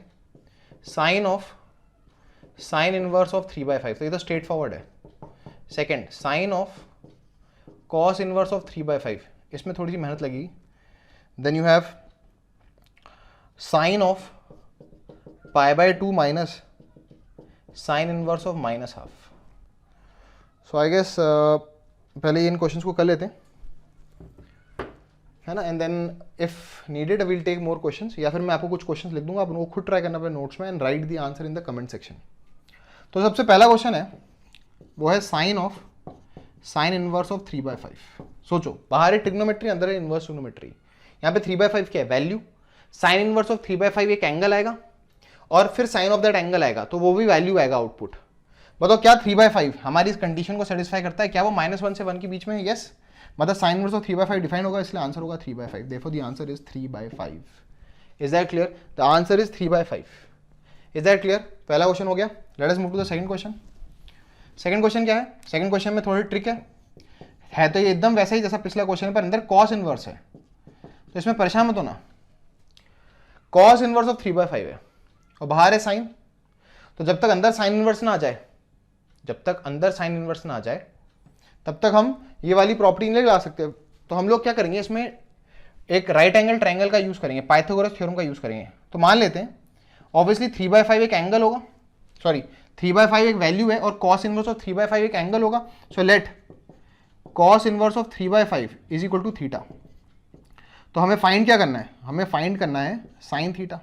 Speaker 2: साइन इनवर्स ऑफ 3/5, तो ये तो स्ट्रेट फॉरवर्ड है। Second sine of cos inverse of 3/5, इसमें थोड़ी सी मेहनत लगेगी। Then you have sine of π/2 minus sine inverse of -12। So I guess पहले इन क्वेश्चंस को कर लेते हैं, है ना, and then if needed will take more questions, या फिर मैं आपको कुछ क्वेश्चंस लिख दूंगा, आप उनको खुद ट्राई करना अपने नोट्स में and right the answer in the comment section. तो सबसे पहला क्वेश्चन है वो है साइन इनवर्स ऑफ 3/5। सोचो बाहर है ट्रिग्नोमेट्री, अंदर है इनवर्स ट्रिग्नोमेट्री। यहाँ पे 3/5 क्या है, वैल्यू। साइन इनवर्स ऑफ 3/5 एक एंगल आएगा और फिर साइन ऑफ दैट एंगल आएगा, तो वो भी वैल्यू आएगा आउटपुट। बताओ क्या 3/5 हमारी इस कंडीशन को सेटिस्फाई करता है, क्या वो -1 से 1 के बीच में है? यस, मतलब साइन इनवर्स ऑफ 3/5 डिफाइन होगा, इसलिए आंसर होगा 3/5। Therefore the answer is 3/5। Is that clear? The answer is 3/5। Is that clear? पहला क्वेश्चन हो गया। Let us move to the second question. Second question क्या है? सेकंड क्वेश्चन में थोड़ी ट्रिक है तो ये एकदम वैसा ही जैसा पिछला क्वेश्चन है, पर अंदर कॉस इनवर्स है, तो इसमें परेशान मत होना। कॉस इनवर्स ऑफ 3/5 है और बाहर है साइन, तो जब तक अंदर साइन इनवर्स ना आ जाए तब तक हम ये वाली प्रॉपर्टी नहीं ला सकते। तो हम लोग क्या करेंगे, इसमें एक राइट एंगल ट्रायंगल का यूज करेंगे, पाइथागोरस थ्योरम का यूज करेंगे। तो मान लेते हैं ऑब्वियसली 3/5 एक एंगल होगा, सॉरी 3/5 एक वैल्यू है और cos इनवर्स ऑफ 3/5 एक एंगल होगा। So let cos inverse of 3/5 is equal to theta. तो हमें फाइंड क्या करना है, हमें फाइंड करना है sine theta.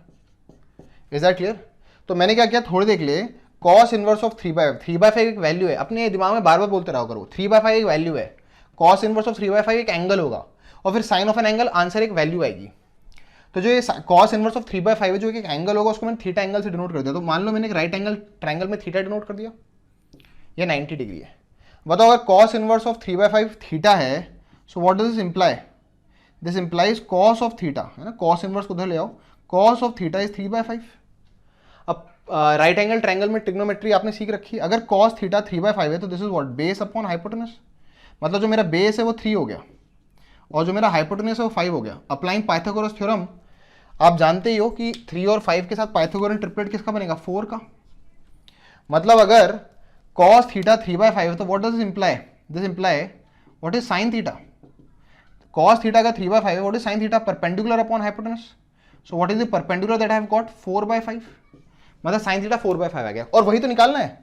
Speaker 2: Is that clear? तो मैंने क्या किया, थोड़ी देर के लिए cos इनवर्स ऑफ 3/5 एक वैल्यू है, अपने दिमाग में बार बार बोलते रहो करो, 3/5 एक वैल्यू है, cos इनवर्स ऑफ 3/5 एक एंगल होगा, और फिर sine of an angle answer एक वैल्यू आएगी। तो जो ये cos इनवर्स ऑफ 3/5 है, जो एक एंगल होगा, उसको मैंने थीटा एंगल से डिनोट कर दिया। तो मान लो मैंने एक राइट एंगल ट्रायंगल में थीटा डिनोट कर दिया, ये 90 डिग्री है। बताओ अगर cos इनवर्स ऑफ 3/5 थीटा है, so what does this imply? This implies cos of theta, है ना, cos इनवर्स को उधर ले आओ, cos ऑफ थीटा इज 3/5। अब राइट एंगल ट्रायंगल में ट्रिग्नोमेट्री आपने सीख रखी है। अगर cos थीटा 3/5 है तो this is what, base upon hypotenuse. मतलब जो मेरा बेस है वो 3 हो गया और जो मेरा हाइपोटेनस है वो 5 हो गया। अप्लाइंग पाइथागोरस थ्योरम, आप जानते ही हो कि 3 और 5 के साथ पाइथागोरन ट्रिपलेट किसका बनेगा, 4 का। मतलब अगर cos थीटा 3/5 है तो what does this imply? This imply what is sine theta? cos theta का 3/5 है, what is sine theta? Perpendicular upon hypotenuse. So what is the perpendicular that I have got? 4/5। मतलब साइन थीटा 4/5 आ गया, और वही तो निकालना है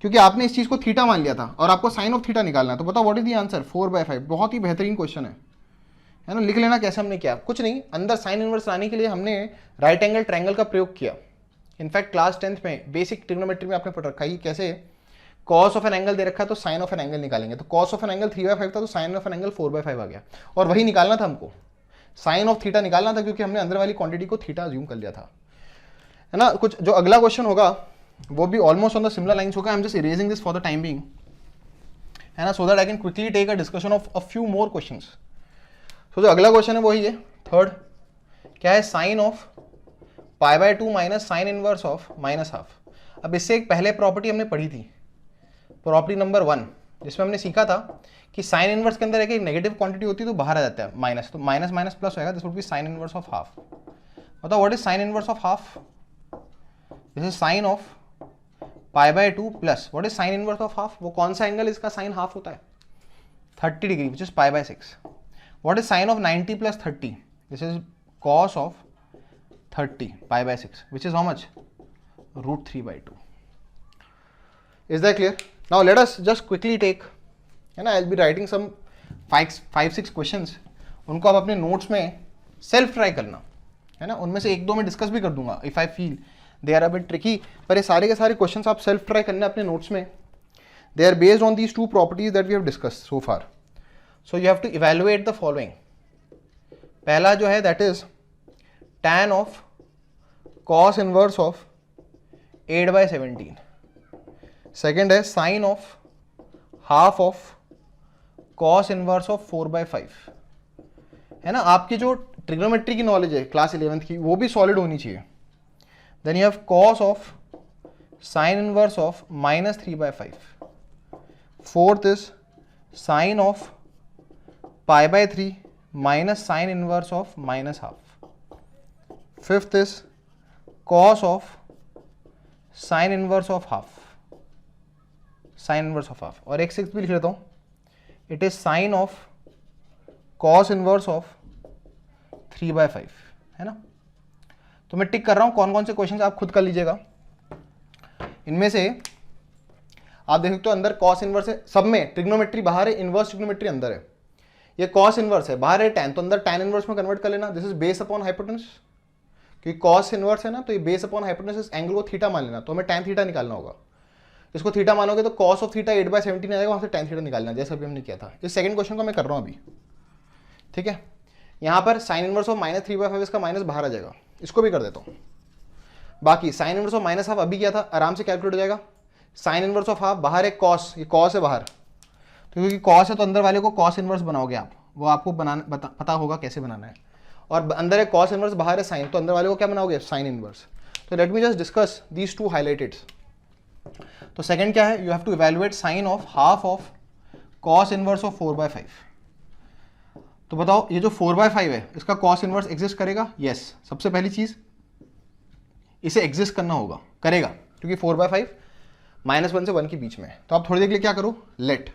Speaker 2: क्योंकि आपने इस चीज को थीटा मान लिया था और आपको साइन ऑफ थीटा निकालना है। तो बताओ व्हाट इज द आंसर? 4/5। बहुत ही बेहतरीन क्वेश्चन है ना। लिख लेना कैसे हमने किया, कुछ नहीं, अंदर साइन इनवर्स लाने के लिए हमने राइट एंगल ट्रायंगल का प्रयोग किया। इनफैक्ट क्लास 10th में बेसिक ट्रिग्नोमेट्री में आपने पढ़ रखा है कैसे कॉस ऑफ एन एंगल दे रखा है तो साइन ऑफ एन एंगल निकालेंगे। तो कॉस ऑफ एन एंगल 3/5 था तो साइन ऑफ एन एंगल 4/5 आ गया, और वही निकालना था हमको, साइन ऑफ थीटा निकालना था, क्योंकि हमने अंदर वाली क्वांटिटी को थीटा अज्यूम कर लिया था, है ना। कुछ जो अगला क्वेश्चन होगा वो भी almost on the similar lines होगा। I am just erasing this for the time being, है ना, so that I can quickly take a discussion of a few more questions. तो जो अगला क्वेश्चन है वही है थर्ड, क्या है, sine of π/2 minus sine inverse of -12। अब इससे एक पहले प्रॉपर्टी हमने पढ़ी थी, प्रॉपर्टी नंबर 1, जिसमें हमने सीखा था कि साइन इनवर्स के अंदर एक नेगेटिव क्वांटिटी होती है तो बाहर आ जाता है माइनस, तो माइनस माइनस प्लस होगा, this would be sine inverse of half. बताओ what is sine inverse of half? This is sine of π/2 plus what is sine inverse of half? वो कौन सा एंगल इसका साइन हाफ होता है? 30 degree, which is pi by 6. What is sine of 90 plus 30? This is cos of 30 pi by 6, which is how much? Root 3 by 2. Is that clear? Now let us just quickly take, and I'll be writing some 5-6 questions. उनको आप अपने notes में self try करना है ना, उनमें से एक दो मैं डिस्कस भी कर दूंगा if I feel they are a bit tricky, पर ये सारे के सारे क्वेश्चंस आप सेल्फ ट्राई करना अपने नोट्स में. They are based on these 2 properties that we have discussed so far. So you have to evaluate the following. पहला जो है that is tan of cos inverse of 8/17. Second है sine of half of cos inverse of 4/5. है ना, आपकी जो trigonometry की knowledge है क्लास 11th की वो भी सॉलिड होनी चाहिए. Then you have cos of sine inverse of -3/5. Fourth is sine of π/3 minus sine inverse of -12. Fifth is cos of sine inverse of half, sine inverse of half. और एक six भी लिख लेता हूं, it is sine of cos inverse of 3/5. है ना, तो मैं टिक कर रहा हूं. कौन कौन से क्वेश्चंस आप खुद कर लीजिएगा. इनमें से आप देख सकते हो अंदर cos इनवर्स है, सब में ट्रिग्नोमेट्री बाहर है, इनवर्स ट्रिग्नोमेट्री अंदर है. ये cos इनवर्स है, बाहर है tan, तो अंदर tan इनवर्स में कन्वर्ट कर लेना. This is base upon hypotenuse, क्योंकि cos इनवर्स है ना, तो ये बेस अपॉन हाइपोटेनस एंगल को थीटा मान लेना. तो हमें tan थीटा निकालना होगा. इसको थीटा मानोगे तो cos ऑफ थीटा 8/17 आ जाएगा, वहां से tan थीटा निकालना, जैसा भी हमने किया था. इस सेकंड क्वेश्चन को मैं कर रहा हूं अभी. ठीक है, यहां पर साइन इनवर्स ऑफ -3/5, इसका माइनस बाहर आ जाएगा. इसको भी कर देता हूं. बाकी साइन इनवर्स ऑफ -हाफ अभी किया था, आराम से कैलकुलेट हो जाएगा. साइन इनवर्स ऑफ हाफ बाहर है, cos, ये cos है बाहर, तो क्योंकि cos है तो अंदर वाले को cos इनवर्स बनाओगे आप, वो आपको बनाना पता होगा कैसे बनाना है. और अंदर है cos इनवर्स, बाहर है साइन, तो अंदर वाले को क्या बनाओगे, साइन इनवर्स. तो let me just discuss these 2 highlighted. तो सेकंड क्या है, you have to evaluate sine of half of cos inverse of 4/5. तो बताओ ये जो 4/5 है इसका cos इनवर्स एग्जिस्ट करेगा. यस, सबसे पहली चीज इसे एग्जिस्ट करना होगा, करेगा, क्योंकि 4/5 -1 से 1 के बीच में है. तो आप थोड़ी देर के लिए क्या करो, लेट,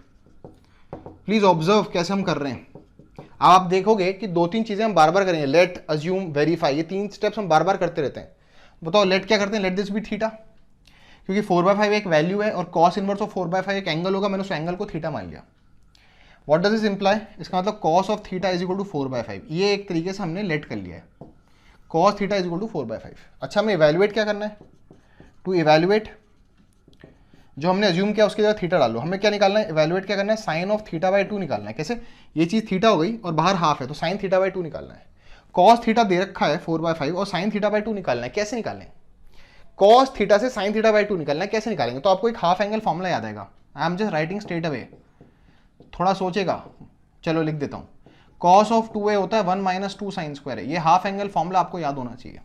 Speaker 2: प्लीज ऑब्जर्व कैसे हम कर रहे हैं. आप देखोगे कि 2-3 चीजें हम बार बार करेंगे, लेट, अज्यूम, वेरीफाई, ये 3 स्टेप्स हम बार बार करते रहते हैं. बताओ लेट क्या करते हैं, लेट दिस बी थीटा, क्योंकि 4/5 एक वैल्यू है और cos इनवर्स ऑफ 4/5 एक एंगल होगा, मैंने उस एंगल को थीटा मान लिया. व्हाट डज दिस इंप्लाई, इसका मतलब cos of theta is equal to 4/5. ये एक तरीके से हमने लेट कर लिया है, cos theta is equal to 4/5. अच्छा, हमें इवैल्यूएट क्या करना है, टू इवैल्यूएट जो हमने अज्यूम किया उसकी जगह थीटा डालो. हमें क्या निकालना है, इवैल्यूएट क्या करना है, साइन ऑफ θ/2 निकालना है. कैसे, ये चीज थीटा हो गई और बाहर हाफ है, तो साइन θ/2 निकालना है. cos थीटा दे रखा है 4/5 और साइन θ/2 निकालना है. कैसे निकालना है, cos थीटा से साइन θ/2 निकालना है. कैसे निकालेंगे, तो आपको एक हाफ एंगल फॉर्मूला याद आएगा. आई am just writing straight away, थोड़ा सोचेगा, चलो लिख देता हूँ. cos ऑफ 2a होता है 1 - 2 sin स्क्वायर है. ये हाफ एंगल फॉर्मूला आपको याद होना चाहिए.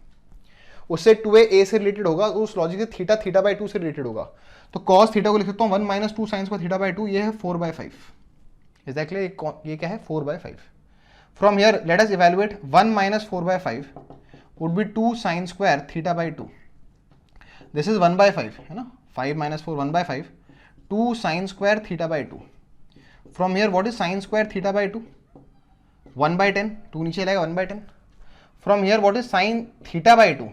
Speaker 2: उससे 2a a से रिलेटेड होगा, उस लॉजिक से थीटा θ/2 से रिलेटेड होगा. तो cos थीटा को लिख सकता हूँ 1 - 2 sin स्क्वायर θ/2, ये है 4/5. इज दैट क्लियर, ये क्या है 4/5. From here let us evaluate 1 - 4/5 would be 2 sin square θ/2. This is 1/5 है ना, 5 - 4 1/5, 2 sin square θ/2. From here what is sin square θ/2, 1/10, 2 नीचे लाएगा 1/10. From here what is sin θ/2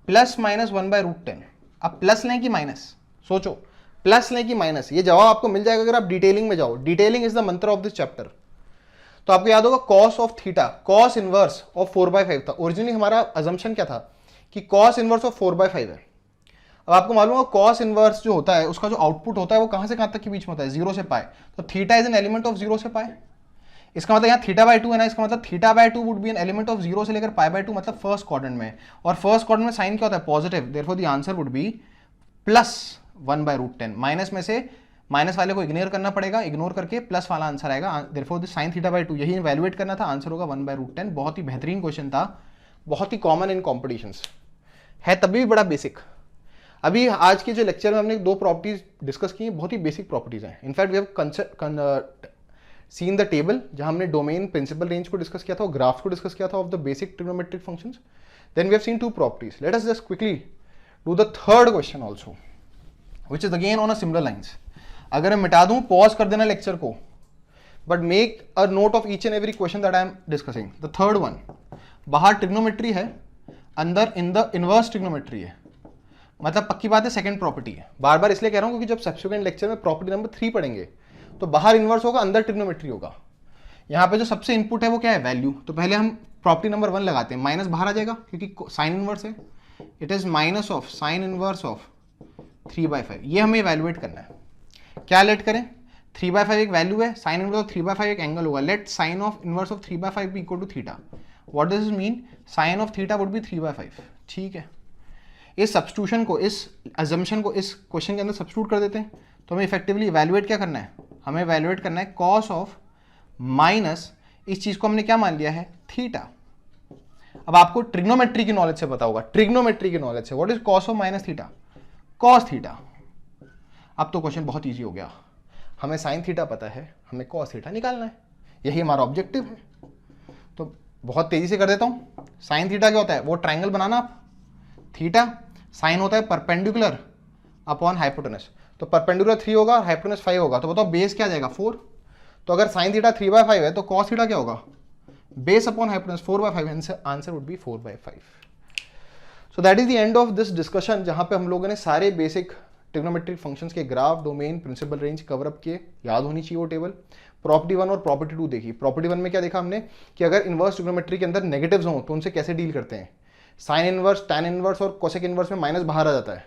Speaker 2: plus minus 1/√10. अब प्लस लें कि माइनस, सोचो, प्लस लें कि माइनस, ये जवाब आपको मिल जाएगा अगर आप डिटेलिंग में जाओ. डिटेलिंग इज द मंत्र ऑफ दिस चैप्टर. तो आपको याद होगा cos of theta, cos inverse of 4/5 था. ओरिजिनली हमारा अजम्पशन क्या था कि cos इनवर्स ऑफ 4/5 है. अब आपको मालूम होगा cos इनवर्स जो होता है उसका जो आउटपुट होता है वो कहां से कहां तक के बीच में होता है, 0 से पाई. तो theta is an element of 0 से पाई. इसका मतलब यहाँ θ/2 है ना, इसका मतलब θ/2 would be an element of 0 से लेकर π/2, मतलब फर्स्ट क्वाड्रेंट में. और फर्स्ट क्वाड्रेंट में साइन क्या होता है, positive. Therefore the answer would B plus 1/√10. Minus में से माइनस वाले को इग्नोर करना पड़ेगा, इग्नोर करके प्लस वाला आंसर आएगा. देयरफॉर द sin θ/2 यही इवैल्यूएट करना था, आंसर होगा 1/√10. बहुत ही बेहतरीन क्वेश्चन था, बहुत ही कॉमन इन कॉम्पिटिशंस है, तभी भी बड़ा बेसिक. अभी आज के जो लेक्चर में हमने 2 प्रॉपर्टीज डिस्कस की, बहुत ही बेसिक प्रॉपर्टीज हैं. In fact we have seen the table, जहां हमने डोमेन, प्रिंसिपल रेंज को डिस्कस किया था और ग्राफ्स को डिस्कस किया था of the basic trigonometric functions. Then we have seen 2 properties. Let us just quickly do the third question also, which is again on a similar lines. अगर मैं मिटा दूं, पॉज कर देना लेक्चर को, but make a note of each and every question that I am discussing. The third one, बाहर trigonometry है, अंदर इन द इनवर्स ट्रिग्नोमेट्री है. मतलब पक्की बात है सेकंड प्रॉपर्टी है. बार बार इसलिए कह रहा हूं क्योंकि जब सब्सिक्वेंट लेक्चर में प्रॉपर्टी नंबर 3 पढ़ेंगे तो बाहर इनवर्स होगा, अंदर ट्रिग्नोमेट्री होगा. यहाँ पे जो सबसे इनपुट है वो क्या है, वैल्यू. तो पहले हम प्रॉपर्टी नंबर 1 लगाते हैं. माइनस बाहर आ जाएगा क्योंकि साइन इनवर्स है. It is minus of sine inverse of 3/5. ये हमें इवैल्यूएट करना है. क्या लेट करें, 3/5 एक वैल्यू है, साइन इनवर्स ऑफ 3/5 एक एंगल होगा. Let sine of inverse of 3/5 be equal to theta. What does it mean, sine of theta would be 3/5. ठीक है, इस सब्स्टिट्यूशन को, इस अजम्पशन को इस क्वेश्चन के अंदर सब्स्टिट्यूट कर देते हैं. तो हमें इफेक्टिवली इवैल्यूएट क्या करना है, हमें इवैल्यूएट करना है कॉस ऑफ माइनस, इस चीज को हमने क्या मान लिया है, थीटा. अब आपको ट्रिग्नोमेट्री की नॉलेज से पता होगा, ट्रिग्नोमेट्री की नॉलेज से what is cos of minus theta, cos theta. अब तो क्वेश्चन बहुत इजी हो गया. हमें साइन थीटा पता है, हमें कॉस थीटा निकालना है, यही हमारा ऑब्जेक्टिव है. तो बहुत तेजी से कर देता हूं. साइन थीटा क्या होता है, वो ट्राइंगल बनाना आप. थीटा साइन होता है परपेंडिकुलर अपॉन हाइपोटेनस. तो परपेंडिकुलर 3 होगा और हाइपोटेनस 5 होगा. तो बताओ बेस क्या जाएगा, 4. तो अगर साइन थीटा 3/5 है तो कॉस थीटा क्या होगा, base upon hypotenuse 4/5. Answer would be 4/5. So that is the end of this discussion, जहां पे हम लोगों ने सारे बेसिक ट्रिग्नोमेट्रिक फंक्शंस के graph, domain, principal range cover up किए. याद होनी चाहिए वो टेबल. प्रॉपर्टी 1 और प्रॉपर्टी 2 देखी. प्रॉपर्टी 1 में क्या देखा हमने कि अगर इनवर्स ट्रिग्नोमेट्री के अंदर नेगेटिव्स हों तो उनसे कैसे डील करते हैं. साइन इनवर्स, टैन इनवर्स और कोसेक इनवर्स में माइनस बाहर आ जाता है.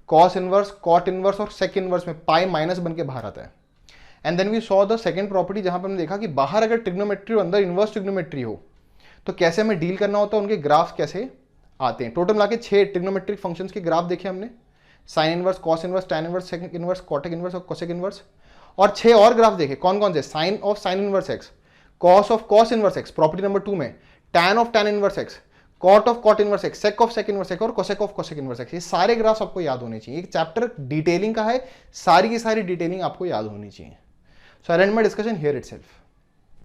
Speaker 2: कॉस इनवर्स, कॉट इनवर्स और सेक इनवर्स में पाई माइनस बन के बाहर आता है. And then we saw the second property, जहां पर हमने देखा कि बाहर अगर ट्रिग्नोमेट्री और अंदर इनवर्स ट्रिग्नोमेट्री हो तो कैसे हमें डील करना होता है, उनके ग्राफ्स कैसे आते हैं. टोटल मिला के 6 ट्रिग्नोमेट्रिक फंक्शंस के ग्राफ देखे हमने. Sine inverse, cos inverse, tan inverse, sec inverse, cot inverse और कोसेक इनवर्स. और 6 और ग्राफ देखे. कौन कौन से, sine of sine inverse x, cos of cos inverse x property number 2 में, tan of tan inverse x, cot of cot inverse x, sec of sec inverse x और cosec of cosec inverse x. ये सारे graphs आपको याद होने चाहिए. एक chapter detailing का है, सारी की सारी डिटेलिंग आपको याद होनी चाहिए. So I end my discussion here itself.